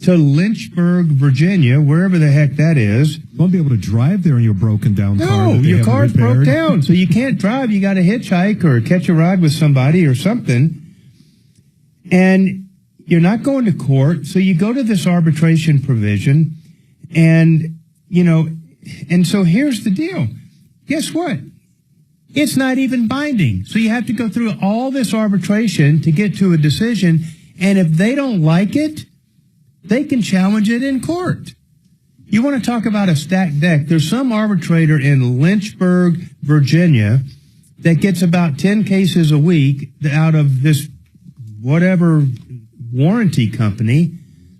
to Lynchburg, Virginia, wherever the heck that is. You won't be able to drive there in your broken down car. No, your car's broke down, so you can't drive. You got to hitchhike or catch a ride with somebody or something. And you're not going to court, so you go to this arbitration provision, and, and so here's the deal. Guess what? It's not even binding. So you have to go through all this arbitration to get to a decision, and if they don't like it, they can challenge it in court. You want to talk about a stacked deck? There's some arbitrator in Lynchburg, Virginia, that gets about 10 cases a week out of this whatever warranty company.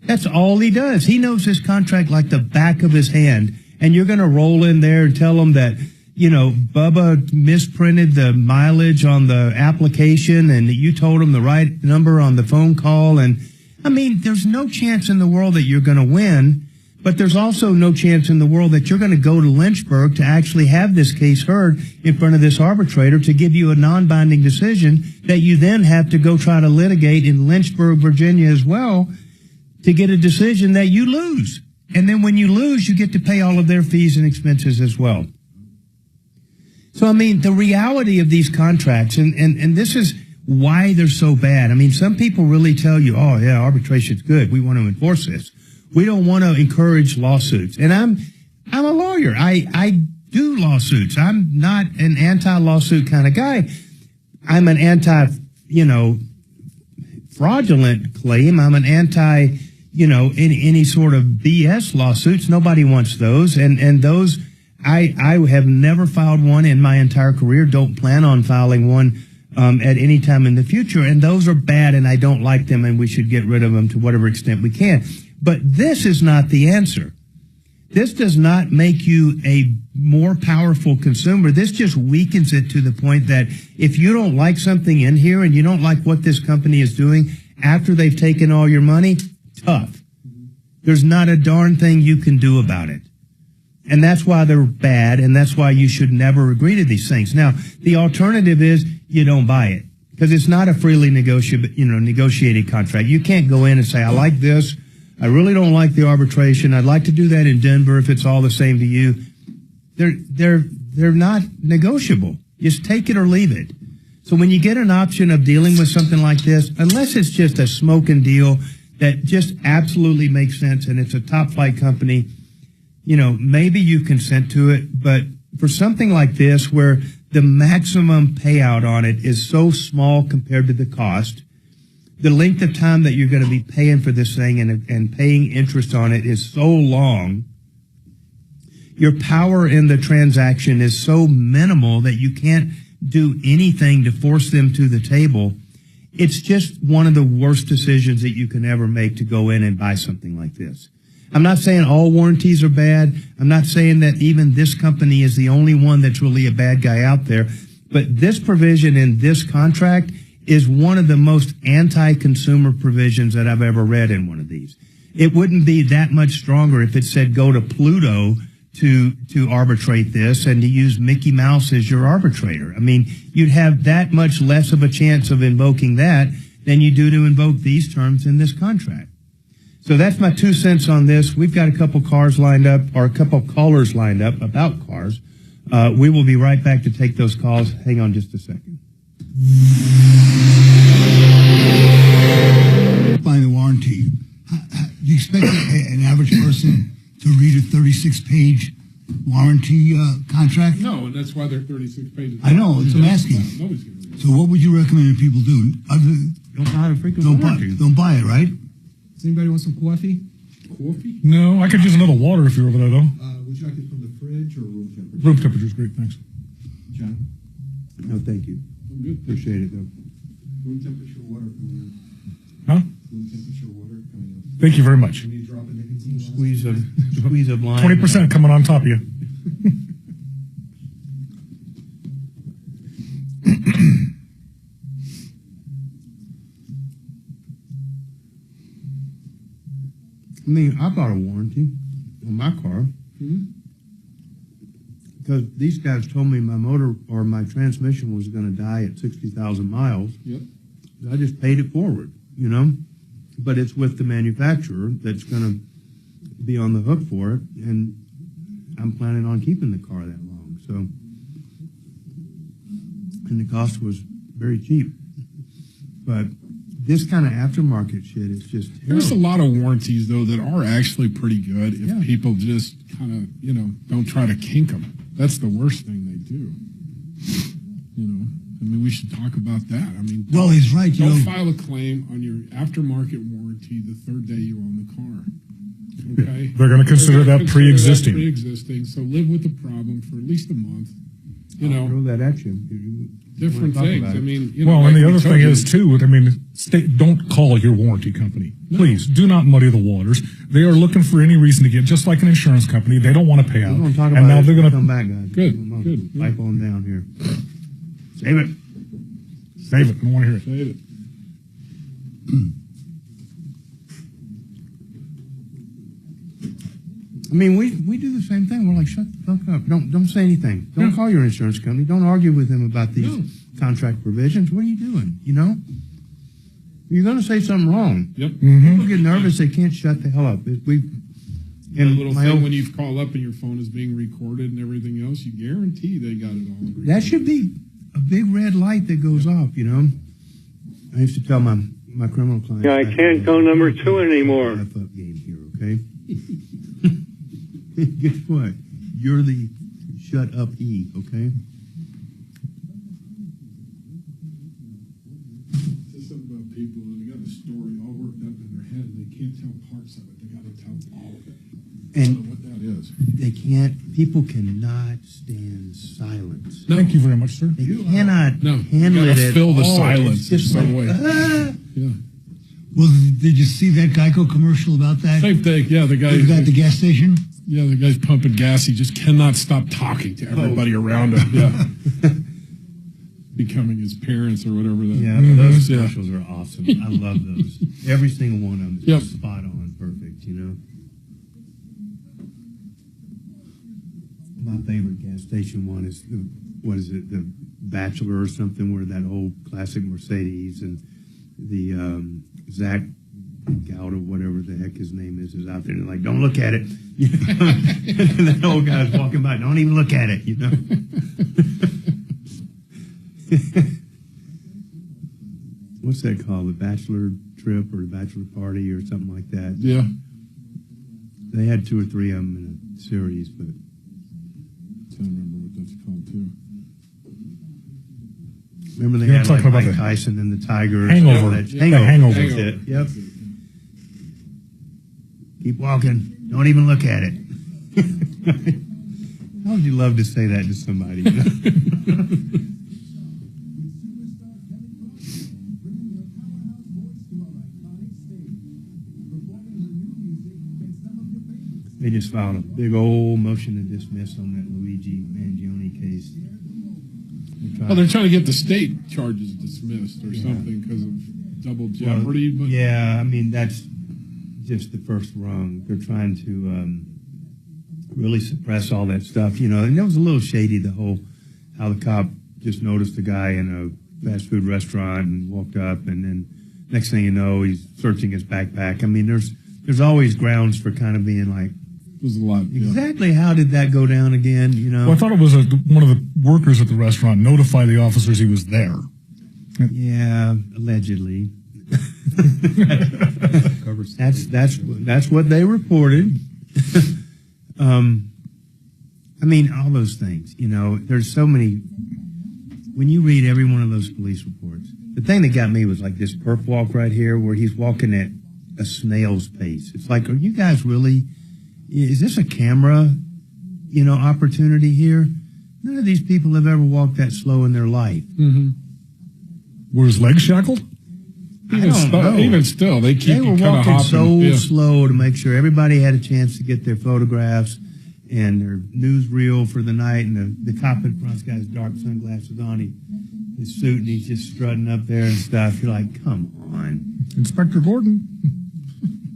That's all he does. He knows his contract like the back of his hand. And you're going to roll in there and tell him that, Bubba misprinted the mileage on the application and that you told him the right number on the phone call. And there's no chance in the world that you're going to win, but there's also no chance in the world that you're going to go to Lynchburg to actually have this case heard in front of this arbitrator to give you a non-binding decision that you then have to go try to litigate in Lynchburg, Virginia as well to get a decision that you lose. And then when you lose, you get to pay all of their fees and expenses as well. So, the reality of these contracts, and this is why they're so bad. Some people really tell you, oh, yeah, arbitration's good. We want to enforce this. We don't want to encourage lawsuits. And I'm a lawyer. I do lawsuits. I'm not an anti-lawsuit kind of guy. I'm an anti-fraudulent claim. I'm an any sort of BS lawsuits. Nobody wants those. And those I have never filed one in my entire career. Don't plan on filing one at any time in the future. And those are bad, and I don't like them, and we should get rid of them to whatever extent we can. But this is not the answer. This does not make you a more powerful consumer. This just weakens it to the point that if you don't like something in here and you don't like what this company is doing after they've taken all your money, tough. There's not a darn thing you can do about it. And that's why they're bad, and that's why you should never agree to these things. Now, the alternative is you don't buy it, because it's not a freely negotiated contract. You can't go in and say, I like this. I really don't like the arbitration. I'd like to do that in Denver if it's all the same to you. They're not negotiable. Just take it or leave it. So when you get an option of dealing with something like this, unless it's just a smoking deal that just absolutely makes sense and it's a top flight company, maybe you consent to it. But for something like this where the maximum payout on it is so small compared to the cost, the length of time that you're going to be paying for this thing and paying interest on it is so long, your power in the transaction is so minimal that you can't do anything to force them to the table. It's just one of the worst decisions that you can ever make to go in and buy something like this. I'm not saying all warranties are bad. I'm not saying that even this company is the only one that's really a bad guy out there. But this provision in this contract is one of the most anti-consumer provisions that I've ever read in one of these. It wouldn't be that much stronger if it said go to Pluto to arbitrate this and to use Mickey Mouse as your arbitrator. I mean, you'd have that much less of a chance of invoking that than you do to invoke these terms in this contract. So that's my 2 cents on this. We've got a couple cars lined up, or a couple callers lined up about cars. We will be right back to take those calls. Hang on just a second. By the warranty, do you expect an average person to read a 36-page warranty contract? No, and that's why they're 36 pages. I know, that's what I'm asking. Nobody's going to read it. So what would you recommend people do? Don't buy a freaking warranty. Don't buy it, right? Does anybody want some coffee? Coffee? No, I could use another water if you're over there, though. Would you like it from the fridge or room temperature? Room temperature is great, thanks. John? No, thank you. I'm good. Appreciate it, though. Room temperature water coming out. Huh? Room temperature water coming out. Thank you very much. When you drop a nicotine Squeeze of lime. 20% coming on top of you. I mean, I bought a warranty on my car because these guys told me my motor or my transmission was going to die at 60,000 miles. Yep. I just paid it forward, but it's with the manufacturer that's going to be on the hook for it, and I'm planning on keeping the car that long. So, and the cost was very cheap, but this kind of aftermarket shit is just terrible. There's a lot of warranties, though, that are actually pretty good if people just kind of, don't try to kink them. That's the worst thing they do. I mean, we should talk about that. I mean, well, he's right. Don't file a claim on your aftermarket warranty the third day you own the car. Okay? They're going to consider that pre-existing. Pre-existing, so live with the problem for at least a month. I'll throw that at you. Different things. I mean, and the other thing is too. I mean, don't call your warranty company. No. Please do not muddy the waters. They are looking for any reason to get, just like an insurance company. They don't want to pay out. We're going to talk about and now it. They're going to come back, guys. Good. Pipe on down here. Save it. I don't want to hear it. Save it. I mean, we do the same thing. We're like, shut the fuck up. Don't say anything. Don't call your insurance company. Don't argue with them about these contract provisions. What are you doing? You're going to say something wrong. Yep. People get nervous. They can't shut the hell up. And a little thing when you call up and your phone is being recorded and everything else, you guarantee they got it all. That should be a big red light that goes off, I used to tell my criminal clients. Yeah, I can't go number 2 anymore. F up game here, okay? Guess what? You're the shut up E, okay? There's something about people, and they got a story all worked up in their head, and they can't tell parts of it. They got to tell all of it. And I don't know what that is. they can't. People cannot stand silence. No. Thank you very much, sir. They cannot handle it at fill the all. silence It's just some like, way. Yeah. Well, did you see that Geico commercial about that? Same thing. Yeah, the guy at the gas station. Yeah, the guy's pumping gas. He just cannot stop talking to everybody around him. Yeah. Becoming his parents or whatever that. Yeah, those commercials are awesome. I love those. Every single one of them is just spot on, perfect. You know. My favorite gas station one is the Bachelor or something, where that old classic Mercedes and the Zach Gouda, whatever the heck his name is out there. And they're like, don't look at it. You know? And that old guy's walking by, don't even look at it, you know. What's that called? The Bachelor Trip or the Bachelor Party or something like that? Yeah. They had 2 or 3 of them in a series, but I can't remember what that's called too. Remember they had like Mike Tyson and the Tiger. Hangover. Hangover. That's it. Yep. Keep walking. Don't even look at it. How would you love to say that to somebody? You know? They just filed a big old motion to dismiss on that Luigi Mangione case. They're trying to get the state charges dismissed or something because of double jeopardy. Well, yeah, I mean, that's just the first rung. They're trying to really suppress all that stuff, you know. And it was a little shady, how the cop just noticed the guy in a fast food restaurant and walked up, and then next thing you know, he's searching his backpack. I mean, there's always grounds for kind of being like, there's a lot. Exactly. How did that go down again? You know. Well, I thought it was one of the workers at the restaurant notified the officers he was there. Yeah, allegedly. That's what they reported. I mean, all those things. You know, there's so many. When you read every one of those police reports, the thing that got me was like this perp walk right here, where he's walking at a snail's pace. It's like, are you guys really? Is this a camera, you know, opportunity here? None of these people have ever walked that slow in their life. Mm-hmm. Were his legs shackled? Even still, they were walking so slow to make sure everybody had a chance to get their photographs and their newsreel for the night. And the cop in front's got his dark sunglasses on, his suit, and he's just strutting up there and stuff. You're like, come on, Inspector Gordon.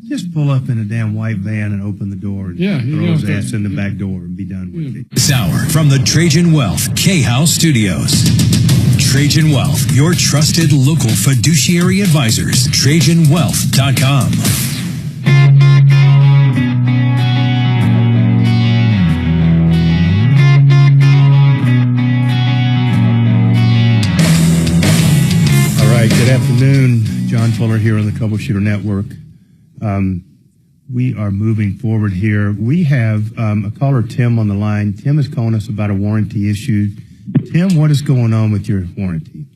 Just pull up in a damn white van and open the door and throw his ass in the back door and be done with it. This hour from the Trajan Wealth K-House Studios. Trajan Wealth, your trusted local fiduciary advisors. TrajanWealth.com. All right, good afternoon. John Fuller here on the Troubleshooter Network. We are moving forward here. We have a caller, Tim, on the line. Tim is calling us about a warranty issue. Tim, what is going on with your warranty?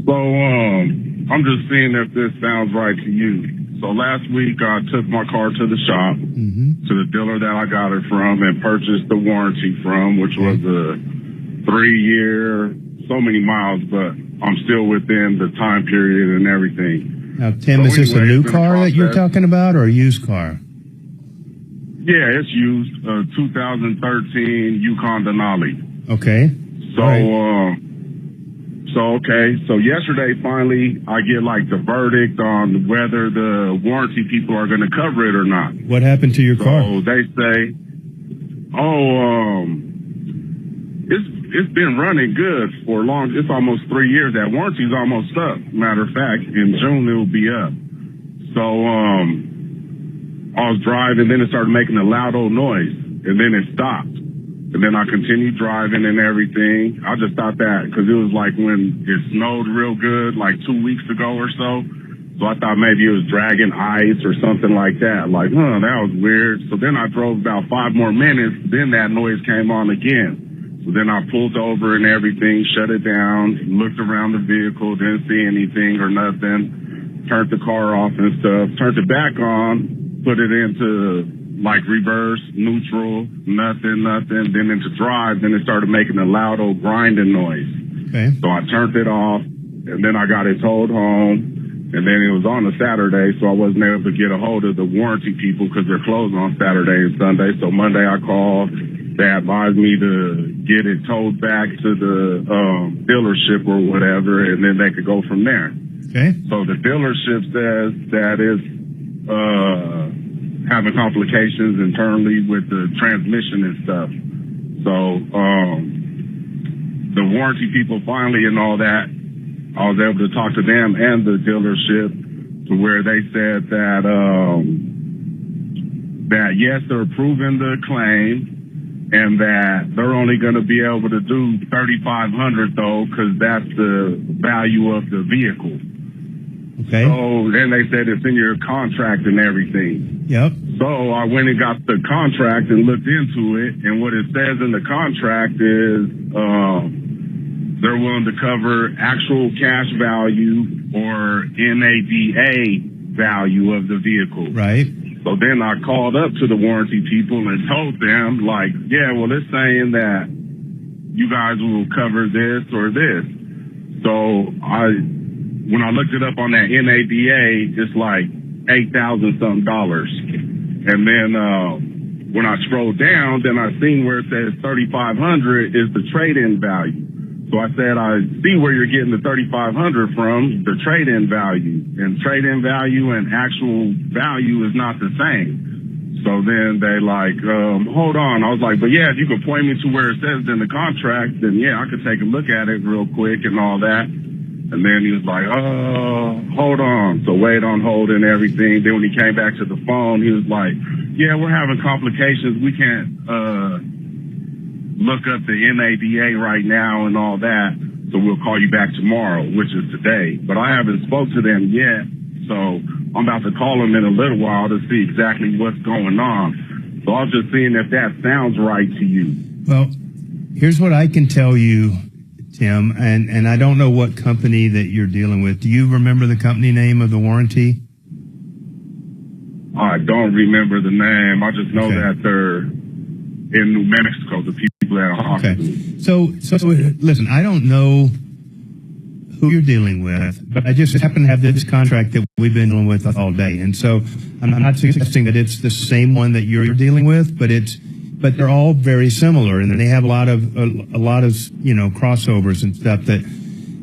So, I'm just seeing if this sounds right to you. So last week I took my car to the shop, to the dealer that I got it from, and purchased the warranty from, which was a 3-year, so many miles, but I'm still within the time period and everything. Now, Tim, is this a new car that you're talking about or a used car? Yeah, it's used, 2013 Yukon Denali. Okay. So yesterday, finally, I get like the verdict on whether the warranty people are going to cover it or not. What happened to your car? So they say, it's been running good for long. It's almost 3 years. That warranty's almost up. Matter of fact, in June it will be up. So I was driving, then it started making a loud old noise, and then it stopped. And then I continued driving and everything. I just thought that because it was like when it snowed real good, like 2 weeks ago or so. So I thought maybe it was dragging ice or something like that. Like, that was weird. So then I drove about 5 more minutes. Then that noise came on again. So then I pulled over and everything, shut it down, looked around the vehicle, didn't see anything or nothing, turned the car off and stuff, turned it back on, put it into like reverse, neutral, nothing. Then into drive, then it started making a loud old grinding noise. Okay. So I turned it off, and then I got it towed home, and then it was on a Saturday, so I wasn't able to get a hold of the warranty people because they're closed on Saturday and Sunday. So Monday I called. They advised me to get it towed back to the dealership or whatever, and then they could go from there. Okay. So the dealership says that it's having complications internally with the transmission and stuff. So the warranty people finally and all that, I was able to talk to them and the dealership to where they said that that yes, they're approving the claim, and that they're only going to be able to do $3,500 though, because that's the value of the vehicle. Okay. So then they said it's in your contract and everything. Yep. So I went and got the contract and looked into it, and what it says in the contract is they're willing to cover actual cash value or NADA value of the vehicle. Right. So then I called up to the warranty people and told them, like, yeah, well, it's saying that you guys will cover this or this. So when I looked it up on that NADA, it's like $8,000 something. And then when I scrolled down, then I seen where it says $3,500 is the trade-in value. So I said, I see where you're getting the $3,500 from, the trade-in value. And trade-in value and actual value is not the same. So then they like, hold on. I was like, but yeah, if you could point me to where it says in the contract, then yeah, I could take a look at it real quick and all that. And then he was like, hold on. So wait on hold and everything. Then when he came back to the phone, he was like, yeah, we're having complications. We can't look up the NADA right now and all that, so we'll call you back tomorrow, which is today. But I haven't spoke to them yet, so I'm about to call them in a little while to see exactly what's going on. So I was just seeing if that sounds right to you. Well, here's what I can tell you, Tim, and I don't know what company that you're dealing with. Do you remember the company name of the warranty? I don't remember the name. I just know that they're in New Mexico, the people at a hospital. Okay. So listen, I don't know who you're dealing with, but I just happen to have this contract that we've been dealing with all day. And so I'm not suggesting that it's the same one that you're dealing with, but they're all very similar, and they have a lot of crossovers and stuff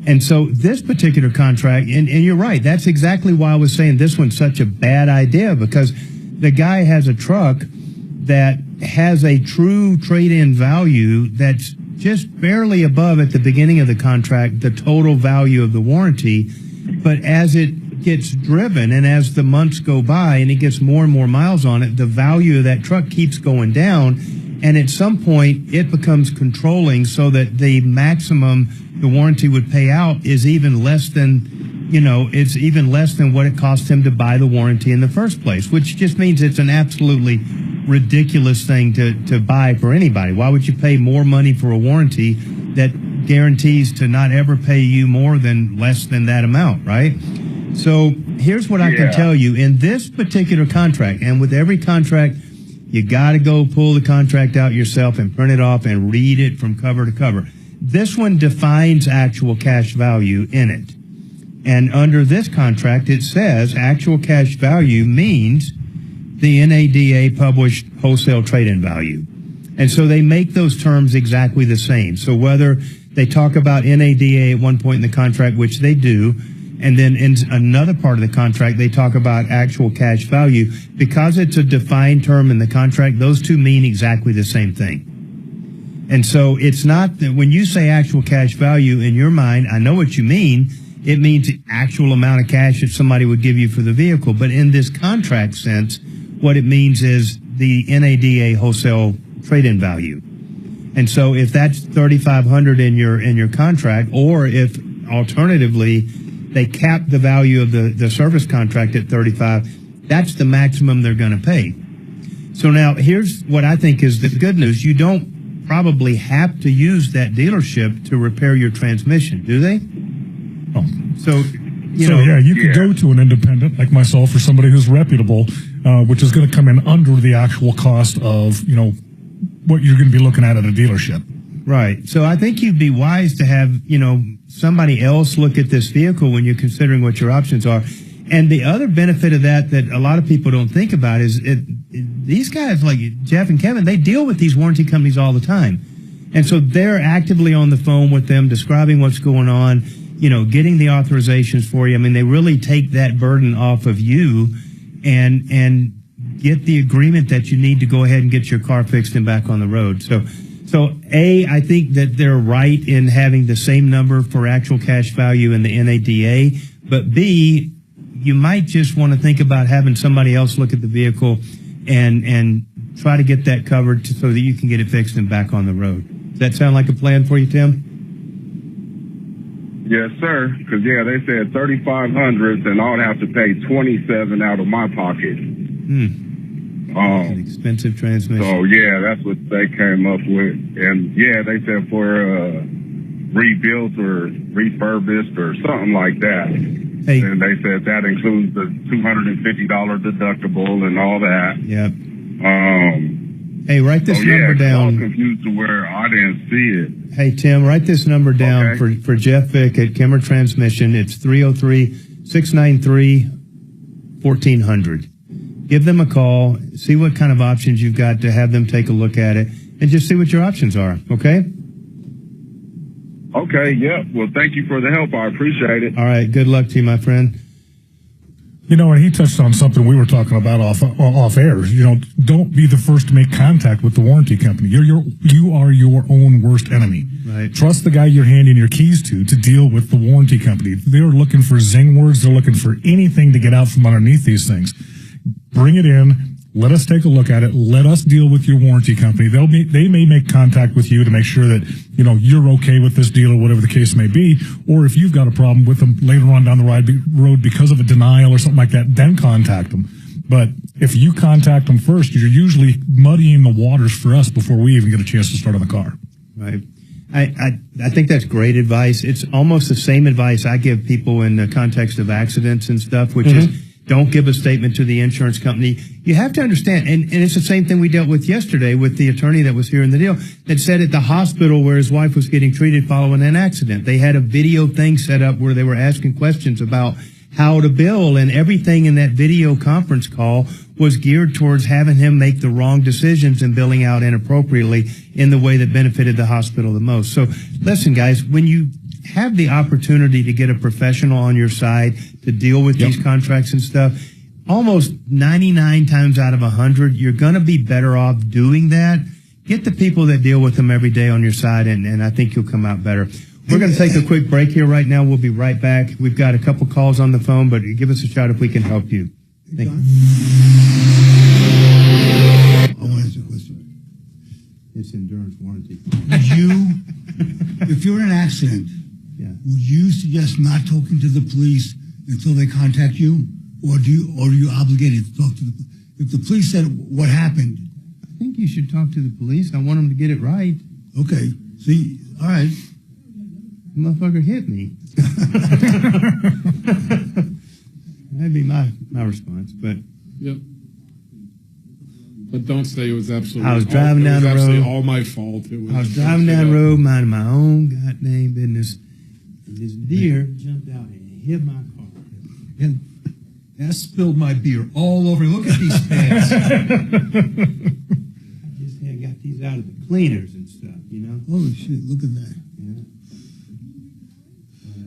and so this particular contract, and you're right, that's exactly why I was saying this one's such a bad idea, because the guy has a truck that has a true trade-in value that's just barely above at the beginning of the contract the total value of the warranty. But as it gets driven and as the months go by and it gets more and more miles on it, the value of that truck keeps going down. And at some point it becomes controlling, so that the maximum the warranty would pay out is even less than, it's even less than what it cost him to buy the warranty in the first place, which just means it's an absolutely ridiculous thing to buy for anybody. Why would you pay more money for a warranty that guarantees to not ever pay you more than less than that amount, right? So here's what I can tell you. In this particular contract, and with every contract, you got to go pull the contract out yourself and print it off and read it from cover to cover. This one defines actual cash value in it. And under this contract, it says actual cash value means the NADA published wholesale trade-in value. And so they make those terms exactly the same. So whether they talk about NADA at one point in the contract, which they do, and then in another part of the contract, they talk about actual cash value, because it's a defined term in the contract, those two mean exactly the same thing. And so it's not that when you say actual cash value in your mind, I know what you mean. It means the actual amount of cash that somebody would give you for the vehicle. But in this contract sense, what it means is the NADA wholesale trade-in value. And so if that's $3,500 in your contract, or if alternatively they cap the value of the service contract at $35,000, that's the maximum they're going to pay. So now here's what I think is the good news. You don't probably have to use that dealership to repair your transmission, do they? Oh. So you so know, yeah, you could go to an independent like myself or somebody who's reputable, which is going to come in under the actual cost of, you know, what you're going to be looking at a dealership. Right. So I think you'd be wise to have, you know, somebody else look at this vehicle when you're considering what your options are. And the other benefit of that a lot of people don't think about is these guys like Jeff and Kevin, they deal with these warranty companies all the time. And so they're actively on the phone with them, describing what's going on, you know, getting the authorizations for you. I mean, they really take that burden off of you and get the agreement that you need to go ahead and get your car fixed and back on the road. So A, I think that they're right in having the same number for actual cash value in the NADA, but B, you might just want to think about having somebody else look at the vehicle and try to get that covered so that you can get it fixed and back on the road. Does that sound like a plan for you, Tim? Yes, sir. Because, yeah, they said 3,500 and I'd have to pay $27 out of my pocket. An expensive transmission. So, yeah, that's what they came up with. And, yeah, they said for rebuilt or refurbished or something like that. Hey. And they said that includes the $250 deductible and all that. Yep. Hey, write this number down. I was confused to where I didn't see it. Hey, Tim, write this number down for Jeff Vick at Kimmer Transmission. It's 303-693-1400. Give them a call, see what kind of options you've got to have them take a look at it, and just see what your options are, okay? Okay, yep. Well, thank you for the help. I appreciate it. All right, good luck to you, my friend. You know, and he touched on something we were talking about off air. You know, don't be the first to make contact with the warranty company. You are your own worst enemy. Right. Trust the guy you're handing your keys to deal with the warranty company. They're looking for zing words. They're looking for anything to get out from underneath these things. Bring it in. Let us take a look at it. Let us deal with your warranty company. They may make contact with you to make sure that, you know, you're okay with this deal or whatever the case may be. Or if you've got a problem with them later on down the road because of a denial or something like that, then contact them. But if you contact them first, you're usually muddying the waters for us before we even get a chance to start on the car. Right. I think that's great advice. It's almost the same advice I give people in the context of accidents and stuff, which is, don't give a statement to the insurance company. You have to understand, and it's the same thing we dealt with yesterday with the attorney that was here in the deal that said at the hospital where his wife was getting treated following an accident, they had a video thing set up where they were asking questions about how to bill, and everything in that video conference call was geared towards having him make the wrong decisions and billing out inappropriately in the way that benefited the hospital the most. So listen, guys, when you have the opportunity to get a professional on your side to deal with these contracts and stuff, almost 99 times out of 100, you're going to be better off doing that. Get the people that deal with them every day on your side, and I think you'll come out better. We're going to take a quick break here right now. We'll be right back. We've got a couple calls on the phone, but give us a shout if we can help you. Thank you. I want to ask you a question. It's endurance warranty. Would you, if you're in an accident, would you suggest not talking to the police until they contact you, or are you obligated to talk to the? If the police said what happened, I think you should talk to the police. I want them to get it right. Okay. See, all right. The motherfucker hit me. That'd be my response, but. Yep. But don't say it was absolutely. I was driving down the road. Absolutely all my fault. I was driving down the road, minding my own goddamn business. And this deer jumped out and hit my car. And that spilled my beer all over. Look at these pants. I just got these out of the cleaners and stuff, you know? Holy shit, look at that. Yeah.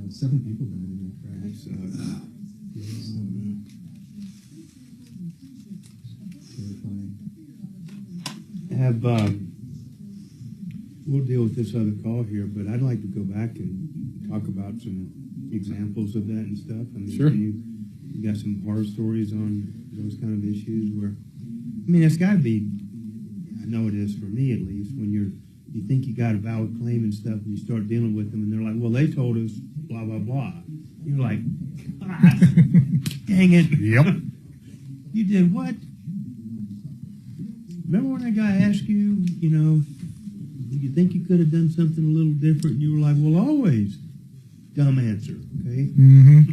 7 people died in that crash. We'll deal with this other call here, but I'd like to go back and talk about some examples of that and stuff. I mean, sure. You got some horror stories on those kind of issues where, I mean, it's got to be, I know it is for me at least, when you think you got a valid claim and stuff and you start dealing with them and they're like, well, they told us blah, blah, blah. You're like, God, dang it. Yep. You did what? Remember when that guy asked you, you know, you think you could have done something a little different? And you were like, well, always. Dumb answer, okay? Mm-hmm.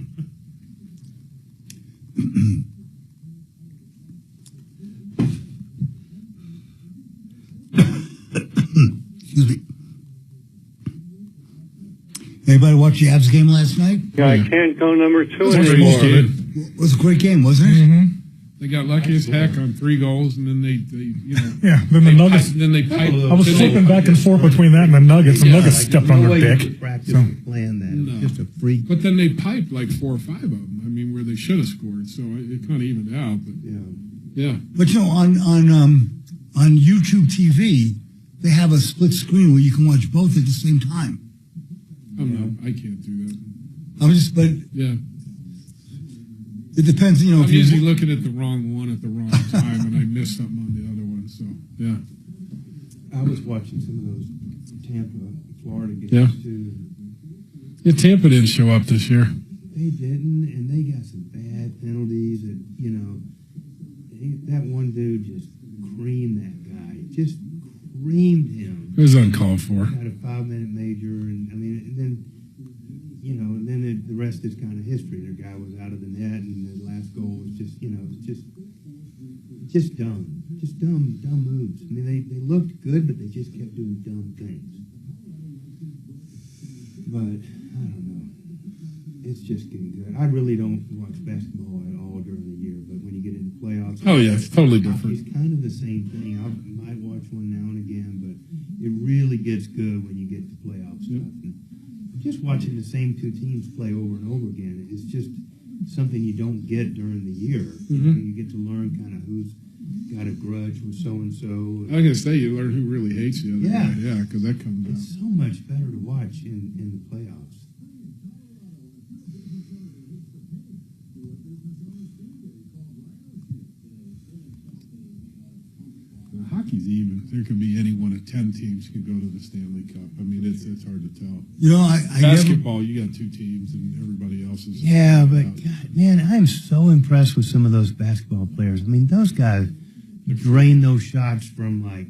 Anybody watch the Avs game last night? Yeah, I can't go number 2 Most anymore. of it. It was a great game, wasn't it? Mm-hmm. They got lucky as heck on 3 goals, and then they Yeah, then the Nuggets. Then they piped. I was flipping back and forth between that and the Nuggets. The Nuggets stepped on their dick. Practice So. and plan that. It was just a freak. But then they piped like 4 or 5 of them. I mean, where they should have scored. So it kind of evened out. But yeah. But you know, on YouTube TV, they have a split screen where you can watch both at the same time. I can't do that. Yeah. It depends, you know. I'm if you usually looking at the wrong one at the wrong time, and I miss something on the other one. So yeah. I was watching some of those Tampa, Florida games Yeah. too. Yeah, Tampa didn't show up this year. They didn't, and they got some bad penalties. That that one dude just creamed that guy. Just creamed him. It was uncalled for. Got a 5-minute major, and I mean, and then the rest is kind of history. Their guy was out of the net, and the last goal was just dumb, dumb moves. I mean, they looked good, but they just kept doing dumb things. But I don't know. It's just getting good. I really don't watch basketball at all during the year, but when you get into playoffs, Oh yeah, it's totally different. it's kind of the same thing. I might watch one now and again, but it really gets good when you get to playoff stuff. And just watching the same 2 teams play over and over again is just something you don't get during the year. You get to learn kind of who's got a grudge with so-and-so. I was going to say, you learn who really hates the other Yeah. guy. Yeah, because that comes out. It's so much better to watch in the playoffs. Hockey's even. There could be any one of 10 teams can go to the Stanley Cup. I mean, it's hard to tell. You know, I basketball, you got 2 teams and everybody else is. Yeah, but God, man, I'm so impressed with some of those basketball players. I mean, those guys drain those shots from like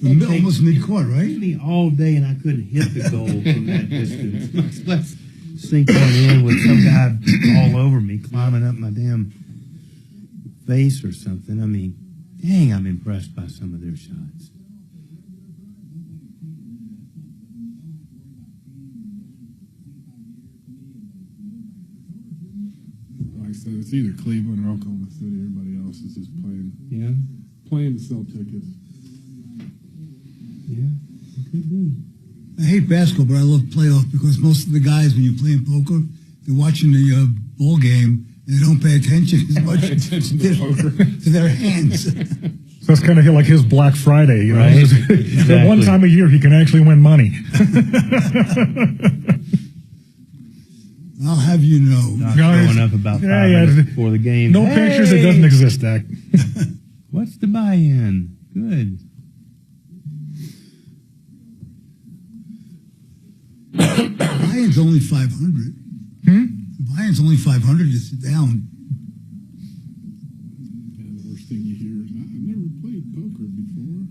almost mid-court, right? Took me all day, and I couldn't hit the goal from that distance. Let's sink one in with some guy all over me, climbing up my damn face or something. I mean, dang, I'm impressed by some of their shots. Like I said, it's either Cleveland or Oklahoma City. Everybody else is just playing. Yeah. Playing to sell tickets. Yeah, it could be. I hate basketball, but I love playoff because most of the guys, when you're playing poker, they're watching the ball game and they don't pay attention as much to their hands. So it's kind of like his Black Friday, you know. Right. The one time a year he can actually win money. I'll have you know. Not showing up about 5 minutes before the game. No pictures, it doesn't exist, Dak. What's the buy-in? Good. Buy-in's only $500. The buy-in's only $500 to sit down. And the worst thing you hear is, I've never played poker before.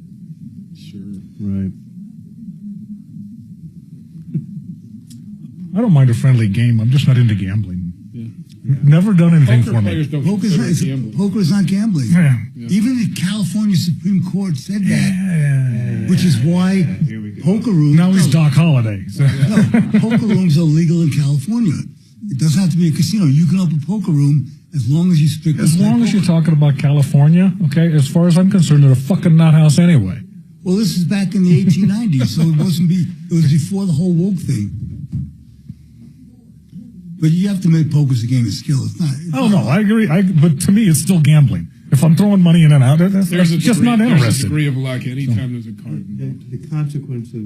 Sure. Right. I don't mind a friendly game. I'm just not into gambling. Yeah. Never done anything Poker for me. players don't Poker's consider not, gambling. poker's not gambling. Yeah. Even the California Supreme Court said that, which is why poker rooms. Now he's Doc Holliday. So. No, poker rooms are legal in California. It doesn't have to be a casino. You can open a poker room as long as you strictly. As long as you're talking about California, okay, as far as I'm concerned, they're a fucking nut house anyway. Well, this is back in the 1890s, so it was before the whole woke thing. But you have to make poker's a game of skill. It's not. Oh no, I agree. But to me, it's still gambling. If I'm throwing money in and out, that's just not interested. There's a degree of luck anytime there's a card involved. The consequence of...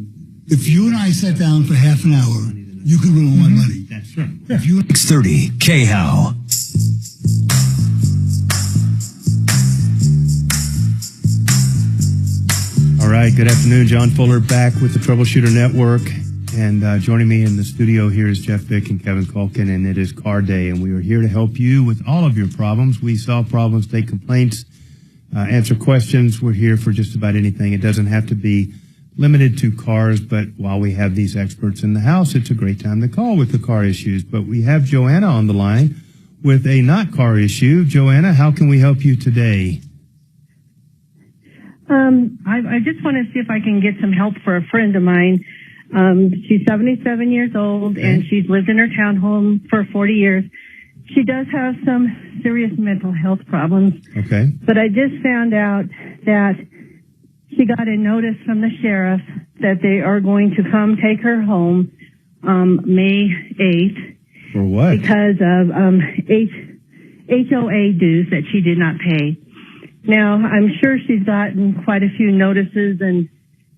If you and I sat down for half an hour, you could win all my money. That's right. If you 630 K-How. All right, good afternoon. John Fuller back with the Troubleshooter Network. And joining me in the studio here is Jeff Vick and Kevin Culkin, and it is Car Day, and we are here to help you with all of your problems. We solve problems, take complaints, answer questions. We're here for just about anything. It doesn't have to be limited to cars, but while we have these experts in the house, it's a great time to call with the car issues. But we have Joanna on the line with a not car issue. Joanna, how can we help you today? I just want to see if I can get some help for a friend of mine. She's 77 years old, and she's lived in her townhome for 40 years. She does have some serious mental health problems. Okay. But I just found out that she got a notice from the sheriff that they are going to come take her home May 8th. For what? Because of HOA dues that she did not pay. Now, I'm sure she's gotten quite a few notices and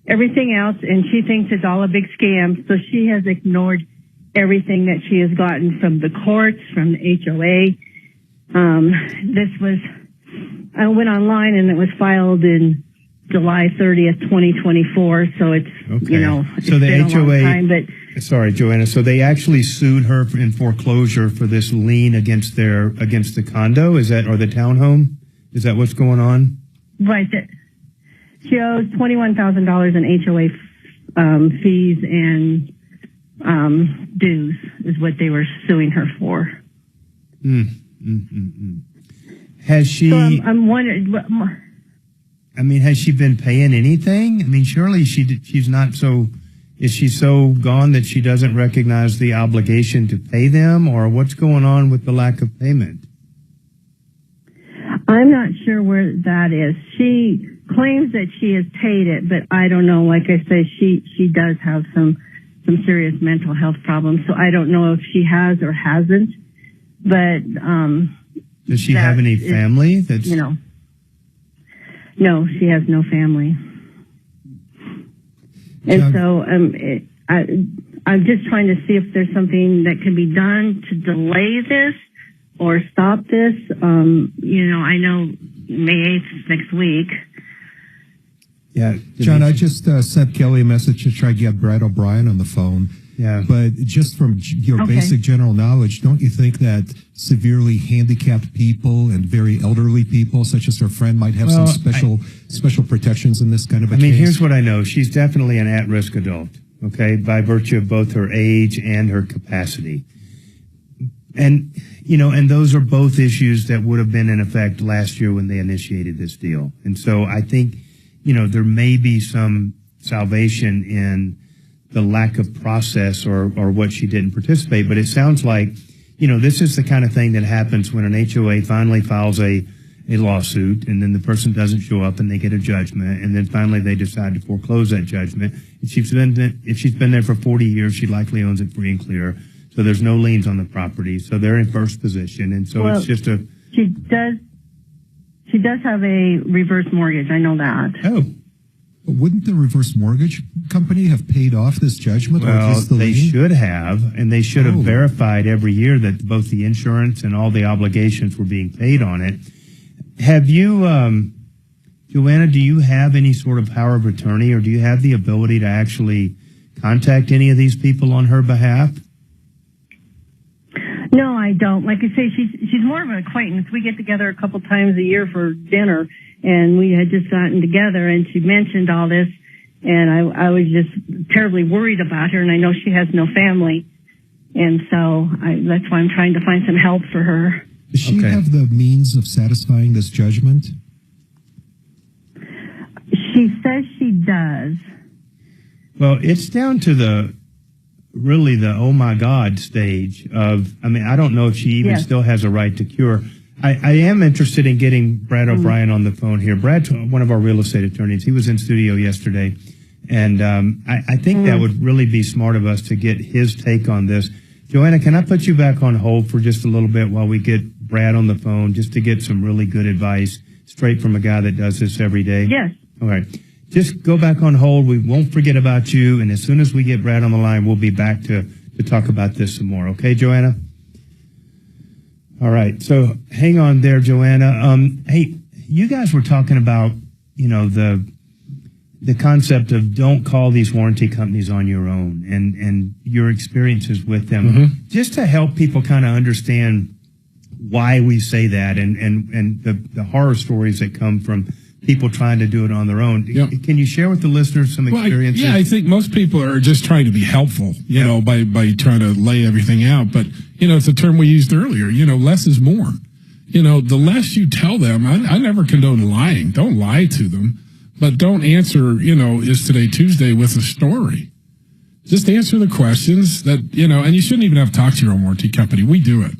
everything else, and she thinks it's all a big scam, so she has ignored everything that she has gotten from the courts, from the HOA. I went online and it was filed in July 30th, 2024, so it's, it's so the been HOA, a long time, but sorry, Joanna, so they actually sued her in foreclosure for this lien against the condo, or the townhome? Is that what's going on? right, she owes $21,000 in HOA fees and dues is what they were suing her for. Has she? So I'm wondering. I mean, has she been paying anything? I mean, surely she's not so. Is she so gone that she doesn't recognize the obligation to pay them, or what's going on with the lack of payment? I'm not sure where that is. She claims that she has paid it, but I don't know. Like I say, she does have some serious mental health problems, so I don't know if she has or hasn't. But does she have any family? That's no, she has no family. And so I'm just trying to see if there's something that can be done to delay this or stop this. I know May 8th is next week. Yeah, John, I just sent Kelly a message to try to get Brad O'Brien on the phone. Yeah. But just from your basic general knowledge, don't you think that severely handicapped people and very elderly people, such as her friend, might have some special protections in this kind of a case? I mean, here's what I know. She's definitely an at-risk adult, okay, by virtue of both her age and her capacity. And, and those are both issues that would have been in effect last year when they initiated this deal. And so I think, there may be some salvation in the lack of process or what she didn't participate. But it sounds like, this is the kind of thing that happens when an HOA finally files a lawsuit and then the person doesn't show up and they get a judgment. And then finally they decide to foreclose that judgment. If she's been there for 40 years, she likely owns it free and clear. So there's no liens on the property. So they're in first position. And so it's just She does have a reverse mortgage. I know that. Oh. But wouldn't the reverse mortgage company have paid off this judgment? Well, they should have, and they should have verified every year that both the insurance and all the obligations were being paid on it. Have you, Joanna, do you have any sort of power of attorney, or do you have the ability to actually contact any of these people on her behalf? No, I don't. Like I say, she's more of an acquaintance. We get together a couple times a year for dinner, and we had just gotten together, and she mentioned all this, and I was just terribly worried about her, and I know she has no family, and so that's why I'm trying to find some help for her. Does she have the means of satisfying this judgment? She says she does. Well, it's down to the oh my God stage of, I don't know if she even still has a right to cure. I am interested in getting Brad O'Brien on the phone here. Brad's one of our real estate attorneys. He was in studio yesterday, and I think that would really be smart of us to get his take on this. Joanna, can I put you back on hold for just a little bit while we get Brad on the phone, just to get some really good advice straight from a guy that does this every day? Yes. All right. Just go back on hold. We won't forget about you. And as soon as we get Brad on the line, we'll be back to talk about this some more. Okay, Joanna? All right. So hang on there, Joanna. Hey, you guys were talking about, the concept of don't call these warranty companies on your own and your experiences with them. Just to help people kind of understand why we say that and the horror stories that come from people trying to do it on their own. Yep. Can you share with the listeners some experiences? I think most people are just trying to be helpful, by trying to lay everything out. But, it's a term we used earlier, less is more. The less you tell them, I never condone lying. Don't lie to them, but don't answer, is today Tuesday with a story. Just answer the questions that, and you shouldn't even have to talk to your own warranty company. We do it.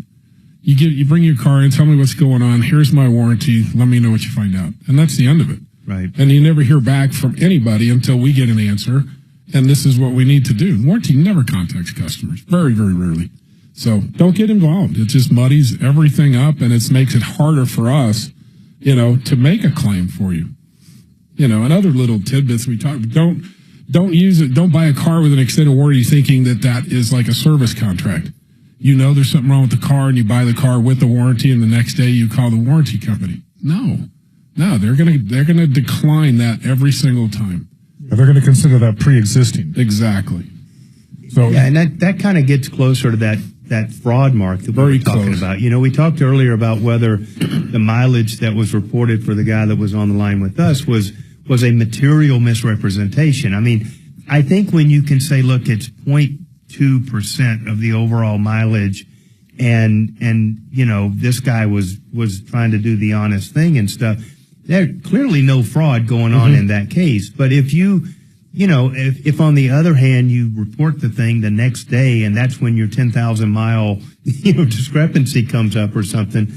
You bring your car in, tell me what's going on. Here's my warranty. Let me know what you find out. And that's the end of it. Right. And you never hear back from anybody until we get an answer. And this is what we need to do. Warranty never contacts customers. Very, very rarely. So don't get involved. It just muddies everything up, and it makes it harder for us, to make a claim for you. And other little tidbits we talk. Don't use it. Don't buy a car with an extended warranty thinking that is like a service contract. There's something wrong with the car, and you buy the car with the warranty, and the next day you call the warranty company. No, they're gonna decline that every single time. They're going to consider that pre-existing. Exactly. So yeah, and that kind of gets closer to that fraud, Mark, that we were talking about. We talked earlier about whether the mileage that was reported for the guy that was on the line with us was a material misrepresentation. I mean, I think when you can say, look, it's 0.2% of the overall mileage, and this guy was trying to do the honest thing and stuff. There's clearly no fraud going on in that case. But if if on the other hand you report the thing the next day, and that's when your 10,000 mile discrepancy comes up or something,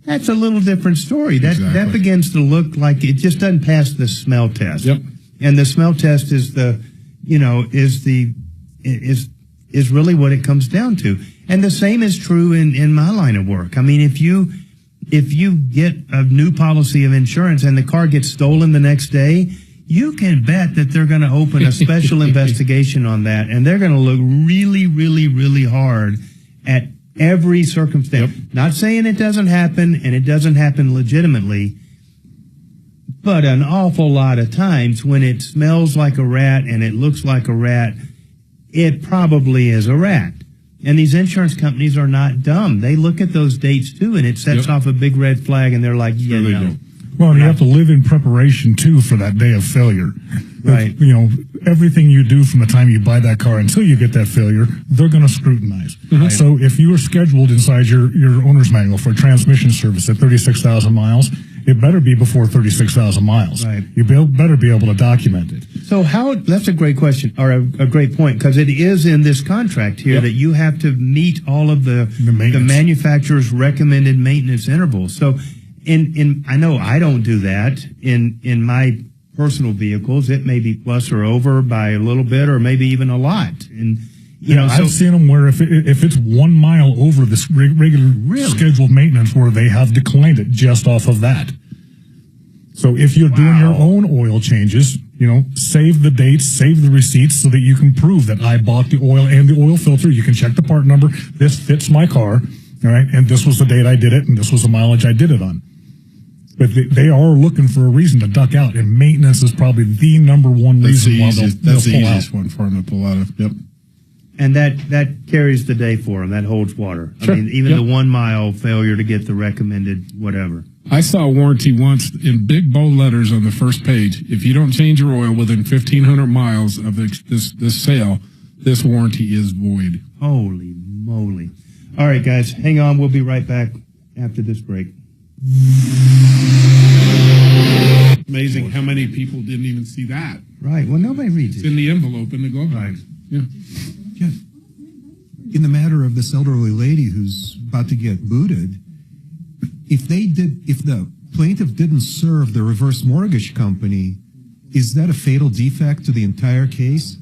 that's a little different story. That begins to look like it just doesn't pass the smell test. Yep. And the smell test is is really what it comes down to. And the same is true in my line of work. I mean, if you get a new policy of insurance and the car gets stolen the next day, you can bet that they're going to open a special investigation on that, and they're going to look really, really, really hard at every circumstance. Yep. Not saying it doesn't happen, and it doesn't happen legitimately, but an awful lot of times when it smells like a rat and it looks like a rat, it probably is a rat. And these insurance companies are not dumb. They look at those dates, too, and it sets off a big red flag, and they're like, yeah, no. Well, and you have to live in preparation, too, for that day of failure. Right. Everything you do from the time you buy that car until you get that failure, they're going to scrutinize. Right. So if you are scheduled inside your owner's manual for transmission service at 36,000 miles, it better be before 36,000 miles. Right. You better be able to document it. So that's a great question, or a great point, because it is in this contract here that you have to meet all of the manufacturer's recommended maintenance intervals. So I know I don't do that in my personal vehicles. It may be plus or over by a little bit, or maybe even a lot. And I've seen them where if it's 1 mile over this regular scheduled maintenance, where they have declined it just off of that. So if you're doing your own oil changes, save the dates, save the receipts, so that you can prove that I bought the oil and the oil filter. You can check the part number. This fits my car, all right? And this was the date I did it, and this was the mileage I did it on. But they are looking for a reason to duck out, and maintenance is probably the number one reason why they'll pull out. That's the easiest one for them to pull out of. Yep. And that carries the day for them. That holds water. Sure. I mean, even the 1 mile failure to get the recommended whatever. I saw a warranty once in big bold letters on the first page. If you don't change your oil within 1,500 miles of this sale, this warranty is void. Holy moly. All right, guys, hang on. We'll be right back after this break. Amazing how many people didn't even see that. Right. Well, nobody reads it. It's in the envelope in the glove box. Yeah. In the matter of this elderly lady who's about to get booted, if the plaintiff didn't serve the reverse mortgage company, is that a fatal defect to the entire case?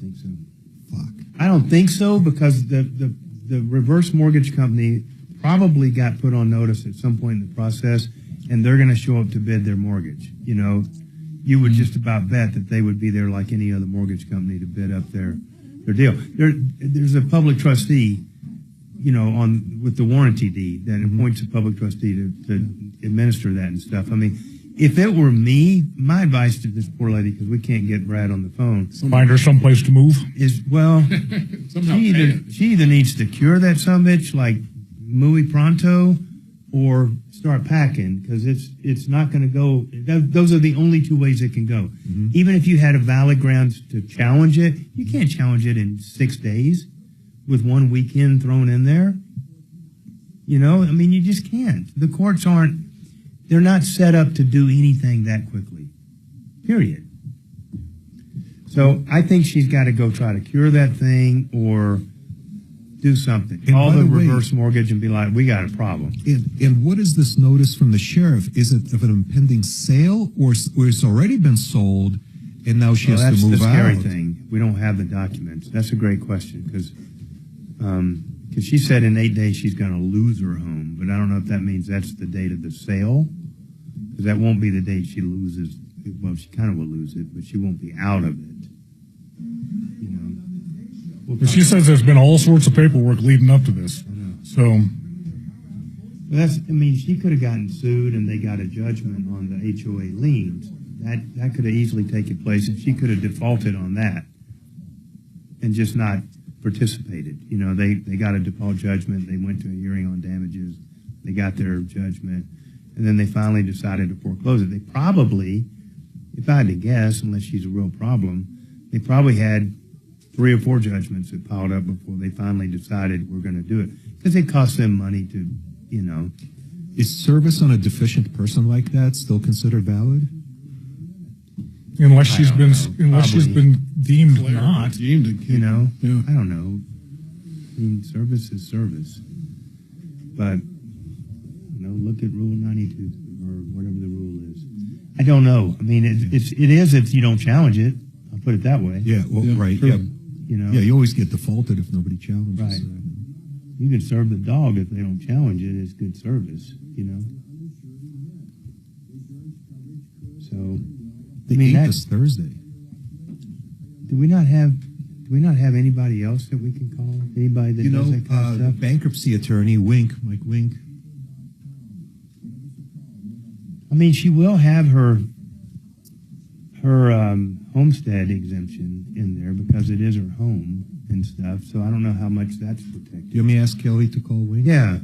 I don't think so, because the reverse mortgage company probably got put on notice at some point in the process, and they're going to show up to bid their mortgage. You would just about bet that they would be there like any other mortgage company to bid up their deal. There's a public trustee, with the warranty deed that appoints a public trustee to administer that and stuff. I mean, if it were me, my advice to this poor lady, because we can't get Brad on the phone, find her someplace to move. She either needs to cure that sumbitch like muy pronto, or start packing, because it's not going to go. Those are the only two ways it can go. Even if you had a valid grounds to challenge it, you can't challenge it in 6 days with 1 weekend thrown in there. I mean, you just can't. The courts they're not set up to do anything that quickly. Period. So I think she's got to go try to cure that thing or do something. And Call by the the way- reverse mortgage and be like, we got a problem. And what is this notice from the sheriff? Is it of an impending sale, or it's already been sold, and now she has That's to move the scary out? thing. We don't have the documents. That's a great question because she said in 8 days she's going to lose her home, but I don't know if that means that's the date of the sale, because that won't be the date she loses. Well, she kind of will lose it, but she won't be out of it. But she says there's been all sorts of paperwork leading up to this. So she could have gotten sued and they got a judgment on the HOA liens. That could have easily taken place, and she could have defaulted on that and just not participated. They got a default judgment. They went to a hearing on damages. They got their judgment, and then they finally decided to foreclose it. They probably, if I had to guess, unless she's a real problem, they probably had 3 or 4 judgments that piled up before they finally decided we're going to do it, because it costs them money to, Is service on a deficient person like that still considered valid? unless she's been deemed not. Deemed I don't know. I mean, service is service, but look at Rule 92 or whatever the rule is. I don't know. I mean, it is if you don't challenge it. I'll put it that way. Yeah, well, right. True. Yeah. Yeah, you always get defaulted if nobody challenges. Right. You can serve the dog if they don't challenge it. It's good service, So, The 8th is Thursday. Do we not have anybody else that we can call? Anybody that does that kind of stuff? Bankruptcy attorney Mike Wink. I mean, she will have her homestead exemption in there because it is her home and stuff. So I don't know how much that's protected. Do you want me to ask Kelly to call Wink? Yeah,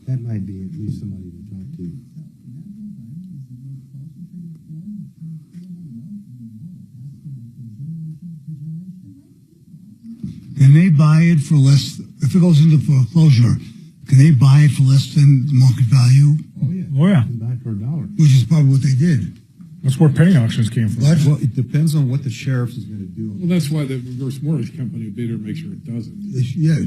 that might be at least somebody to talk to. Can they buy it for less, if it goes into foreclosure, can they buy it for less than the market value? Oh, yeah. Oh, yeah. Buy it for $1. Which is probably what they did. That's where penny auctions came from. What? Well, it depends on what the sheriff is going to do. Well, that's why the reverse mortgage company would be there to make sure it doesn't. Yeah.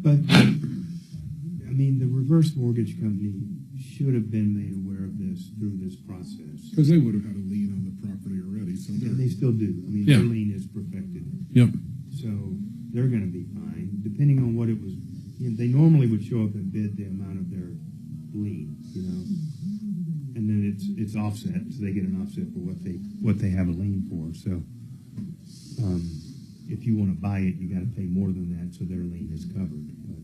But, I mean, the reverse mortgage company should have been made aware of this through this process. Because they would have had a lien on the property already. So And they still do. I mean, Yeah. their lien is perfected. Yep. So they're going to be fine, depending on what it was. They normally would show up and bid the amount of their lien, and then it's offset, so they get an offset for what they have a lien for. So if you want to buy it, you got to pay more than that, so their lien is covered. But,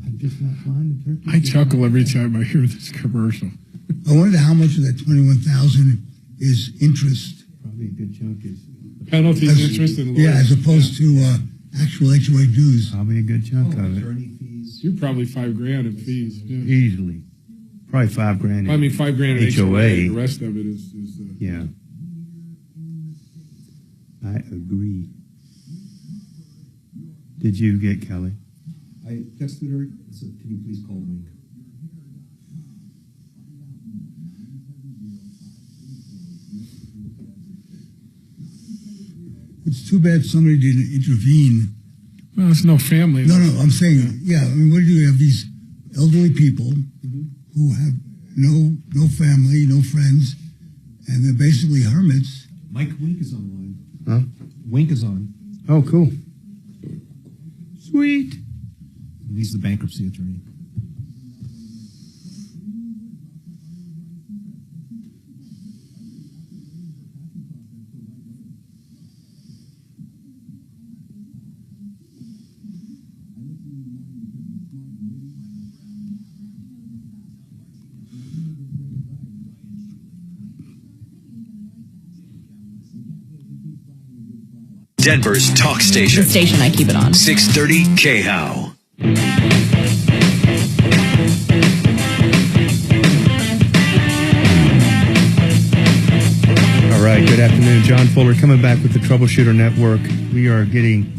I'm just not flying the turkey. I chuckle every time I hear this commercial. I wonder how much of that $21,000 is interest. Probably a good chunk is Penalties, interest, and Yeah, lawyers. as opposed to actual HOA dues. probably a good chunk of it. Attorney fees. You're probably $5,000 in fees. Yeah. Easily. Probably $5,000. I mean, $5,000 in HOA. The rest of it is Yeah. I agree. Did you get Kelly? I texted her and said, can you please call Wink? It's too bad somebody didn't intervene. well, there's no family. No, I'm saying, yeah, I mean, what do you have? These elderly people who have no family, no friends, and they're basically hermits. Mike Wink is online. Huh? Wink is on. Oh, cool. Sweet. He's the bankruptcy attorney. Denver's talk station. The station I keep it on. 630 KHOW. All right, good afternoon. John Fuller coming back with the Troubleshooter Network. We are getting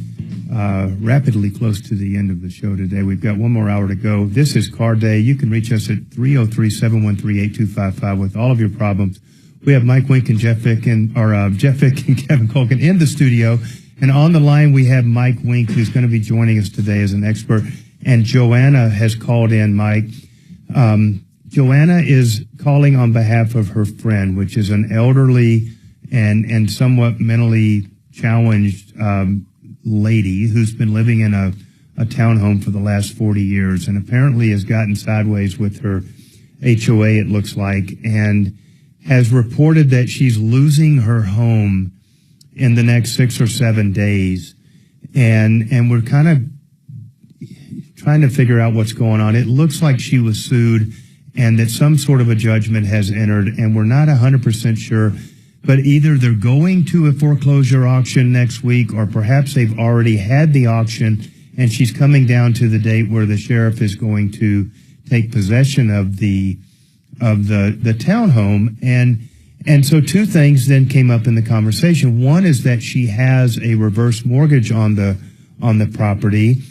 rapidly close to the end of the show today. We've got one more hour to go. This is Car Day. You can reach us at 303-713-8255 with all of your problems. We have Mike Wink and Jeff Vick and Kevin Colgan in the studio. And on the line, we have Mike Wink, who's going to be joining us today as an expert. And Joanna has called in, Mike. Joanna is calling on behalf of her friend, which is an elderly and somewhat mentally challenged lady who's been living in a townhome for the last 40 years and apparently has gotten sideways with her HOA, it looks like, and has reported that she's losing her home in the next 6 or 7 days. And we're kind of trying to figure out what's going on. It looks like she was sued and that some sort of a judgment has entered, and we're not 100% sure. But either they're going to a foreclosure auction next week, or perhaps they've already had the auction and she's coming down to the date where the sheriff is going to take possession of the townhome. And so two things then came up in the conversation. One is that she has a reverse mortgage on the property.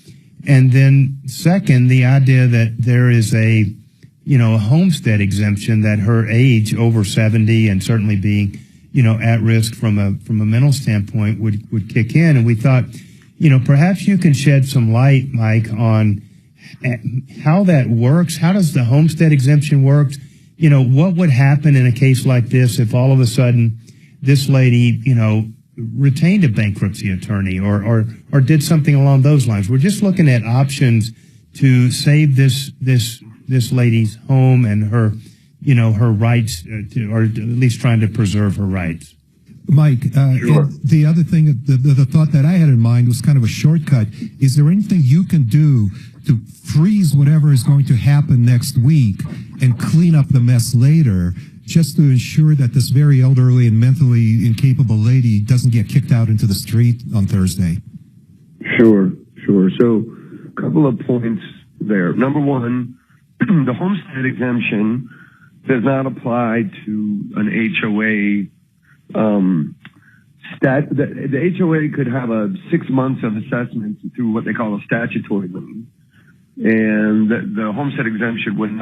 And then second, the idea that there is a homestead exemption, that her age over 70 and certainly being at risk from a mental standpoint would kick in. And we thought, perhaps you can shed some light, Mike, on how that works. How does the homestead exemption work? What would happen in a case like this if all of a sudden this lady, retained a bankruptcy attorney or did something along those lines? We're just looking at options to save this lady's home and her rights, or at least trying to preserve her rights. Mike, the other thing, the thought that I had in mind was kind of a shortcut. Is there anything you can do to freeze whatever is going to happen next week and clean up the mess later, just to ensure that this very elderly and mentally incapable lady doesn't get kicked out into the street on Thursday? Sure. So a couple of points there. Number one, the homestead exemption does not apply to an HOA. The HOA could have 6 months of assessment through what they call a statutory lien, and the homestead exemption would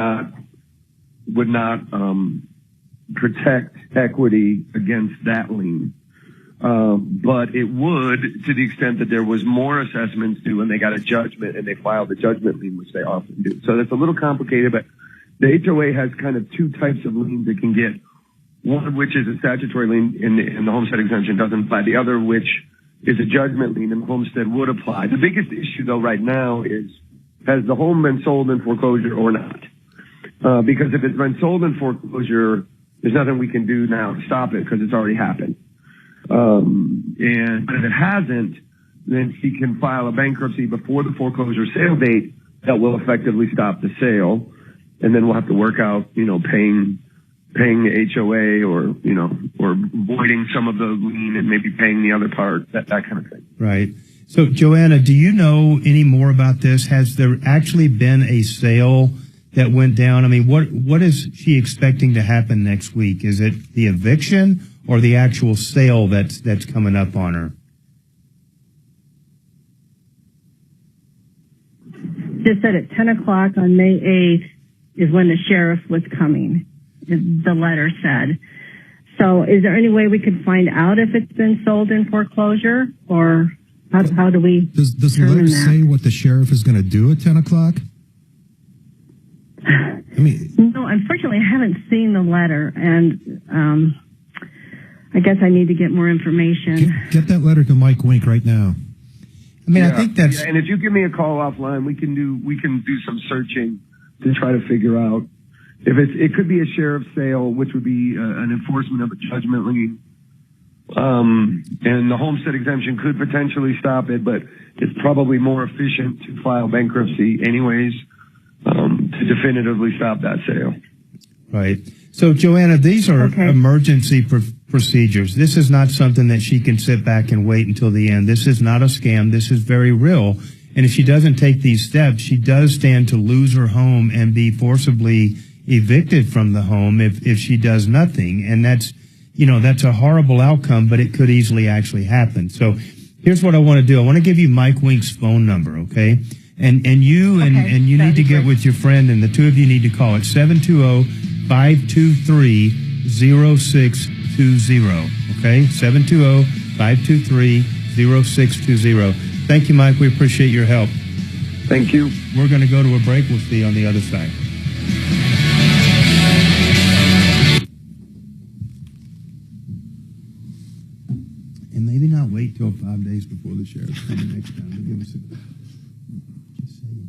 not protect equity against that lien. But it would, to the extent that there was more assessments due and they got a judgment and they filed a judgment lien, which they often do. So that's a little complicated, but the HOA has kind of two types of liens it can get. One of which is a statutory lien and the homestead exemption doesn't apply. The other which is a judgment lien and the homestead would apply. The biggest issue though right now is, has the home been sold in foreclosure or not? Because if it's been sold in foreclosure, there's nothing we can do now to stop it because it's already happened. But if it hasn't, then she can file a bankruptcy before the foreclosure sale date that will effectively stop the sale. And then we'll have to work out, paying the HOA or voiding some of the lien and maybe paying the other part, that kind of thing. Right. So, Joanna, do you know any more about this? Has there actually been a sale that went down? I mean, what is she expecting to happen next week? Is it the eviction or the actual sale that's coming up on her? Just said at 10 o'clock on May 8th is when the sheriff was coming, the letter said. So is there any way we could find out if it's been sold in foreclosure, or how do we Does the letter say what the sheriff is going to do at 10 o'clock? No, unfortunately, I haven't seen the letter, and I guess I need to get more information. Get that letter to Mike Wink right now. I think that's... Yeah, and if you give me a call offline, we can do some searching to try to figure out if it could be a sheriff's sale, which would be an enforcement of a judgment lien. And the homestead exemption could potentially stop it, but it's probably more efficient to file bankruptcy anyways, to definitively stop that sale. Right. So, Joanna, these are emergency procedures. This is not something that she can sit back and wait until the end. This is not a scam. This is very real. And if she doesn't take these steps, she does stand to lose her home and be forcibly evicted from the home if she does nothing. And that's a horrible outcome, but it could easily actually happen. So Here's what I want to do. I want to give you Mike Wink's phone number, okay? And you need to get with your friend, and the two of you need to call it 720-523-0620, okay? 720-523-0620. Thank you, Mike. We appreciate your help. Thank you. We're going to go to a break. We'll see you on the other side. And maybe not wait till 5 days before the sheriff's coming next time to give us a... Just saying.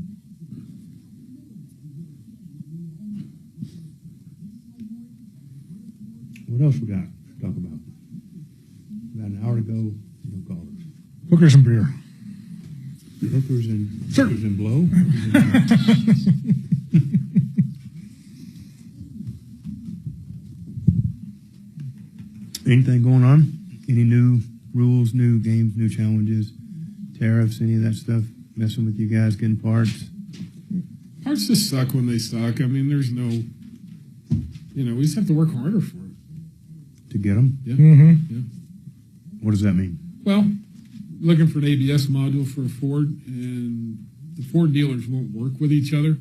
What else we got to talk about? About an hour to go. No callers. Hookers and beer. Hookers and blow. Anything going on? Any new rules, new games, new challenges, tariffs, any of that stuff messing with you guys getting parts? Parts just suck when they suck. I mean, there's no, we just have to work harder for it. To get them? Yeah. Mm-hmm. Yeah. What does that mean? Well, looking for an ABS module for a Ford, and the Ford dealers won't work with each other.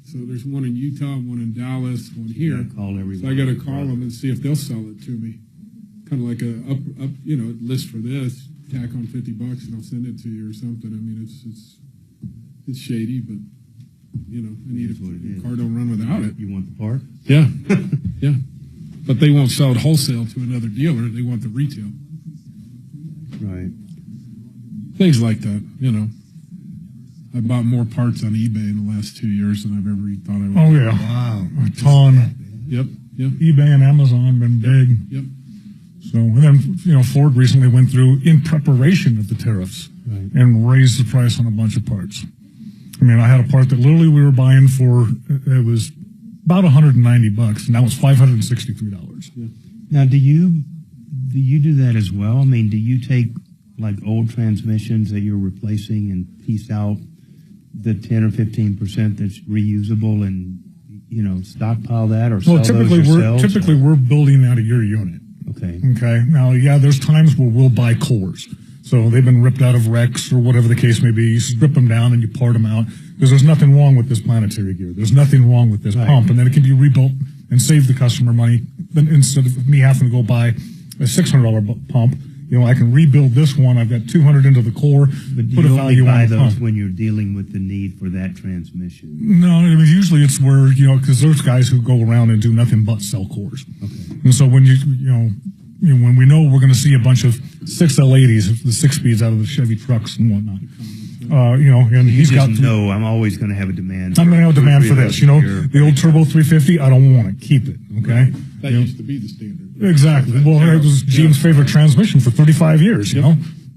So there's one in Utah, one in Dallas, one here. You gotta call everyone. So I got to call them and see if they'll sell it to me. Kind of like a list for this. Tack on $50 and I'll send it to you or something. I mean, it's shady, but I need it. The car don't run without it. You want the part? Yeah, yeah. But they won't sell it wholesale to another dealer. They want the retail. Right. Things like that, I bought more parts on eBay in the last 2 years than I've ever thought I would. Oh, yeah. Wow. A ton. Yep. eBay and Amazon been big. Yep. So, and then, Ford recently went through in preparation of the tariffs and raised the price on a bunch of parts. I mean, I had a part that literally we were buying for, it was about $190, and that was $563. Yeah. Now, do you do that as well? I mean, do you take like old transmissions that you're replacing and piece out the 10 or 15% that's reusable and, stockpile that or sell those yourselves? Typically we're building out of your unit. Okay. Okay. Now, there's times where we'll buy cores. So they've been ripped out of wrecks or whatever the case may be. You strip them down and you part them out because there's nothing wrong with this planetary gear. There's nothing wrong with this pump. And then it can be rebuilt and save the customer money. Then instead of me having to go buy a $600 pump, I can rebuild this one. I've got 200 into the core. But put you a value only buy on the those pump. when you're dealing with the need for that transmission. No, I mean, usually it's where, because there's guys who go around and do nothing but sell cores. Okay. And so when when we know we're going to see a bunch of 6L80s, the 6-speeds out of the Chevy trucks and whatnot, and he's got. No, I'm always going to have a demand. I'm going to have a demand for this. The old Turbo 350, I don't want to keep it. Okay. That used to be the standard. Exactly. Well, it was GM's favorite transmission for 35 years.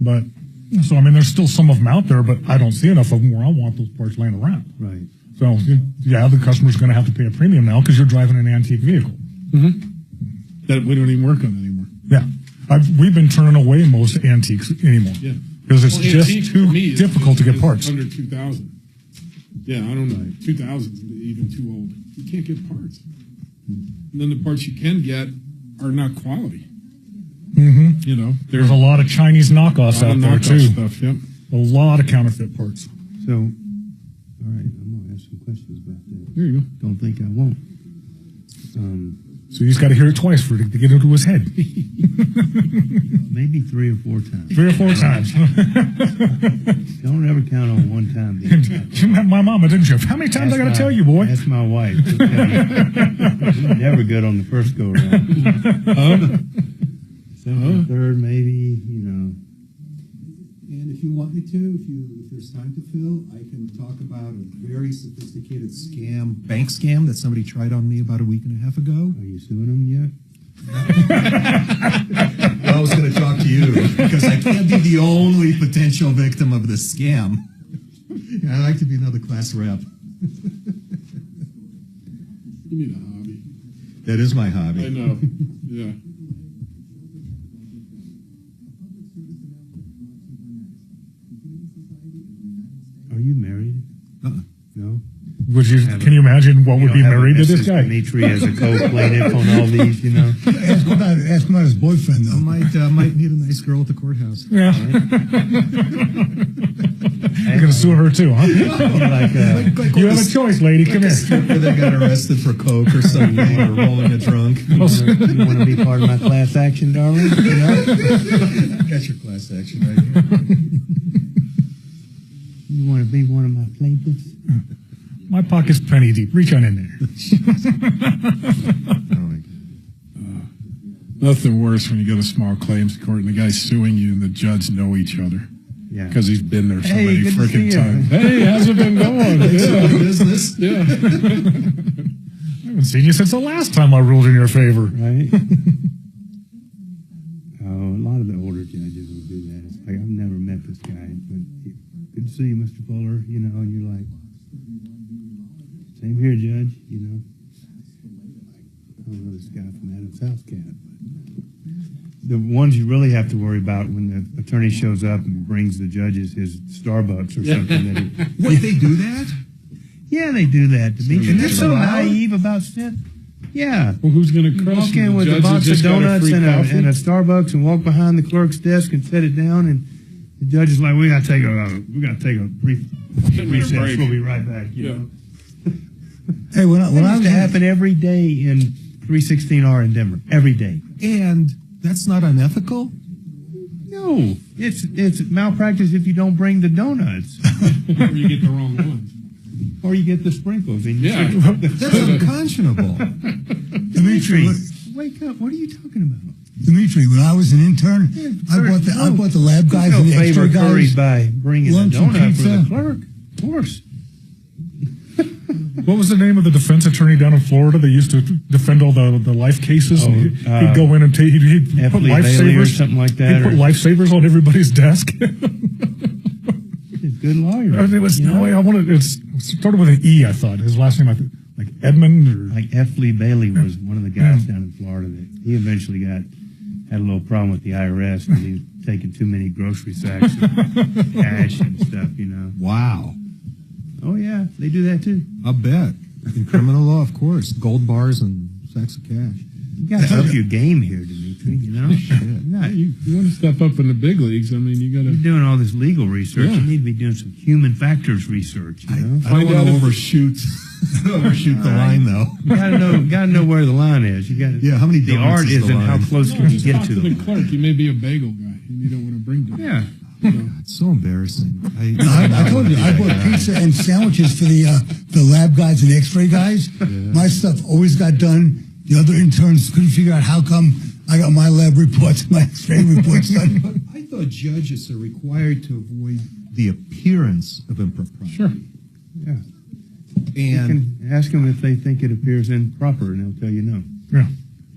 But so I mean, there's still some of them out there, but I don't see enough of them where I want those parts laying around. Right. So the customer's going to have to pay a premium now because you're driving an antique vehicle. Mm-hmm. That we don't even work on anymore. Yeah. We've been turning away most antiques anymore. Yeah. Because it's just too difficult to get parts. Under 2,000. Yeah, I don't know. 2,000 is even too old. You can't get parts. And then the parts you can get are not quality. Mm-hmm. There's a lot of Chinese knockoffs out there too. Stuff, yep. A lot of counterfeit parts. So, all right, I'm going to ask some questions about that. There you go. Don't think I won't. So he's got to hear it twice for it to get into his head. Maybe 3 or 4 times. 3 or 4 times. Don't ever count on one time. You met my mama, didn't you? How many times I got to tell you, boy? That's my wife. You're never good on the first go around. Second, third, maybe, And if you want me to, if there's time to fill, I can talk about a very sophisticated bank scam that somebody tried on me about a week and a half ago. Are you suing them yet? I was going to talk to you because I can't be the only potential victim of this scam. I like to be another class rep. You need a hobby. That is my hobby. I know. Yeah. Are you married? No. Can you imagine what would be married to this guy? Dimitri as a co-plaintiff on all these, Ask about his boyfriend, though. Might meet a nice girl at the courthouse. Yeah. You're going to sue her, too, huh? You have a choice, lady. Come here. They got arrested for coke or something, or rolling a drunk. You want to be part of my class action, darling? You know? I got your class action right here. You want to be one of my plaintiffs? My pocket's penny deep. Reach on in there. Nothing worse when you go to small claims court and the guy's suing you and the judge know each other. Yeah. Because he's been there so Hey, many good to see freaking you. times. Hey, how's it been going? Business. Yeah. I haven't seen you since the last time I ruled in your favor. Right? Oh, a lot of the older judges will do that. It's like, I've never met this guy, but good to see you, Mr. Fuller, you know, and you're like, same here, Judge, you know. I don't know this guy from Adam's House Cat, but the ones you really have to worry about when the attorney shows up and brings the judges his Starbucks or something. What, they do that? Yeah, they do that, Dimitri. And they're so naive about stuff. Yeah. Well, who's going to crush walk you? in The with a judge box of just got a donuts free and coffee? a Starbucks and walk behind the clerk's desk and set it down, and the judge is like, we got to take a brief recess. We'll be right back. You know? Hey, when I used to happen every day in 316R in Denver. Every day. And that's not unethical? No. It's malpractice if you don't bring the donuts. Or you get the wrong ones. Or you get the sprinkles. And Yeah. That's unconscionable. Dimitri, wake up. What are you talking about? Dimitri, when I was an intern, I bought the lab guys and the favor extra curried guys by bringing a lunch and donut for the pizza. clerk. Of course. What was the name of the defense attorney down in Florida that used to defend all the life cases? He'd go in and he'd put Bailey or lifesavers, something like that. He'd put lifesavers on everybody's desk. He's a good lawyer. It was it started with an E. I thought his last name, like Edmund or like F. Lee Bailey was one of the guys down in Florida that he eventually had a little problem with the IRS because he was taking too many grocery sacks of cash and stuff. You know. Wow. Oh, yeah, they do that, too. I bet. In criminal law, of course. Gold bars and sacks of cash. You got to up your game here, Dimitri, you know? You want to step up in the big leagues. I mean, you got to... You're doing all this legal research. You need to be doing some human factors research, you know? I don't want to overshoot the line, though. You got to know where the line is. You got to. Yeah, how many The art is is in how close can you just get talk to to the the clerk. You may be a bagel guy, and you don't want to bring them. Yeah. It's so embarrassing. I told you, I bought pizza and sandwiches for the lab guys and the X-ray guys. My stuff always got done. The other interns couldn't figure out how come I got my lab reports, my X-ray reports done. I thought judges are required to avoid the appearance of impropriety. Sure. Yeah. You And can ask them if they think it appears improper, and they'll tell you no. Yeah.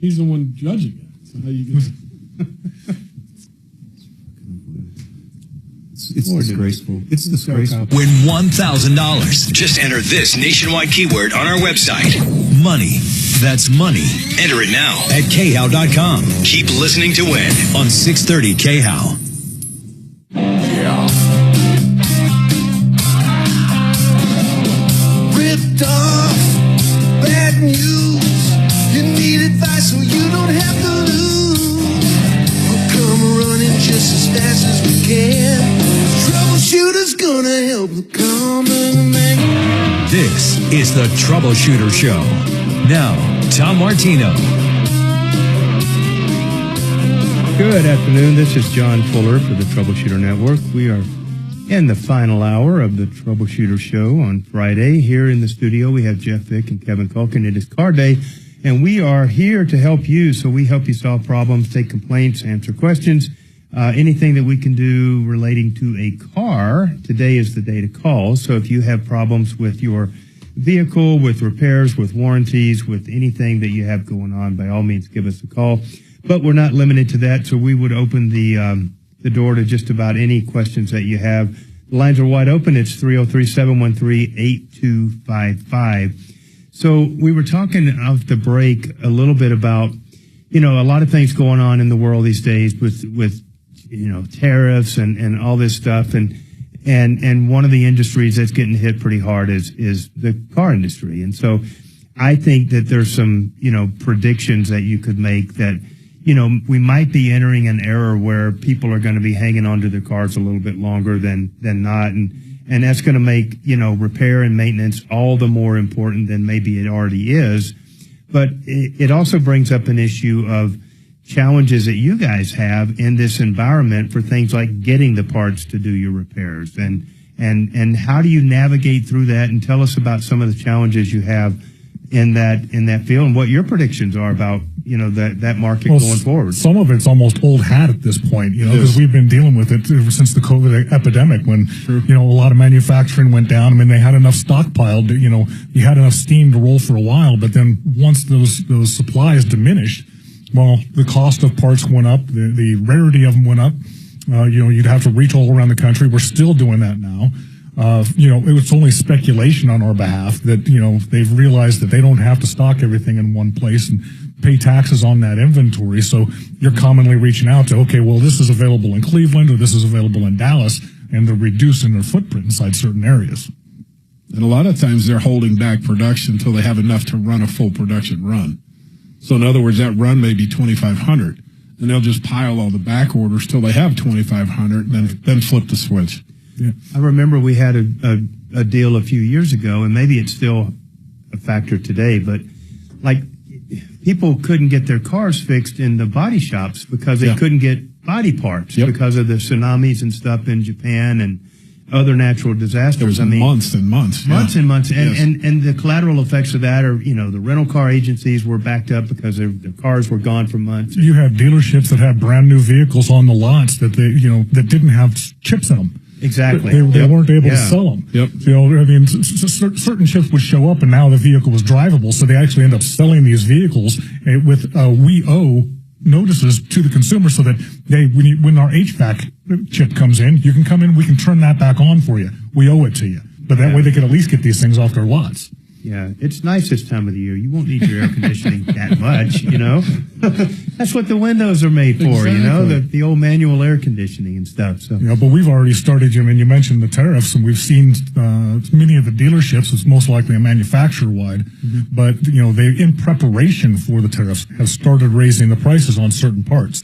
He's the one judging it. So how you get... it's disgraceful. It's disgraceful. Win $1,000. Just enter this nationwide keyword on our website. Money. That's money. Enter it now at khow.com. Keep listening to win on 630 KHOW. Yeah. Ripped off, bad news. You need advice so you don't have to lose. I'll come running just as fast as we can. Troubleshooter's gonna help the common man. This is the Troubleshooter Show. Now, Tom Martino. Good afternoon. This is John Fuller for the Troubleshooter Network. We are in the final hour of the Troubleshooter Show on Friday. Here in the studio, we have Jeff Vick and Kevin Culkin. It is car day, and we are here to help you. So we help you solve problems, take complaints, answer questions, anything that we can do relating to a car. Today is the day to call. So if you have problems with your vehicle, with repairs, with warranties, with anything that you have going on, by all means, give us a call. But we're not limited to that, so we would open the door to just about any questions that you have. The lines are wide open. It's 303-713-8255. So we were talking off the break a little bit about, a lot of things going on in the world these days with tariffs and all this stuff. And one of the industries that's getting hit pretty hard is the car industry. And so I think that there's some, predictions that you could make that we might be entering an era where people are going to be hanging on to their cars a little bit longer than not. And that's going to make, repair and maintenance all the more important than maybe it already is. But it also brings up an issue of challenges that you guys have in this environment for things like getting the parts to do your repairs. And how do you navigate through that? And tell us about some of the challenges you have in that field and what your predictions are about, that market going forward. Some of it's almost old hat at this point, because we've been dealing with it ever since the COVID epidemic when, a lot of manufacturing went down. I mean, they had enough stockpiled, you had enough steam to roll for a while, but then once those supplies diminished, well, the cost of parts went up, the rarity of them went up. You'd have to reach all around the country. We're still doing that now. It was only speculation on our behalf that, they've realized that they don't have to stock everything in one place and pay taxes on that inventory. So you're commonly reaching out to, okay, well, this is available in Cleveland or this is available in Dallas, and they're reducing their footprint inside certain areas. And a lot of times they're holding back production until they have enough to run a full production run. So in other words, that run may be 2,500, and they'll just pile all the back orders till they have 2,500 and then flip the switch. Yeah. I remember we had a deal a few years ago, and maybe it's still a factor today, but like people couldn't get their cars fixed in the body shops because they couldn't get body parts because of the tsunamis and stuff in Japan and other natural disasters. Months and months. And months. And the collateral effects of that are, the rental car agencies were backed up because their cars were gone for months. You have dealerships that have brand new vehicles on the lots that that didn't have chips in them. Exactly. They weren't able to sell them. Yep. Certain chips would show up and now the vehicle was drivable, so they actually end up selling these vehicles with we owe notices to the consumer so that when our HVAC chip comes in, you can come in, we can turn that back on for you. We owe it to you. But that way they can at least get these things off their lots. Yeah, it's nice this time of the year. You won't need your air conditioning that much, That's what the windows are made for, Exactly. the old manual air conditioning and stuff. So. Yeah, but we've already started, Jim, and you mentioned the tariffs, and we've seen many of the dealerships, it's most likely a manufacturer-wide, but, they, in preparation for the tariffs, have started raising the prices on certain parts.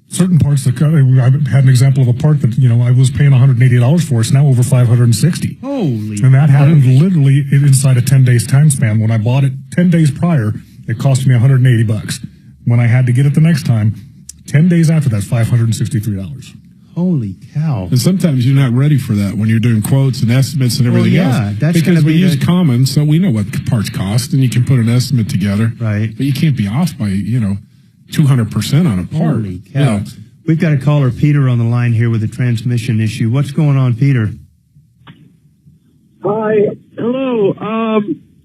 Certain parts that I had an example of a part that I was paying $180 for. It's now over $560. Holy! And that happened literally inside a 10 days time span. When I bought it 10 days prior, it cost me $180. When I had to get it the next time, 10 days after that, $563. Holy cow! And sometimes you're not ready for that when you're doing quotes and estimates and everything else. That's because we use common, so we know what parts cost, and you can put an estimate together. Right. But you can't be off by 200% on a part. Holy cow. We've got a caller, Peter, on the line here with a transmission issue. What's going on, Peter? Hi. Hello.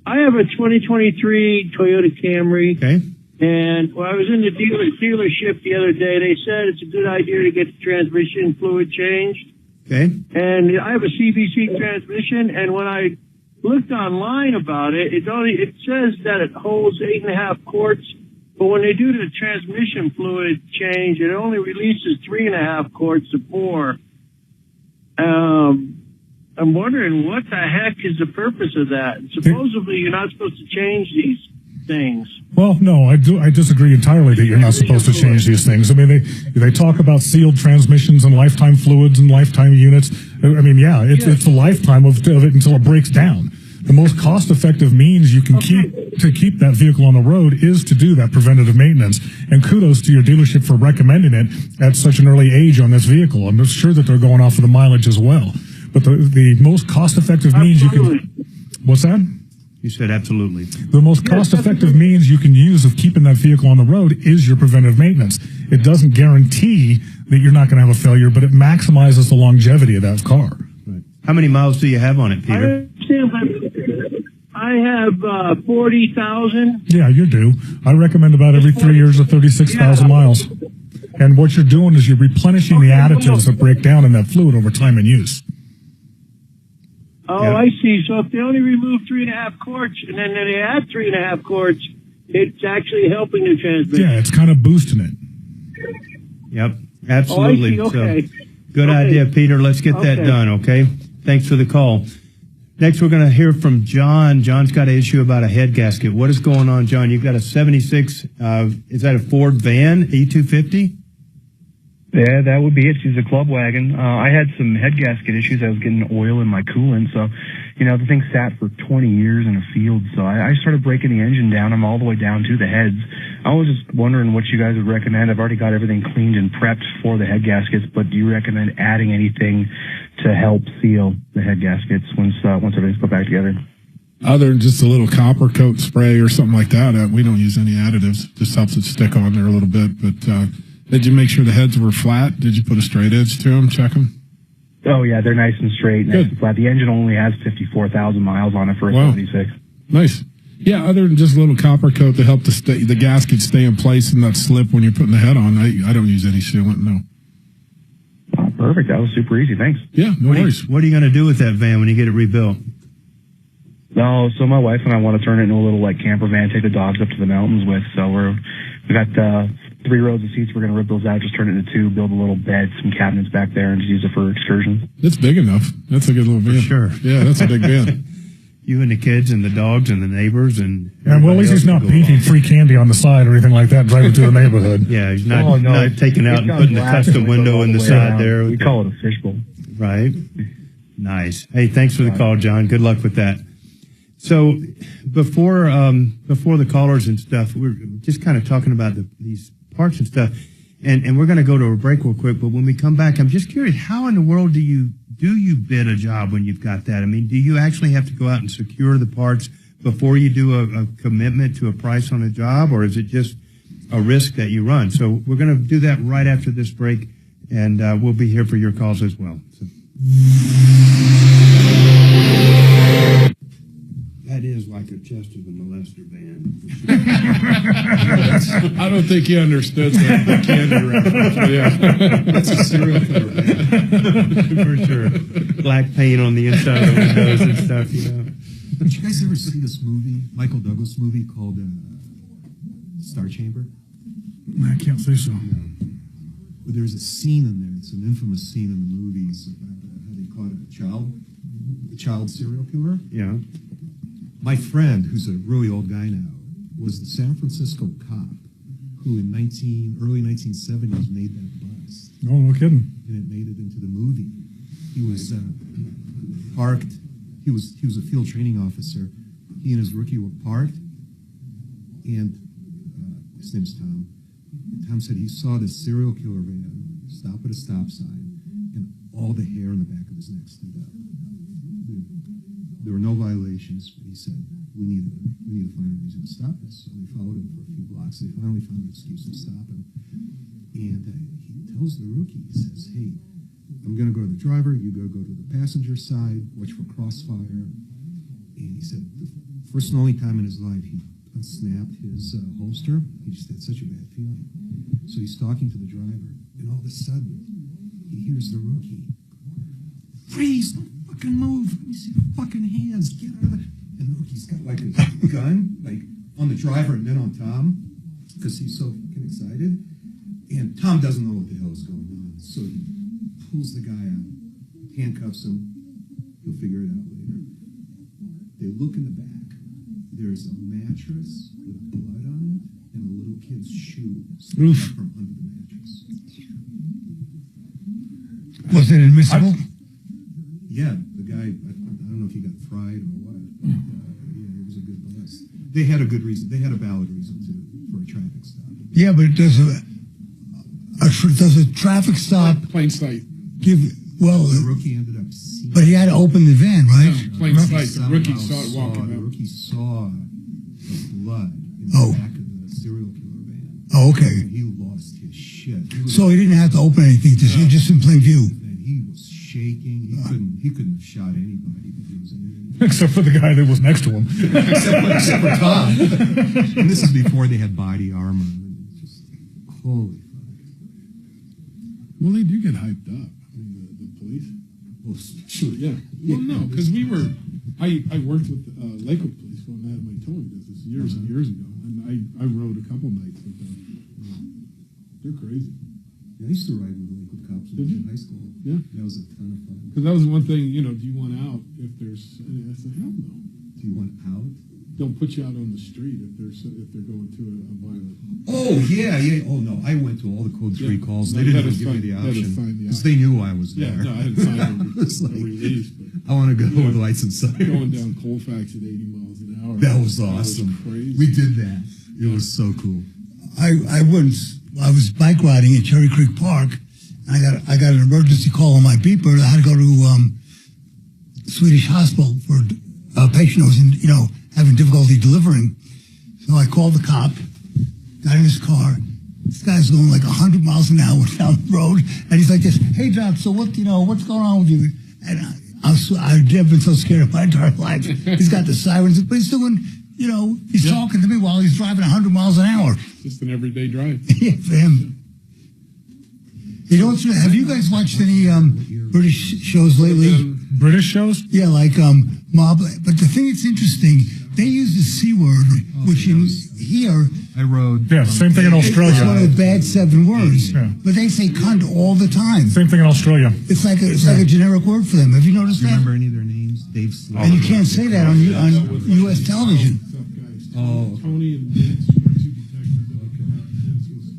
I have a 2023 Toyota Camry. Okay. And I was in the dealership the other day. They said it's a good idea to get the transmission fluid changed. Okay. And I have a CVC transmission, and when I looked online about it, it says that it holds 8.5 quarts. But when they do the transmission fluid change, it only releases 3.5 quarts of 4. I'm wondering what the heck is the purpose of that? Supposedly, you're not supposed to change these things. Well, no, I disagree entirely that you're not supposed to change these things. I mean, they talk about sealed transmissions and lifetime fluids and lifetime units. I mean, it's a lifetime of it until it breaks down. The most cost-effective means you can keep that vehicle on the road is to do that preventative maintenance. And kudos to your dealership for recommending it at such an early age on this vehicle. I'm sure that they're going off of the mileage as well. But the most cost-effective means you can... What's that? You said absolutely. The most cost-effective means you can use of keeping that vehicle on the road is your preventative maintenance. It doesn't guarantee that you're not going to have a failure, but it maximizes the longevity of that car. Right. How many miles do you have on it, Peter? I have 40,000. Yeah, you're due. I recommend about every 3 years or 36,000 miles. And what you're doing is you're replenishing the additives that break down in that fluid over time and use. Oh, yep. I see. So if they only remove 3.5 quarts and then they add 3.5 quarts, it's actually helping the transmission. Yeah, it's kind of boosting it. Yep, absolutely. Oh, I see. Okay. So, good idea, Peter. Let's get that done, okay? Thanks for the call. Next, we're going to hear from John. John's got an issue about a head gasket. What is going on, John? You've got a 76, is that a Ford van, E250? Yeah, that would be it. She's a club wagon. I had some head gasket issues. I was getting oil in my coolant. So, the thing sat for 20 years in a field. So I started breaking the engine down. I'm all the way down to the heads. I was just wondering what you guys would recommend. I've already got everything cleaned and prepped for the head gaskets, but do you recommend adding anything to help seal the head gaskets once everything's put back together? Other than just a little copper coat spray or something like that, we don't use any additives. Just helps it stick on there a little bit. But did you make sure the heads were flat? Did you put a straight edge to them? Check them? Oh, yeah, they're nice and straight, nice and flat. The engine only has 54,000 miles on it for a 76. Nice. Yeah, other than just a little copper coat to help the gasket stay in place and not slip when you're putting the head on, I don't use any sealant, no. Oh, perfect. That was super easy. Thanks. Yeah, no worries. What are you going to do with that van when you get it rebuilt? No, so my wife and I want to turn it into a little camper van, take the dogs up to the mountains with. So we got 3 rows of seats. We're going to rip those out, just turn it into 2, build a little bed, some cabinets back there, and just use it for excursions. It's big enough. That's a good little van. For sure. Yeah, that's a big van. You and the kids and the dogs and the neighbors and well, at least he's not painting free candy on the side or anything like that, driving through the neighborhood. Yeah, he's not taking out and putting the custom window in the side there. We call it a fishbowl. Right. Nice. Hey, thanks for the call, John. Good luck with that. So before the callers and stuff, we're just kind of talking about these parts and stuff, and we're going to go to a break real quick. But when we come back, I'm just curious, how in the world do you bid a job when you've got that? I mean, do you actually have to go out and secure the parts before you do a commitment to a price on a job, or is it just a risk that you run? So we're going to do that right after this break, and we'll be here for your calls as well. So. That is like a Chester the Molester band. I don't think you understood the candy reference. Yeah. That's a serial killer band. For sure. Black paint on the inside of the windows and stuff, Did you guys ever see this movie, Michael Douglas movie called Star Chamber? I can't say so. Well, there's a scene in there. It's an infamous scene in the movies about how they caught a child serial killer. Yeah. My friend, who's a really old guy now, was the San Francisco cop who in early 1970s made that bust. Oh, no kidding. And it made it into the movie. He was parked. He was a field training officer. He and his rookie were parked, and his name's Tom. Tom said he saw this serial killer van stop at a stop sign, and all the hair on the back of his neck stood up. There were no violations, but he said, we need to find a reason to stop this. So we followed him for a few blocks. They finally found an excuse to stop him. And he tells the rookie, he says, hey, I'm going to go to the driver. You go to the passenger side. Watch for crossfire. And he said the first and only time in his life he unsnapped his holster. He just had such a bad feeling. So he's talking to the driver. And all of a sudden, he hears the rookie, freeze! Fucking move! Let me see the fucking hands. Get out of there! And the rookie's got like a gun, like on the driver and then on Tom, because he's so fucking excited. And Tom doesn't know what the hell is going on, so he pulls the guy out, handcuffs him. He'll figure it out later. They look in the back. There's a mattress with blood on it and a little kid's shoe sticking up from under the mattress. Was it admissible? Yeah, the guy, I don't know if he got fried or what. Yeah, it was a good bust. They had a good reason. They had a valid reason for a traffic stop. Yeah, but does a traffic stop plain sight give? Well, the rookie ended up seeing. But he had to open the van, right? No, plain sight. The rookie saw it walking up. The rookie saw the blood in the back of the serial killer van. Oh, okay. And he lost his shit. So he didn't have to open anything. Just in plain view. And he was shaking. He couldn't have shot anybody, but he was in Except for the guy that was next to him. except for Tom. And this is before they had body armor. Just holy fuck. Well, they do get hyped up. I mean, the police. Well, sure. Yeah. Well, no, because I worked with Lakewood Police when I had my towing business years and years ago, and I rode a couple nights with them. They're crazy. Yeah, I used to ride with Lakewood cops in high school. Yeah. That was a ton of fun. Because that was one thing, do you want out if there's, and I said, hell no. Do you want out? Don't put you out on the street if they're going to a violent. Oh, yeah. Oh, no. I went to all the code 3 calls. They didn't even give me the option. Because they knew I was there. Yeah, no, I had to sign a like, release. But, I want to go with lights and sirens. Going down Colfax at 80 miles an hour. That was awesome. That was crazy. We did that. It was so cool. I was bike riding at Cherry Creek Park. I got an emergency call on my beeper. I had to go to Swedish hospital for a patient who was having difficulty delivering. So I called the cop, got in his car. This guy's going like 100 miles an hour down the road, and he's like this, "Hey doc, so what's going on with you?" And I've never been so scared in my entire life. He's got the sirens, but he's doing, he's talking to me while he's driving 100 miles an hour. Just an everyday drive. Yeah, for him. Have you guys watched any British shows lately? British shows? Yeah, like Mob. But the thing that's interesting, they use the C word, which here. I rode. Yeah, same thing in Australia. It's one of the bad 7 words. Yeah. But they say cunt all the time. Same thing in Australia. It's like a generic word for them. Have you noticed that? Remember any of their names? Dave Sloan. And you can't say that on U.S. television. Oh. Tony and Vince were 2 detectives. Vince was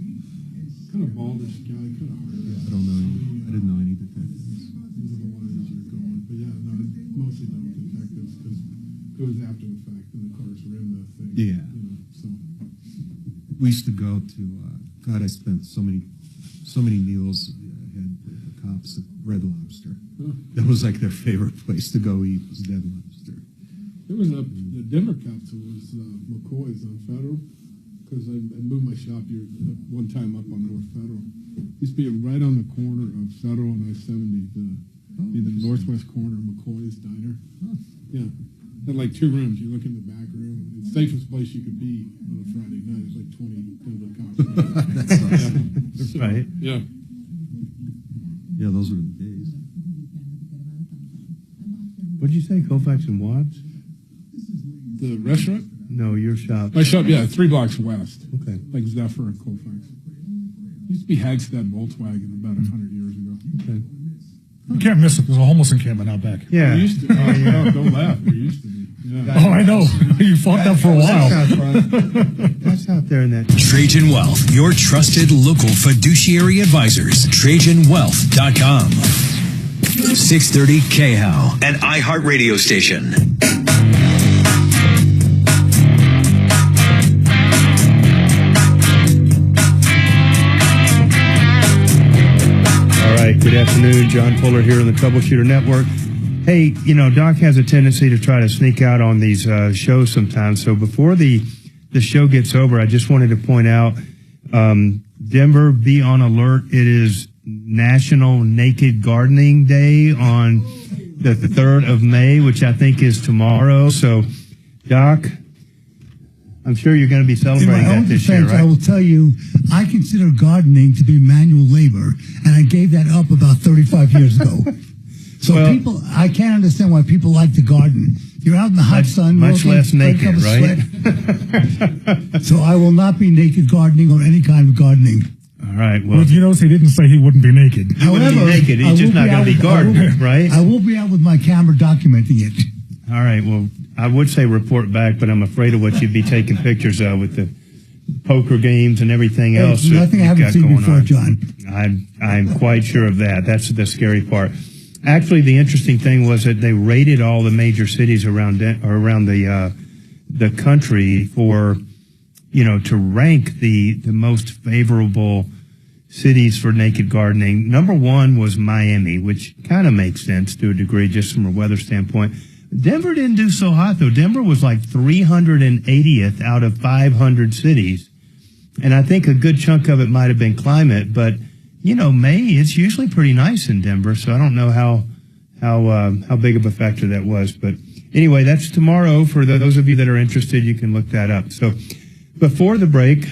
kind of baldish guy, kind of hard. Yeah, I don't know. I didn't know any detectives. Those are the ones you're going. But yeah, no, mostly not detectives because it was after the fact and the cars were in the thing. Yeah. So. We used to go to, God, I spent so many meals had with the cops at Red Lobster. Huh. That was like their favorite place to go eat was Dead Lobster. There was the Denver cops who was McCoy's on Federal because I moved my shop here one time up on North Federal. Used to be right on the corner of Federal and I-70, the northwest corner of McCoy's Diner. Huh. Yeah. Had like 2 rooms. You look in the back room. It's the safest place you could be on a Friday night. There's like 20 Denver cops. That's awesome. That's right. Yeah. Yeah, those were the days. What'd you say, Colfax and Watts? The restaurant? No, your shop. My shop, yeah, 3 blocks west. Okay. Like Zephyr and Colfax. Used to be Hagstead Volkswagen about 100 years ago. Okay. You can't miss it. There's a homeless encampment out back. Yeah. We used to. Oh, yeah. Don't laugh. There used to be. Yeah. Oh, I know. You fucked up for a while. That's out there in that. Trajan Wealth, your trusted local fiduciary advisors. TrajanWealth.com. 630 KHAL, an iHeart radio station. All right, good afternoon. John Fuller here on the Troubleshooter Network. Hey, Doc has a tendency to try to sneak out on these shows sometimes. So before the show gets over, I just wanted to point out, Denver, be on alert. It is National Naked Gardening Day on the 3rd of May, which I think is tomorrow. So, Doc, I'm sure you're going to be celebrating that this year, right? I will tell you, I consider gardening to be manual labor, and I gave that up about 35 years ago. So I can't understand why people like to garden. You're out in the hot sun. Much less naked, right? So I will not be naked gardening or any kind of gardening. All right. Well, you notice he didn't say he wouldn't be naked. He wouldn't be naked. He's just not going to be gardening, right? I will be out with my camera documenting it. All right. Well, I would say report back, but I'm afraid of what you'd be taking pictures of with the poker games and everything else. Nothing I haven't seen before, John. I'm quite sure of that. That's the scary part. Actually, the interesting thing was that they rated all the major cities around the country for, to rank the most favorable cities for naked gardening. Number 1 was Miami, which kind of makes sense to a degree, just from a weather standpoint. Denver didn't do so hot, though. Denver was like 380th out of 500 cities. And I think a good chunk of it might have been climate, but May, it's usually pretty nice in Denver, so I don't know how big of a factor that was. But anyway, that's tomorrow. For those of you that are interested, you can look that up. So before the break,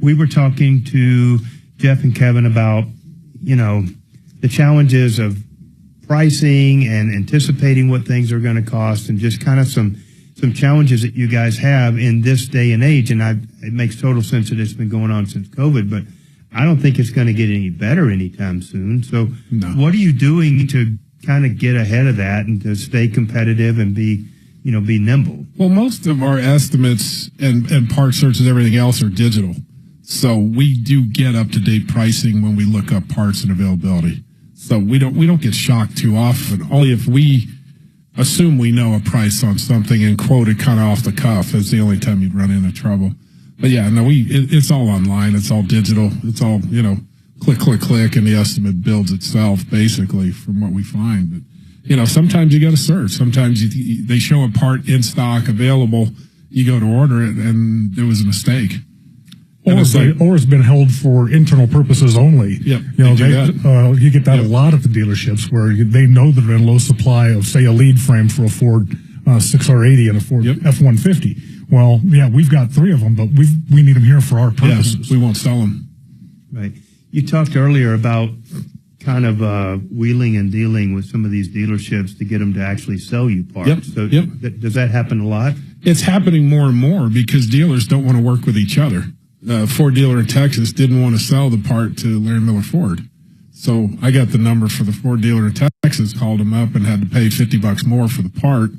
we were talking to Jeff and Kevin about, the challenges of pricing and anticipating what things are going to cost, and just kind of some challenges that you guys have in this day and age. And it makes total sense that it's been going on since COVID, but I don't think it's going to get any better anytime soon. So what are you doing to kind of get ahead of that and to stay competitive and be nimble? Well, most of our estimates and part searches, everything else are digital. So we do get up-to-date pricing when we look up parts and availability. So we don't get shocked too often. Only if we assume we know a price on something and quote it kind of off the cuff. That's the only time you'd run into trouble. But yeah, no, it's all online. It's all digital. It's all, click, click, click, and the estimate builds itself basically from what we find. But, sometimes you got to search. Sometimes they show a part in stock available. You go to order it and there was a mistake. Or it's been held for internal purposes only. Yep. You get that a lot at the dealerships where they know that they're in low supply of, say, a lead frame for a Ford 6R80 and a Ford F-150. Well, yeah, we've got 3 of them, but we need them here for our purposes. Yes, we won't sell them. Right. You talked earlier about kind of wheeling and dealing with some of these dealerships to get them to actually sell you parts. Yep. So does that happen a lot? It's happening more and more because dealers don't want to work with each other. Ford dealer in Texas didn't want to sell the part to Larry Miller Ford. So I got the number for the Ford dealer in Texas, called him up and had to pay $50 more for the part,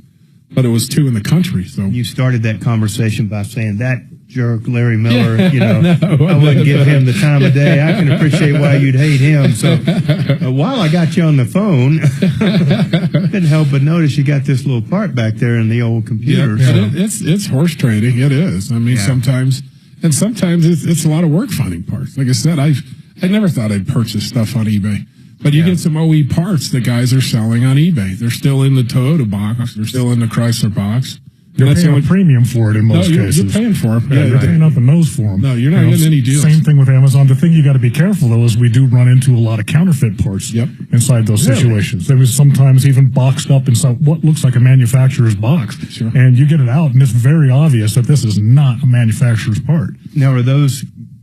but it was 2 in the country. So you started that conversation by saying that jerk Larry Miller, I wouldn't give him the time of day. I can appreciate why you'd hate him. So while I got you on the phone, couldn't help but notice you got this little part back there in the old computer. Yeah, so. It's horse trading. It is. I mean, sometimes it's a lot of work finding parts. Like I said, I never thought I'd purchase stuff on eBay. But you get some OE parts that guys are selling on eBay. They're still in the Toyota box. They're still in the Chrysler box. You're paying a premium for it in most cases. You're paying for them. Yeah, you're paying up the nose for them. No, you're not getting any deals. Same thing with Amazon. The thing you got to be careful, though, is we do run into a lot of counterfeit parts inside those situations. There was sometimes even boxed up inside what looks like a manufacturer's box. Sure. And you get it out, and it's very obvious that this is not a manufacturer's part. Now,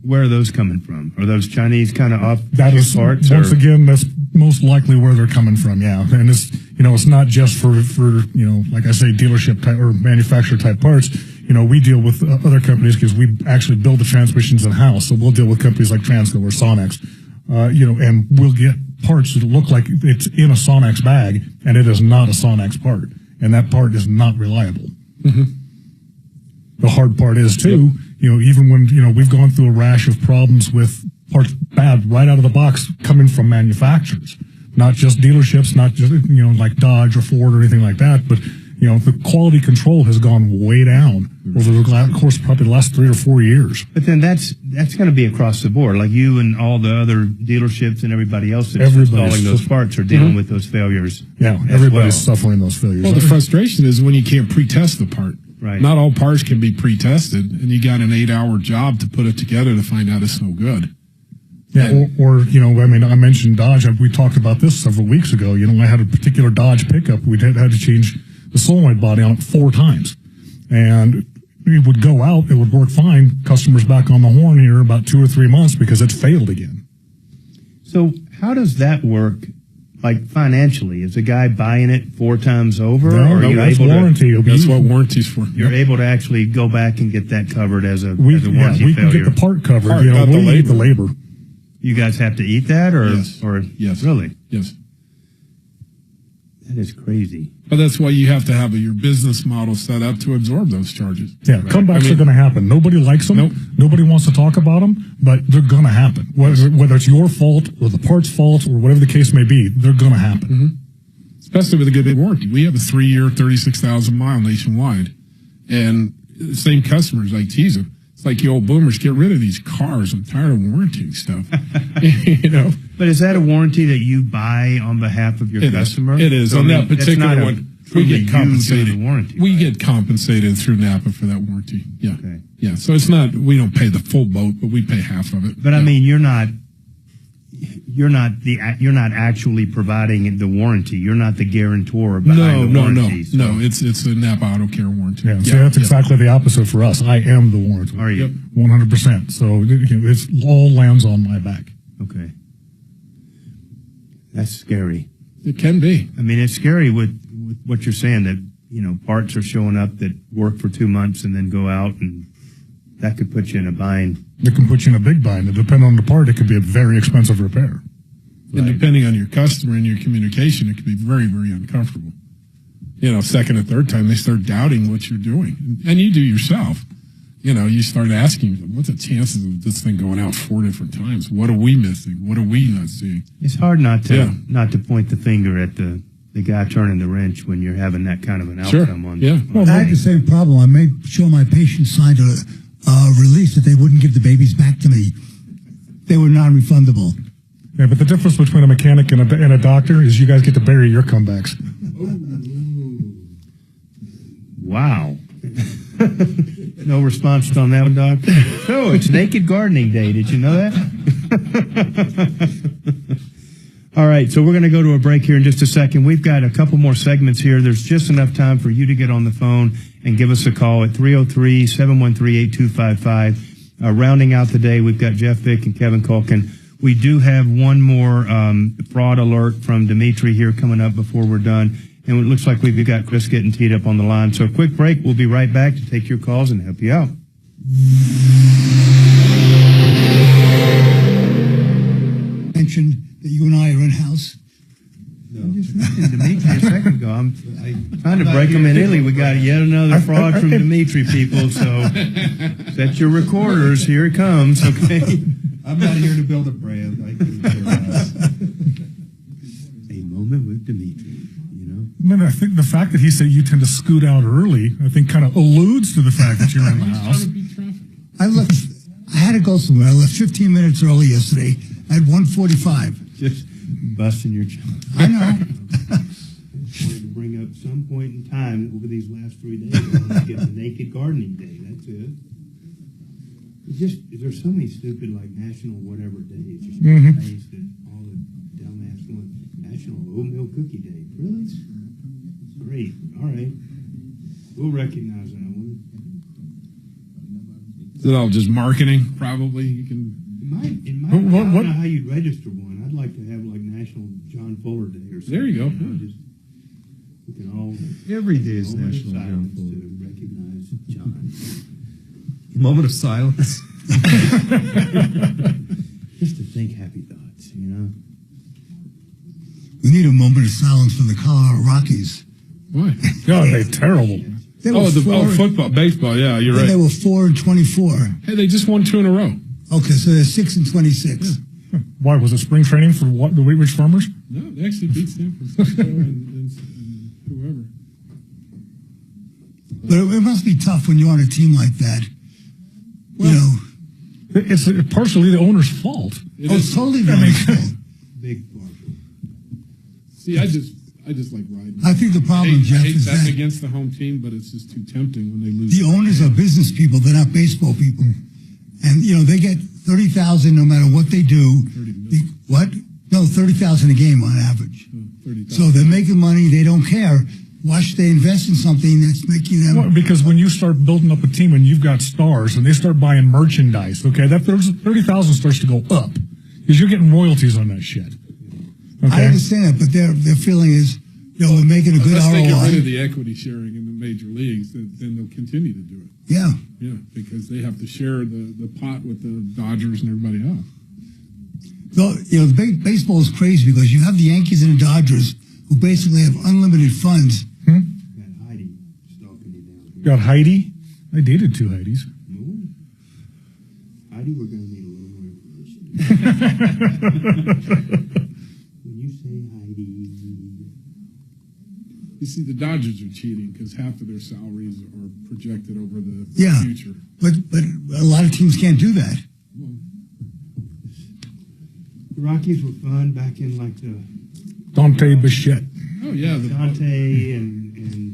where are those coming from? Are those Chinese kind of off parts? Once again, that's most likely where they're coming from, yeah. And it's not just for like I say, dealership type or manufacturer type parts. We deal with other companies because we actually build the transmissions in-house. So we'll deal with companies like Transco or Sonex, and we'll get parts that look like it's in a Sonex bag, and it is not a Sonex part. And that part is not reliable. Mm-hmm. The hard part is, too, even when, we've gone through a rash of problems with parts bad right out of the box coming from manufacturers, not just dealerships, not just, like Dodge or Ford or anything like that, but, the quality control has gone way down over the course probably the last 3 or 4 years. But then that's going to be across the board. Like you and all the other dealerships and everybody else that's installing those parts are dealing with those failures. Yeah, everybody's suffering those failures. Well, the frustration is when you can't pre-test the part. Right. Not all parts can be pre-tested, and you got an 8-hour job to put it together to find out it's no good. Yeah, I mentioned Dodge. We talked about this several weeks ago. I had a particular Dodge pickup. We had to change the solenoid body on it 4 times. And it would go out, it would work fine. Customers back on the horn here about 2 or 3 months because it's failed again. So how does that work? Like financially, is a guy buying it 4 times over? No, that's warranty. That's what warranty's for. You're able to actually go back and get that covered as a warranty failure. We can get the part covered. We'll eat the labor. You guys have to eat that, or yes, really? Yes. That is crazy. But that's why you have to have your business model set up to absorb those charges. Yeah, comebacks are going to happen. Nobody likes them. Nope. Nobody wants to talk about them, but they're going to happen. Whether it's your fault or the part's fault or whatever the case may be, they're going to happen. Mm-hmm. Especially with a good warranty. We have a 3-year, 36,000-mile nationwide. And the same customers, I tease them. It's like you old boomers, get rid of these cars. I'm tired of warranting stuff. But is that a warranty that you buy on behalf of your customer? It is. So on that particular one, we get compensated. Warranty, we get compensated through Napa for that warranty. Yeah. Okay. Yeah. So it's not, we don't pay the full boat, but we pay half of it. But I mean, you're not actually providing the warranty. You're not the guarantor behind the warranty. No, it's a Napa Auto Care warranty. Yeah, so that's exactly the opposite for us. I am the warranty. Are you? Yep. 100%. So it all lands on my back. Okay. That's scary. It can be. I mean, it's scary with what you're saying, that, parts are showing up that work for 2 months and then go out and that could put you in a bind. It can put you in a big bind. And depending on the part, it could be a very expensive repair. And depending on your customer and your communication, it can be very, very uncomfortable. You know, second and third time, they start doubting what you're doing. And you do yourself. You know, you start asking, what's the chances of this thing going out 4 different times? What are we missing? What are we not seeing? It's hard not to point the finger at the guy turning the wrench when you're having that kind of an outcome on. I had the same problem. I made sure my patients signed a release that they wouldn't give the babies back to me. They were non-refundable. Yeah, but the difference between a mechanic and a doctor is you guys get to bury your comebacks. Wow. No response on that one, Doc? So, it's Naked Gardening Day. Did you know that? All right, so we're going to go to a break here in just a second. We've got a couple more segments here. There's just enough time for you to get on the phone and give us a call at 303-713-8255. Rounding out the day, we've got Jeff Vick and Kevin Culkin. We do have one more fraud alert from Dimitri here coming up before we're done. And it looks like we've got Chris getting teed up on the line. So a quick break. We'll be right back to take your calls and help you out. Mentioned that you and I are in-house. No. I just mentioned Dimitri a second ago. I'm trying to break them in Italy. We got yet another fraud from Dimitri, people. So set your recorders. Here it comes, okay? I'm not here to build a brand. I can A moment with Dimitri. I mean, I think the fact that he said you tend to scoot out early, I think kind of alludes to the fact that you're in the house. I had to go somewhere. I left 15 minutes early yesterday at 1:45. Just busting your chops. I know. Wanted to bring up some point in time over these last 3 days. I wanted to get the Naked Gardening Day. That's it. There's so many stupid, like, national whatever days. Just amazed at all the dumbass ones. National Oatmeal Cookie Day. Really? Great. All right. We'll recognize that one. Is it all just marketing, probably? You can. I don't know how you'd register one. I'd like to have, like, National John Fuller Day or something. There you go. We can all. Every day is National John Fuller. To recognize John. Moment of silence. Just to think happy thoughts, you know? We need a moment of silence for the Colorado Rockies. Why? God, they're terrible. Football, baseball. Yeah, you're right. They were 4-24. Hey, they just won 2 in a row. Okay, so they're 6-26. Yeah. Why, was it spring training for what, the Wheat Ridge Farmers? No, they actually beat San Francisco and whoever. But it must be tough when you're on a team like that. Well, you know, it's partially the owner's fault. It's totally the owner's fault. Big part. See, I just like riding. I think the problem, Jeff, I hate is betting that against the home team, but it's just too tempting when they lose. The owners are business people; they're not baseball people, and you know they get $30,000 no matter what they do. What? No, $30,000 a game on average. So they're making money; they don't care. Why should they invest in something that's making them? Well, because when you start building up a team and you've got stars and they start buying merchandise, okay, that $30,000 starts to go up because you're getting royalties on that shit. Okay? I understand that, but their feeling is, you know, we're making a good Unless ROI. they get rid of the equity sharing in the major leagues, then they'll continue to do it. Yeah. Yeah, because they have to share the pot with the Dodgers and everybody else. So, you know, baseball is crazy because you have the Yankees and the Dodgers who basically have unlimited funds. Got Heidi? I dated 2 Heidis. Heidi, we're going to need a little more information. When you say Heidi. You see, the Dodgers are cheating because half of their salaries are projected over the future. But a lot of teams can't do that. The Rockies were fun back in like the Dante Bichette. Oh yeah, Dante and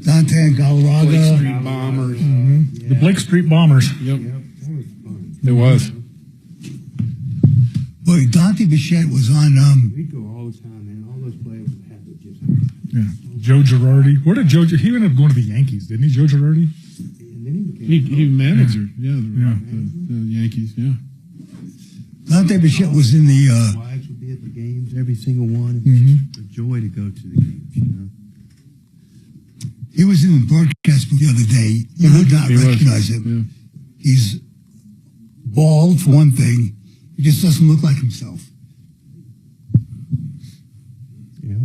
Dante and Galarraga. Blake Street Bombers. Yeah. The Blake Street Bombers. Yep. That was fun. It was. Boy, Dante Bichette was on. We'd go all the time, man. All those players would have to just. Yeah. Joe Girardi. Where did Joe? He ended up going to the Yankees, didn't he, Joe Girardi? And then he manager. Yeah. The Yankees. Yeah. Dante Bichette was in the. Wives would be at the games, every single one. It was just a joy to go to the games, you know. He was in the broadcast booth the other day. You would not recognize him. Yeah. He's bald for one thing. He just doesn't look like himself. Yeah,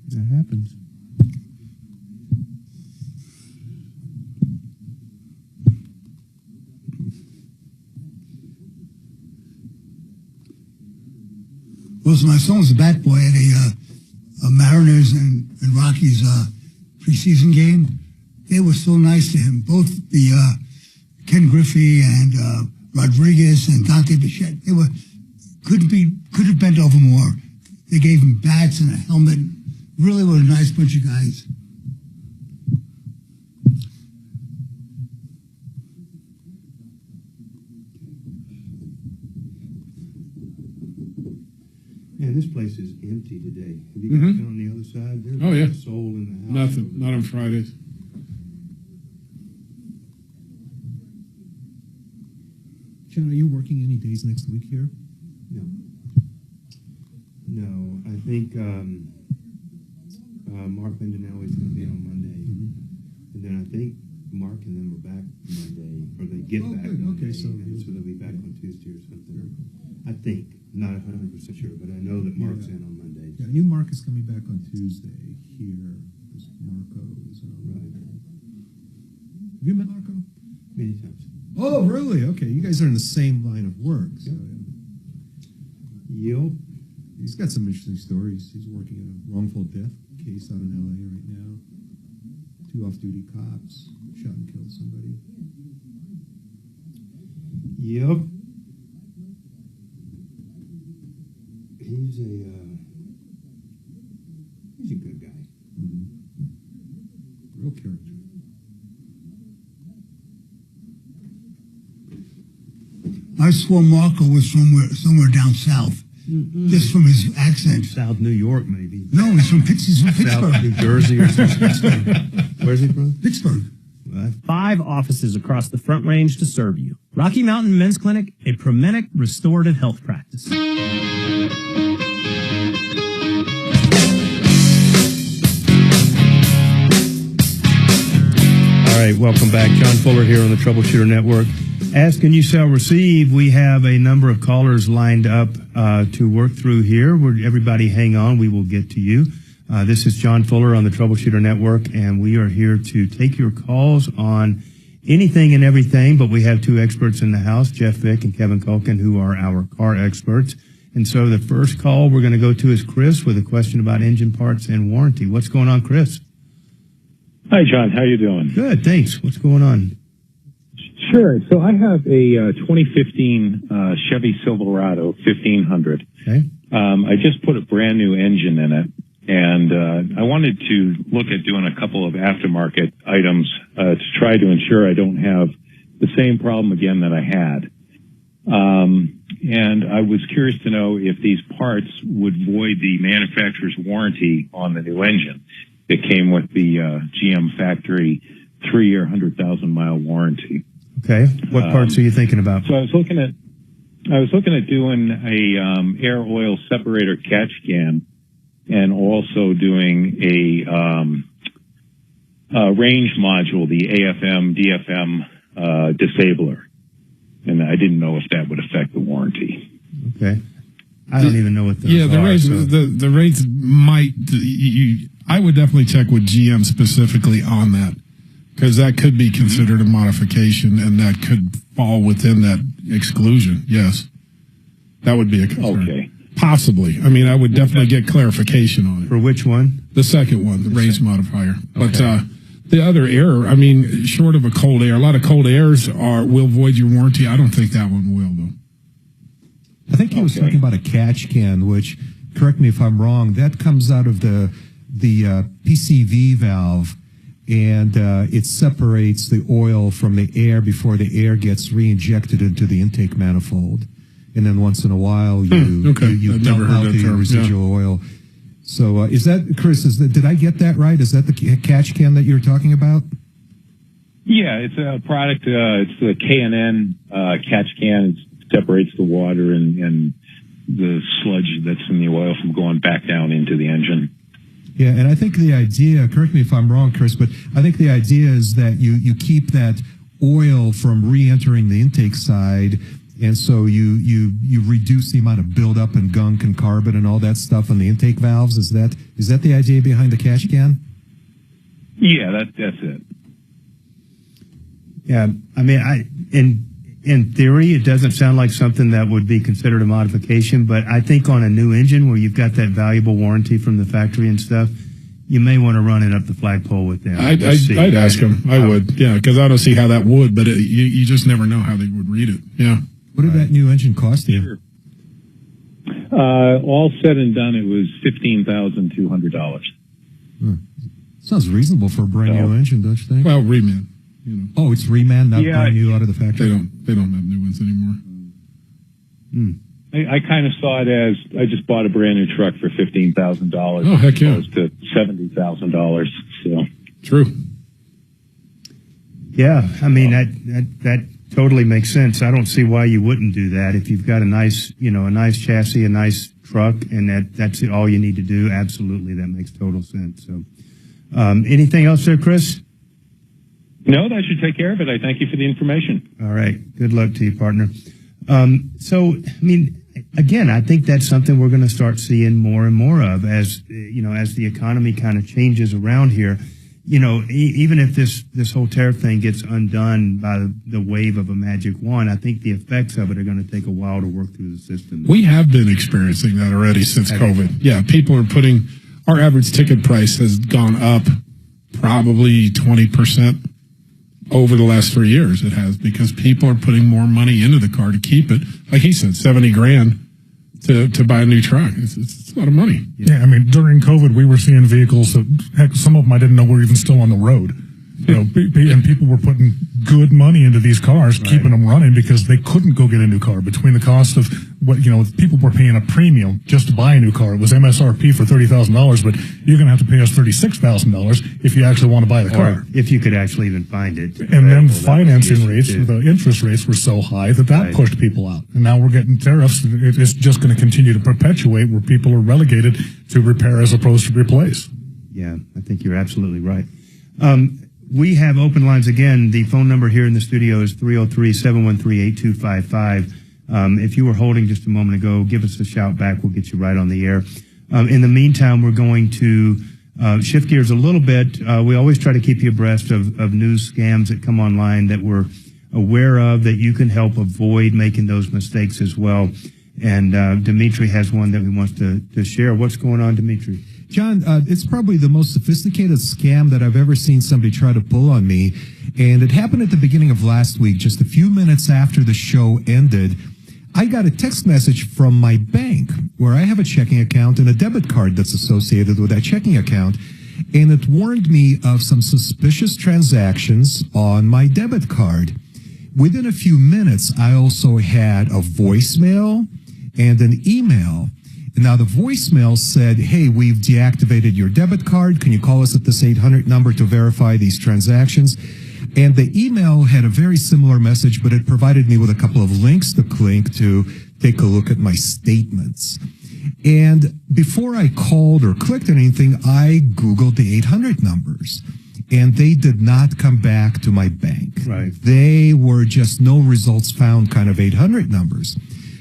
that happens. Well, so my son was a bat boy at a Mariners and Rockies preseason game. They were so nice to him. Both the Ken Griffey and Rodriguez and Dante Bichette, they could have bent over more. They gave him bats and a helmet. Really were a nice bunch of guys. Man, this place is empty today. Have you guys been on the other side? There's Oh, yeah. not a soul in the house. Nothing. Not on Fridays. John, are you working any days next week here? No. No, I think Mark Bendenelli is going to be on Monday. And then I think Mark and them are back Monday, or they get back Monday. Okay, so they'll be back on Tuesday or something. I think. Not 100% sure, but I know that Mark's in on Monday. Yeah, I knew Mark is coming back on Tuesday here. Because Marco is on Monday. Have you met Marco? Many times. Oh, really? Okay, you guys are in the same line of work. So. Yep. He's got some interesting stories. He's working a wrongful death case out in L.A. right now. 2 off-duty cops shot and killed somebody. Yep. He's a good guy. Real character. I swore Marco was somewhere down south. Just from his accent. South New York, maybe. No, he's from Pittsburgh. South New Jersey or something. Where's he from? Pittsburgh. 5 offices across the Front Range to serve you. Rocky Mountain Men's Clinic, a Promenic restorative health practice. All right, welcome back. John Fuller here on the Troubleshooter Network. Ask and you shall receive. We have a number of callers lined up to work through here. Everybody hang on. We will get to you. This is John Fuller on the Troubleshooter Network, and we are here to take your calls on anything and everything, but we have 2 experts in the house, Jeff Vick and Kevin Culkin, who are our car experts. And so the first call we're going to go to is Chris with a question about engine parts and warranty. What's going on, Chris? Hi, John. How you doing? Good, thanks. What's going on? Sure. So I have a 2015 Chevy Silverado 1500. Okay. I just put a brand new engine in it, and I wanted to look at doing a couple of aftermarket items to try to ensure I don't have the same problem again that I had. And I was curious to know if these parts would void the manufacturer's warranty on the new engine. It came with the GM factory 3-year, 100,000-mile warranty. Okay. What parts are you thinking about? So I was looking at doing a air oil separator catch can, and also doing a range module, the AFM DFM disabler. And I didn't know if that would affect the warranty. Okay. I don't even know what those the are. rates, So. the rates might. I would definitely check with GM specifically on that, because that could be considered a modification, and that could fall within that exclusion. Yes, that would be a concern. Okay. Possibly. I mean, I would definitely get clarification on it. For which one? The second one, the range modifier. But the other error, I mean, short of a cold air, a lot of cold airs will void your warranty. I don't think that one will, though. I think he was talking about a catch can, which, correct me if I'm wrong, that comes out of the PCV valve, and it separates the oil from the air before the air gets re-injected into the intake manifold. And then once in a while, you dump out the residual oil. So is that, Chris, did I get that right? Is that the catch can that you're talking about? Yeah, it's a product. It's the K&N catch can. It separates the water and the sludge that's in the oil from going back down into the engine. Yeah, and I think the idea, correct me if I'm wrong, Chris, but I think the idea is that you keep that oil from re-entering the intake side, And so you reduce the amount of buildup and gunk and carbon and all that stuff on the intake valves. Is that the idea behind the cash can? Yeah, that's it. Yeah, I mean, in theory, it doesn't sound like something that would be considered a modification, but I think on a new engine where you've got that valuable warranty from the factory and stuff, you may want to run it up the flagpole with them. I'd ask them. I would, yeah, because I don't see how that would, but you just never know how they would read it. Yeah. What did that new engine cost you? Sure. All said and done, it was $15,200. Sounds reasonable for a brand new engine, don't you think? Well, reman. You know. Oh, it's reman, not brand new out of the factory. They don't have new ones anymore. I kind of saw it as I just bought a brand new truck for $15,000. Oh, heck yeah. As opposed to $70,000. So true. Yeah, I mean that totally makes sense. I don't see why you wouldn't do that if you've got a nice chassis, a nice truck, and that's all you need to do. Absolutely, that makes total sense. So, anything else there, Chris? No, that should take care of it. I thank you for the information. All right. Good luck to you, partner. So, I mean, again, I think that's something we're going to start seeing more and more of as the economy kind of changes around here. Even if this whole tariff thing gets undone by the wave of a magic wand, I think the effects of it are going to take a while to work through the system. We have been experiencing that already since COVID. Yeah, people are our average ticket price has gone up probably 20%. Over the last 3 years, it has, because people are putting more money into the car to keep it. Like he said, $70,000 to buy a new truck. It's a lot of money. Yeah, I mean, during COVID, we were seeing vehicles that, heck, some of them I didn't know were even still on the road. And people were putting good money into these cars, keeping them running because they couldn't go get a new car. Between the cost of people were paying a premium just to buy a new car. It was MSRP for $30,000, but you're going to have to pay us $36,000 if you actually want to buy the car. If you could actually even find it. And then financing rates, the interest rates were so high that pushed people out. And now we're getting tariffs. It's just going to continue to perpetuate where people are relegated to repair as opposed to replace. Yeah, I think you're absolutely right. We have open lines again. The phone number here in the studio is 303-713-8255. If you were holding just a moment ago, give us a shout back. We'll get you right on the air. In the meantime, we're going to shift gears a little bit. We always try to keep you abreast of news scams that come online that we're aware of, that you can help avoid making those mistakes as well. And Dimitri has one that he wants to share. What's going on, Dimitri? John, it's probably the most sophisticated scam that I've ever seen somebody try to pull on me. And it happened at the beginning of last week, just a few minutes after the show ended. I got a text message from my bank where I have a checking account and a debit card that's associated with that checking account. And it warned me of some suspicious transactions on my debit card. Within a few minutes, I also had a voicemail and an email. Now, the voicemail said, hey, we've deactivated your debit card. Can you call us at this 800 number to verify these transactions? And the email had a very similar message, but it provided me with a couple of links to click to take a look at my statements. And before I called or clicked anything, I Googled the 800 numbers. And they did not come back to my bank. Right. They were just no results found kind of 800 numbers.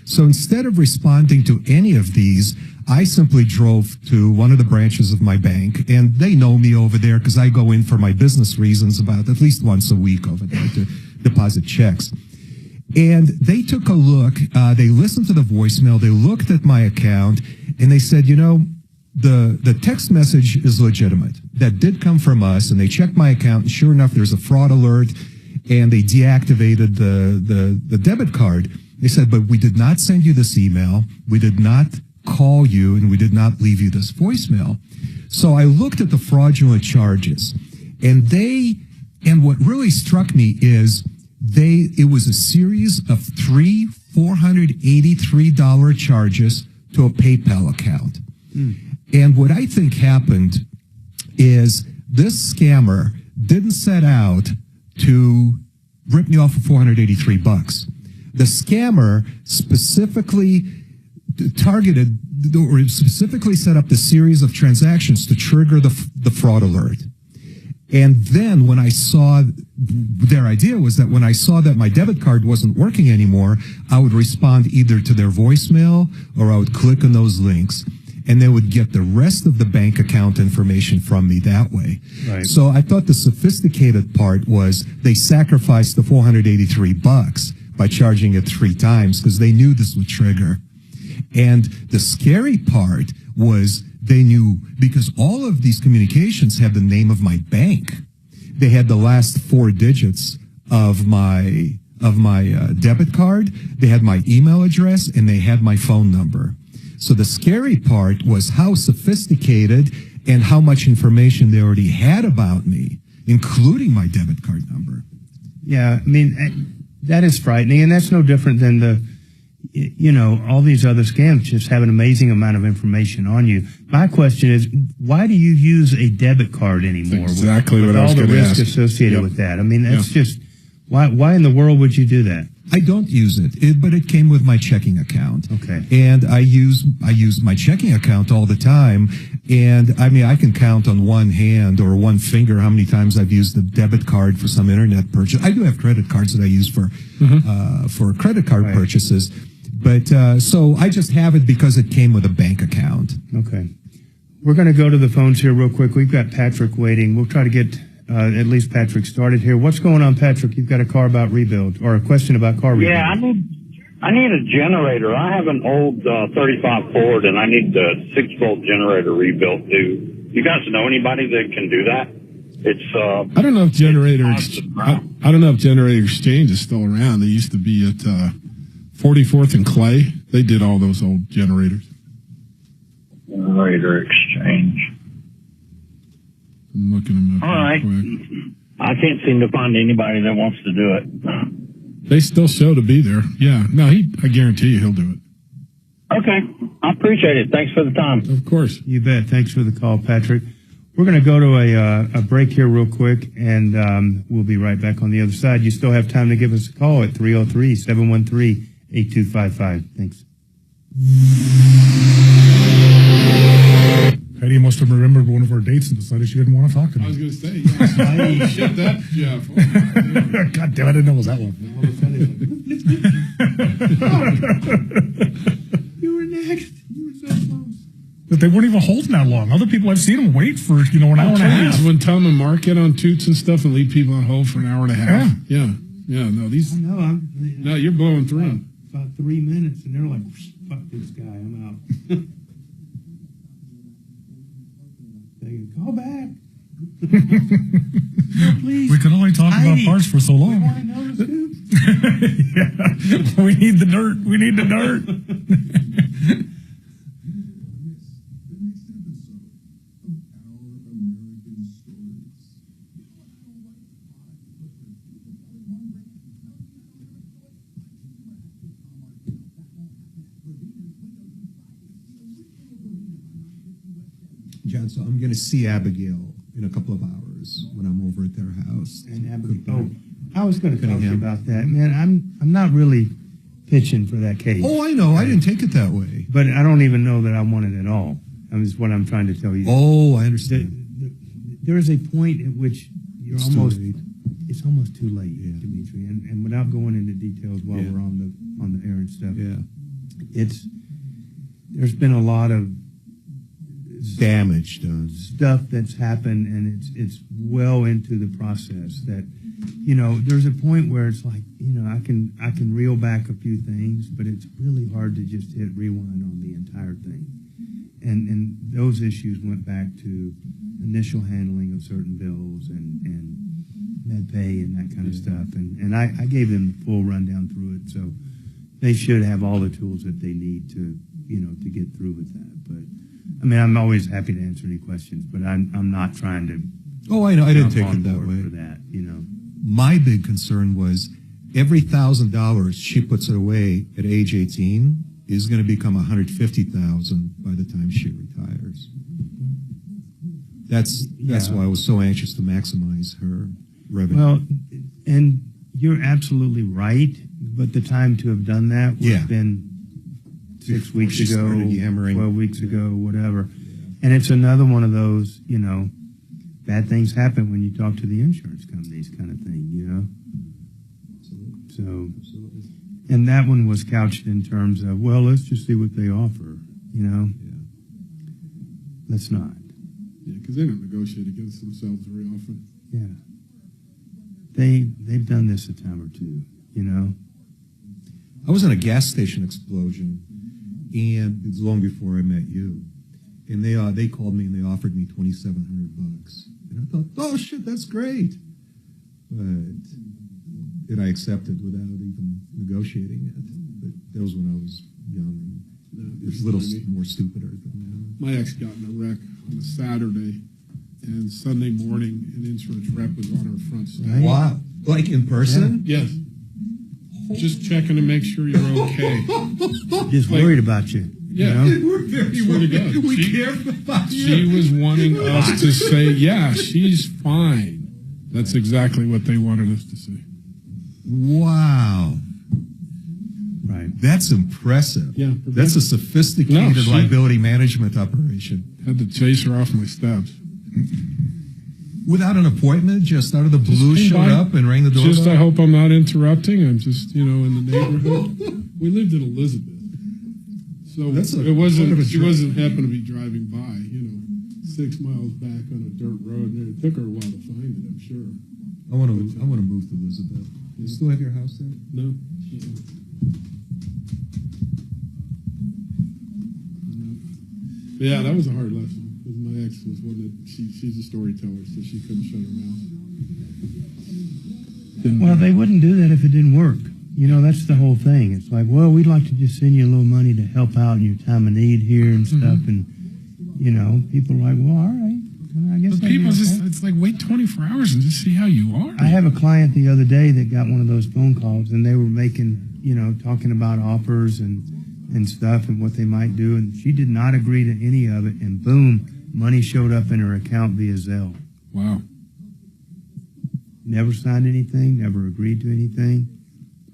So instead of responding to any of these, I simply drove to one of the branches of my bank, and they know me over there because I go in for my business reasons about at least once a week over there to deposit checks. And they took a look, they listened to the voicemail, they looked at my account, and they said, the text message is legitimate. That did come from us, and they checked my account, and sure enough, there's a fraud alert, and they deactivated the debit card. They said, but we did not send you this email, we did not call you, and we did not leave you this voicemail. So I looked at the fraudulent charges, and what really struck me is it was a series of three $483 charges to a PayPal account. And what I think happened is this scammer didn't set out to rip me off for $483. The scammer specifically targeted or specifically set up the series of transactions to trigger the fraud alert. And then when I saw, their idea was that when I saw that my debit card wasn't working anymore, I would respond either to their voicemail or I would click on those links, and they would get the rest of the bank account information from me that way. Right. So I thought the sophisticated part was they sacrificed the $483 by charging it 3 times because they knew this would trigger. And the scary part was they knew, because all of these communications had the name of my bank. They had the last 4 digits of my debit card. They had my email address, and they had my phone number. So the scary part was how sophisticated and how much information they already had about me, including my debit card number. Yeah, I mean, that is frightening, and that's no different than all these other scams just have an amazing amount of information on you. My question is, why do you use a debit card anymore? That's exactly with what I was all the going to risk ask. associated with that. I mean, that's just, why in the world would you do that? I don't use it, but it came with my checking account. Okay. And I use my checking account all the time. And I mean, I can count on one hand or one finger how many times I've used the debit card for some internet purchase. I do have credit cards that I use for credit card purchases. But so I just have it because it came with a bank account. Okay. We're going to go to the phones here real quick. We've got Patrick waiting. We'll try to get at least Patrick started here. What's going on, Patrick? You've got a car about rebuild or a question about car rebuild. Yeah, I need a generator. I have an old 35 Ford, and I need the 6-volt generator rebuilt. Do you guys know anybody that can do that? It's I don't know if I don't know if Generator Exchange is still around. They used to be at 44th and Clay. They did all those old generators. Generator Exchange. I'm looking them up. All right. Quick. I can't seem to find anybody that wants to do it. They still show to be there. Yeah. No, I guarantee you he'll do it. Okay. I appreciate it. Thanks for the time. Of course. You bet. Thanks for the call, Patrick. We're going to go to a break here real quick, and we'll be right back on the other side. You still have time to give us a call at 303-713-8255. Thanks. Patty must have remembered one of our dates and decided she didn't want to talk to me. I was going to say, yeah. Shut that, Jeff. God damn, I didn't know it was that one. You were next. You were so close. But they weren't even holding that long. Other people, I've seen them wait for, an hour and a half. When Tom and Mark get on toots and stuff and leave people on hold for an hour and a half. Yeah. No, these. I know. No, you're blowing through them. About 3 minutes, and they're like, fuck this guy, I'm out. They call back. No, please. We can only talk about parts for so long. We want to know the scoop. Yeah. We need the dirt. We need the dirt. John, so I'm going to see Abigail in a couple of hours when I'm over at their house. And Abigail, I was going to talk to you about that, man. I'm not really pitching for that case. Oh, I know. I didn't take it that way. But I don't even know that I want it at all. That is what I'm trying to tell you. Oh, I understand. There is a point at which it's almost too late, Dimitri. And without going into details while we're on the air and stuff, there's been a lot of damage done, stuff that's happened, and it's well into the process that there's a point where it's like I can reel back a few things, but it's really hard to just hit rewind on the entire thing. And those issues went back to initial handling of certain bills and MedPay and that kind of stuff, and I gave them the full rundown through it, so they should have all the tools that they need to to get through with that. But I mean, I'm always happy to answer any questions, but I'm not trying to. Oh, I know. I didn't take it that way. For that, My big concern was every $1,000 she puts it away at age 18 is going to become $150,000 by the time she retires. That's why I was so anxious to maximize her revenue. Well, and you're absolutely right, but the time to have done that would have been 6 weeks ago, 12 weeks ago, whatever. And it's another one of those, bad things happen when you talk to the insurance companies, kind of thing, you know. So, and that one was couched in terms of, well, let's just see what they offer, you know. Let's not. Yeah, because they don't negotiate against themselves very often. Yeah. They've done this a time or two, you know. I was in a gas station explosion, and it was long before I met you. And they called me and they offered me $2,700, and I thought, oh shit, that's great. And I accepted without even negotiating it. But that was when I was young and a little more stupider than now. My ex got in a wreck on a Saturday, and Sunday morning, an insurance rep was on her front steps. Right. Wow. Like in person? Yes. Just checking to make sure you're okay. Just worried about you. Yeah. You know? We're very worried. We care about you. She was wanting us to say, yeah, she's fine. That's exactly what they wanted us to say. Wow. Right. That's impressive. Yeah. That's a sophisticated liability management operation. Had to chase her off my steps. Without an appointment, just out of the blue, showed up and rang the doorbell? Just, I hope I'm not interrupting. I'm just, in the neighborhood. We lived in Elizabeth. So it wasn't, she wasn't happened to be driving by, 6 miles back on a dirt road. And it took her a while to find it, I'm sure. I want to move to Elizabeth. You still have your house there? No. Yeah, that was a hard lesson. Because my ex was one that she's a storyteller, so she couldn't shut her mouth. Well, they wouldn't do that if it didn't work. That's the whole thing. It's like, well, we'd like to just send you a little money to help out in your time of need here and stuff. And, people are like, well, all right. I guess but people it's like, wait 24 hours and just see how you are. I have a client the other day that got one of those phone calls, and they were making, talking about offers and stuff and what they might do. And she did not agree to any of it. And boom, money showed up in her account via Zelle. Wow. Never signed anything, never agreed to anything.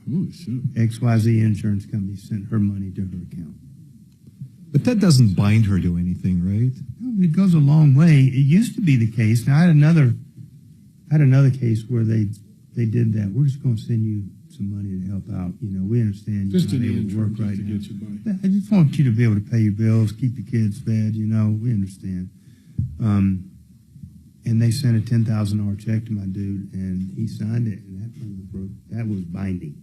Holy shit. XYZ insurance company sent her money to her account. But that doesn't bind her to anything, right? No, it goes a long way. It used to be the case. Now, I had another case where they did that. We're just going to send you some money to help out. We understand you're not able to work right now. I just want you to be able to pay your bills, keep your kids fed. We understand. And they sent a $10,000 check to my dude, and he signed it, and that was binding.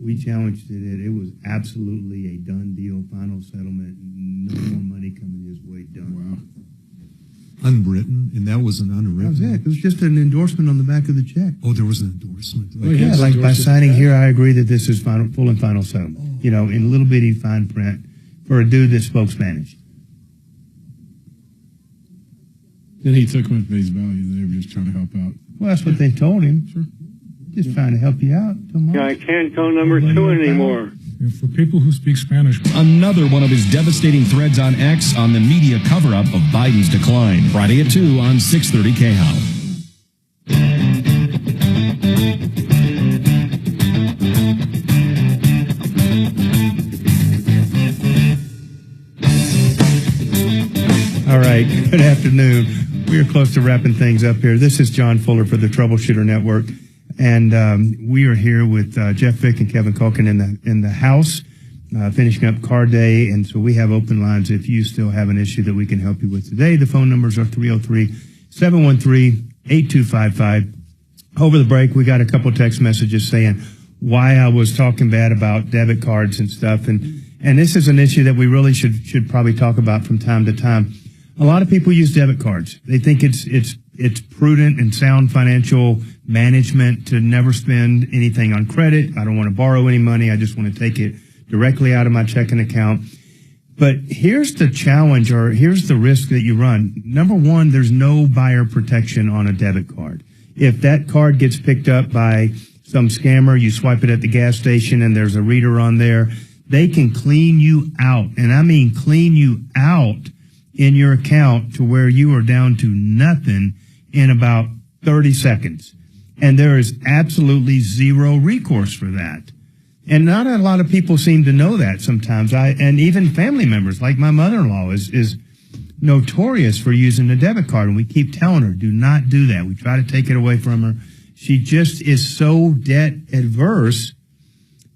We challenged it. It was absolutely a done deal, final settlement, no more money coming his way, done. Wow. Unwritten, and that was an unwritten. That was it. It was just an endorsement on the back of the check. Oh, there was an endorsement. Like by signing here, I agree that this is full and final settlement. In little bitty fine print for a dude that spoke Spanish. And he took him at face value. They were just trying to help out. Well, that's what they told him. Sure. Just trying to help you out. Yeah, I can't go number 2 anymore. For people who speak Spanish. Another one of his devastating threads on X on the media cover-up of Biden's decline. Friday at 2 on 630 KHOW. All right. Good afternoon. We are close to wrapping things up here. This is John Fuller for the Troubleshooter Network. And we are here with Jeff Vick and Kevin Culkin in the house, finishing up car day. And so we have open lines if you still have an issue that we can help you with today. The phone numbers are 303-713-8255. Over the break, we got a couple text messages saying why I was talking bad about debit cards and stuff. And this is an issue that we really should probably talk about from time to time. A lot of people use debit cards. They think it's prudent and sound financial management to never spend anything on credit. I don't want to borrow any money. I just want to take it directly out of my checking account. But here's the challenge, or here's the risk that you run. Number one, there's no buyer protection on a debit card. If that card gets picked up by some scammer, you swipe it at the gas station and there's a reader on there, they can clean you out. And I mean clean you out in your account to where you are down to nothing in about 30 seconds. And there is absolutely zero recourse for that. And not a lot of people seem to know that sometimes. And even family members, like my mother-in-law is notorious for using a debit card, and we keep telling her, do not do that. We try to take it away from her. She just is so debt adverse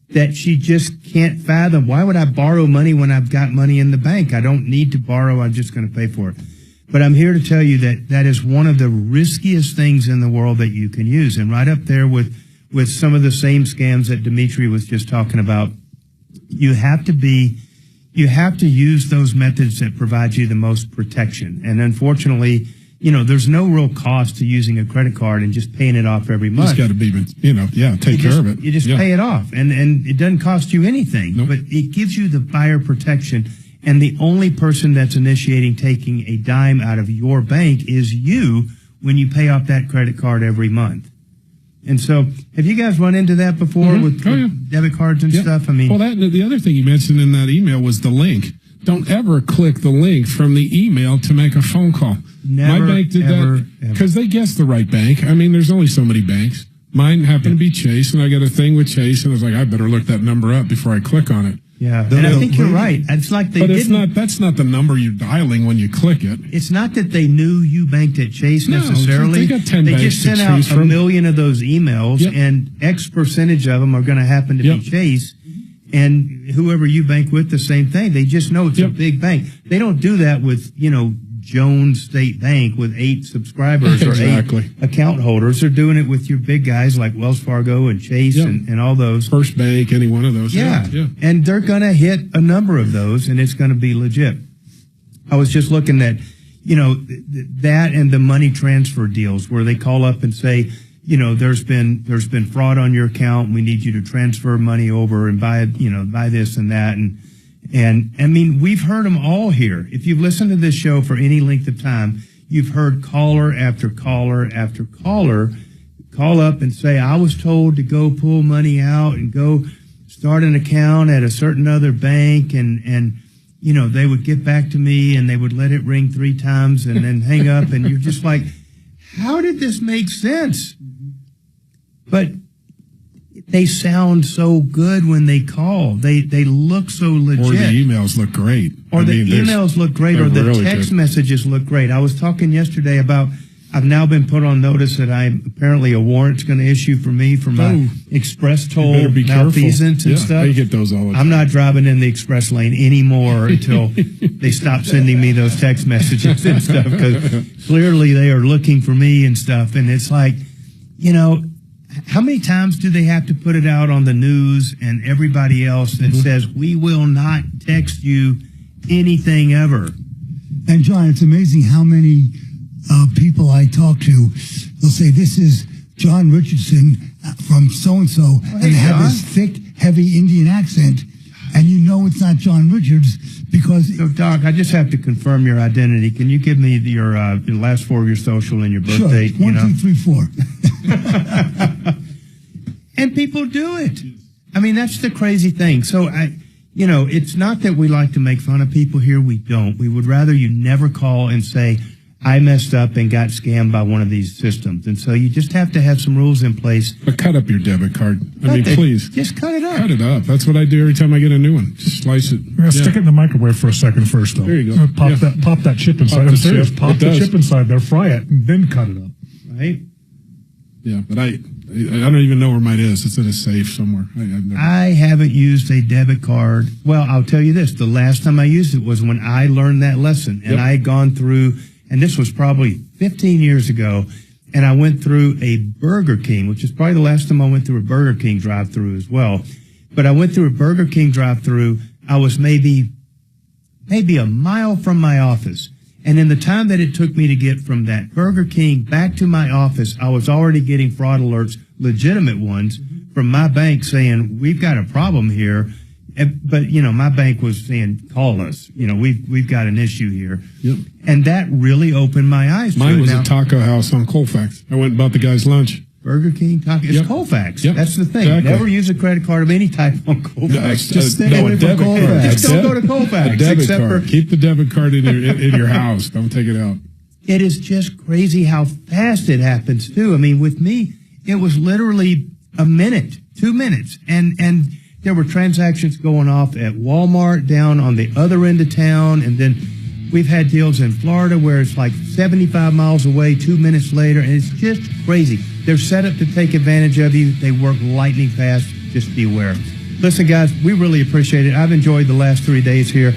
that she just can't fathom, why would I borrow money when I've got money in the bank? I don't need to borrow. I'm just going to pay for it. But I'm here to tell you that that is one of the riskiest things in the world that you can use. And right up there with some of the same scams that Dimitri was just talking about, you have to use those methods that provide you the most protection. And unfortunately, there's no real cost to using a credit card and just paying it off every month. Just got to be, take care of it. You just pay it off, and it doesn't cost you anything, but it gives you the buyer protection. And the only person that's initiating taking a dime out of your bank is you when you pay off that credit card every month. And so, have you guys run into that before with debit cards and stuff? I mean, well, the other thing you mentioned in that email was the link. Don't ever click the link from the email to make a phone call. Never, my bank did that because they guessed the right bank. I mean, there's only so many banks. Mine happened to be Chase, and I got a thing with Chase, and I was like, I better look that number up before I click on it. Yeah, and I think you're right. It's like that's not the number you're dialing when you click it. It's not that they knew you banked at Chase necessarily. They got 10 They banks just to sent out choose from. 1 million of those emails, and X percentage of them are going to happen to be Chase. And whoever you bank with, the same thing. They just know it's a big bank. They don't do that with, Jones State Bank with 8 subscribers or 8 account holders. They're doing it with your big guys like Wells Fargo and Chase and all those. First Bank, any one of those. Yeah. And they're going to hit a number of those, and it's going to be legit. I was just looking at, that and the money transfer deals where they call up and say, there's been fraud on your account. We need you to transfer money over and buy this and that. And I mean, we've heard them all here. If you've listened to this show for any length of time, you've heard caller after caller after caller call up and say, I was told to go pull money out and go start an account at a certain other bank. And they would get back to me and they would let it ring 3 times and then hang up. And you're just like, how did this make sense? But they sound so good when they call. They look so legit. Or the emails look great. Or the emails look great, or the text messages look great. I was talking yesterday about I've now been put on notice that apparently a warrant's going to issue for me for my express toll malfeasance and stuff. I get those all the time. I'm not driving in the express lane anymore until they stop sending me those text messages and stuff, because clearly they are looking for me and stuff. And it's like, how many times do they have to put it out on the news and everybody else that says, we will not text you anything ever? And John, it's amazing how many people I talk to, they'll say, this is John Richardson from so-and-so, and they have this thick, heavy Indian accent, and it's not John Richards because... So, Doc, I just have to confirm your identity. Can you give me your last 4 of your social and your birth date? Sure, 1, 2, 3, 4. And people do it. I mean, that's the crazy thing. So, it's not that we like to make fun of people here. We don't. We would rather you never call and say, I messed up and got scammed by one of these systems. And so you just have to have some rules in place. But cut up your debit card. Please. Just cut it up. Cut it up. That's what I do every time I get a new one. Just slice it. Stick it in the microwave for a second first, though. There you go. Pop that chip inside. I'm serious. Pop the chip inside there, fry it, and then cut it up. Right? Yeah, but I don't even know where mine is. It's in a safe somewhere. I haven't used a debit card. Well, I'll tell you this. The last time I used it was when I learned that lesson. And I had gone through, and this was probably 15 years ago, and I went through a Burger King, which is probably the last time I went through a Burger King drive-through as well. But I went through a Burger King drive-through. I was maybe a mile from my office. And in the time that it took me to get from that Burger King back to my office, I was already getting fraud alerts, legitimate ones, from my bank saying, we've got a problem here. But, my bank was saying, call us. We've got an issue here. Yep. And that really opened my eyes to it. Mine was a taco house on Colfax. I went and bought the guy's lunch. Burger King, taco. It's Colfax. Yep. That's the thing. Exactly. Never use a credit card of any type on Colfax. Just stay away from Colfax. Just don't go to Colfax. A debit card. Keep the debit card in your house. Don't take it out. It is just crazy how fast it happens, too. I mean, with me, it was literally a minute, 2 minutes. And there were transactions going off at Walmart down on the other end of town. And then We've had deals in Florida where it's like 75 miles away, 2 minutes later, and it's just crazy. They're set up to take advantage of you. They work lightning fast. Just be aware. Listen, guys, we really appreciate it. I've enjoyed the last 3 days here.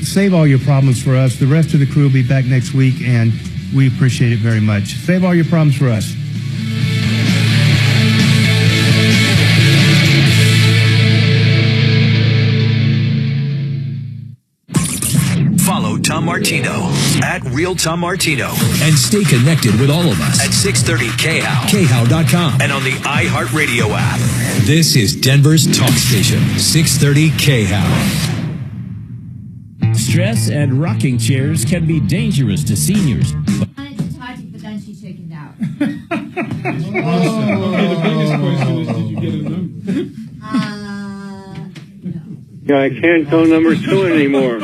Save all your problems for us. The rest of the crew will be back next week, and we appreciate it very much. Save all your problems for us. Follow Tom Martino at Real Tom Martino and stay connected with all of us at 630KHOW, KHOW.com, and on the iHeartRadio app. This is Denver's talk station, 630KHOW. Stress and rocking chairs can be dangerous to seniors. But then she chickened out. Okay, the biggest question is, did you get a number? Yeah, I can't go number 2 anymore.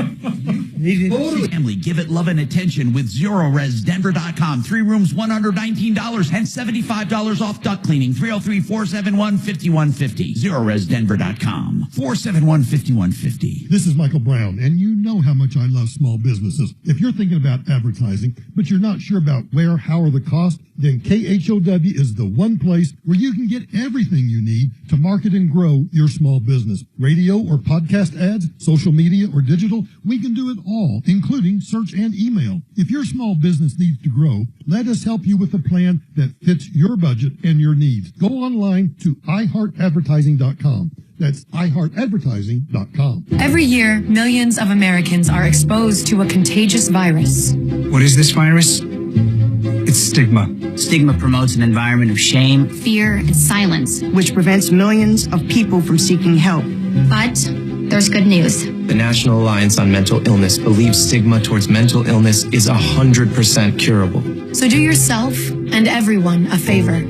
Family, give it love and attention with ZeroResDenver.com. 3 rooms, $119 and $75 off duct cleaning. 303-471-5150. ZeroResDenver.com. 471-5150. This is Michael Brown, and you know how much I love small businesses. If you're thinking about advertising, but you're not sure about where, how, or the cost, then KHOW is the one place where you can get everything you need to market and grow your small business. Radio or podcast ads, social media or digital, we can do it all, including search and email. If your small business needs to grow, let us help you with a plan that fits your budget and your needs. Go online to iHeartAdvertising.com. That's iHeartAdvertising.com. Every year, millions of Americans are exposed to a contagious virus. What is this virus? It's stigma. Stigma promotes an environment of shame, fear, and silence, which prevents millions of people from seeking help. But there's good news. The National Alliance on Mental Illness believes stigma towards mental illness is 100% curable. So do yourself and everyone a favor.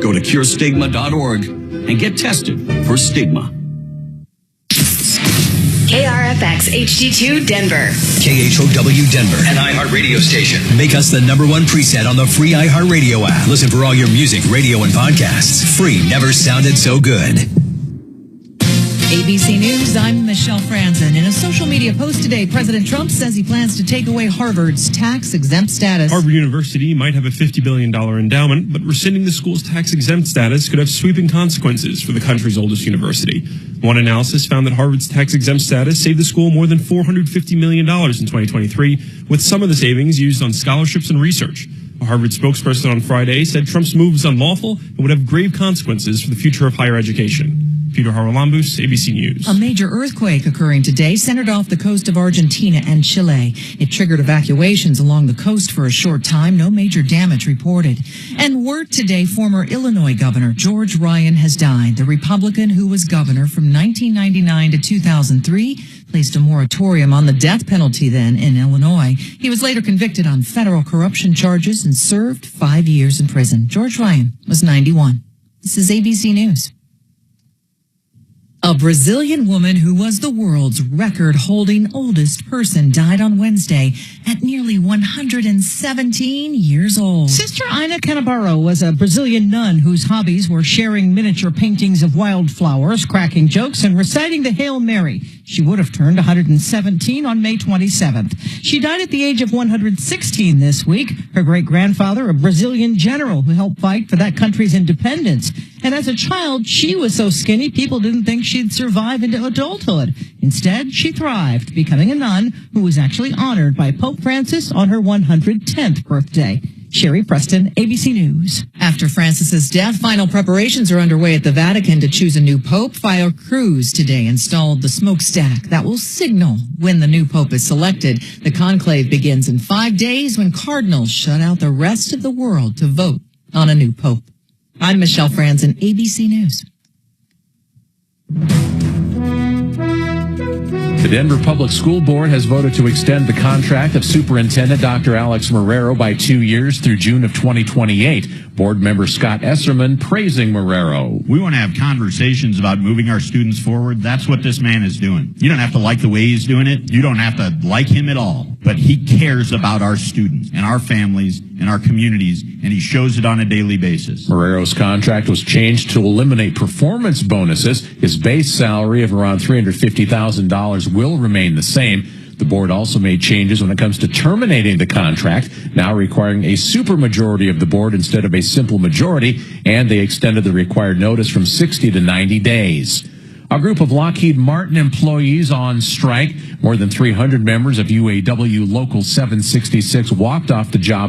Go to curestigma.org and get tested for stigma. KRFX HD2 Denver. KHOW Denver, an iHeart radio station. Make us the #1 preset on the free iHeart Radio app. Listen for all your music, radio, and podcasts. Free never sounded so good. ABC News, I'm Michelle Franzen. In a social media post today, President Trump says he plans to take away Harvard's tax-exempt status. Harvard University might have a $50 billion endowment, but rescinding the school's tax-exempt status could have sweeping consequences for the country's oldest university. One analysis found that Harvard's tax-exempt status saved the school more than $450 million in 2023, with some of the savings used on scholarships and research. A Harvard spokesperson on Friday said Trump's move is unlawful and would have grave consequences for the future of higher education. Peter Haralambous, ABC News. A major earthquake occurring today centered off the coast of Argentina and Chile. It triggered evacuations along the coast for a short time. No major damage reported. And word today, former Illinois Governor George Ryan has died. The Republican who was governor from 1999 to 2003 placed a moratorium on the death penalty then in Illinois. He was later convicted on federal corruption charges and served 5 years in prison. George Ryan was 91. This is ABC News. A Brazilian woman who was the world's record-holding oldest person died on Wednesday at nearly 117 years old. Sister Ina Canabaro was a Brazilian nun whose hobbies were sharing miniature paintings of wildflowers, cracking jokes, and reciting the Hail Mary. She would have turned 117 on May 27th. She died at the age of 116 this week. Her great-grandfather, a Brazilian general who helped fight for that country's independence. And as a child, she was so skinny, people didn't think she'd survive into adulthood. Instead, she thrived, becoming a nun who was actually honored by Pope Francis on her 110th birthday. Sherry Preston, ABC News. After Francis's death, final preparations are underway at the Vatican to choose a new pope. Fire crews today installed the smokestack that will signal when the new pope is selected. The conclave begins in 5 days when cardinals shut out the rest of the world to vote on a new pope. I'm Michelle Franzen, ABC News. The Denver Public School Board has voted to extend the contract of Superintendent Dr. Alex Marrero by 2 years through June of 2028. Board member Scott Esserman praising Marrero. We want to have conversations about moving our students forward. That's what this man is doing. You don't have to like the way he's doing it. You don't have to like him at all. But he cares about our students and our families and our communities, and he shows it on a daily basis. Marrero's contract was changed to eliminate performance bonuses. His base salary of around $350,000 will remain the same. The board also made changes when it comes to terminating the contract, now requiring a supermajority of the board instead of a simple majority, and they extended the required notice from 60 to 90 days. A group of Lockheed Martin employees on strike. More than 300 members of UAW Local 766 walked off the job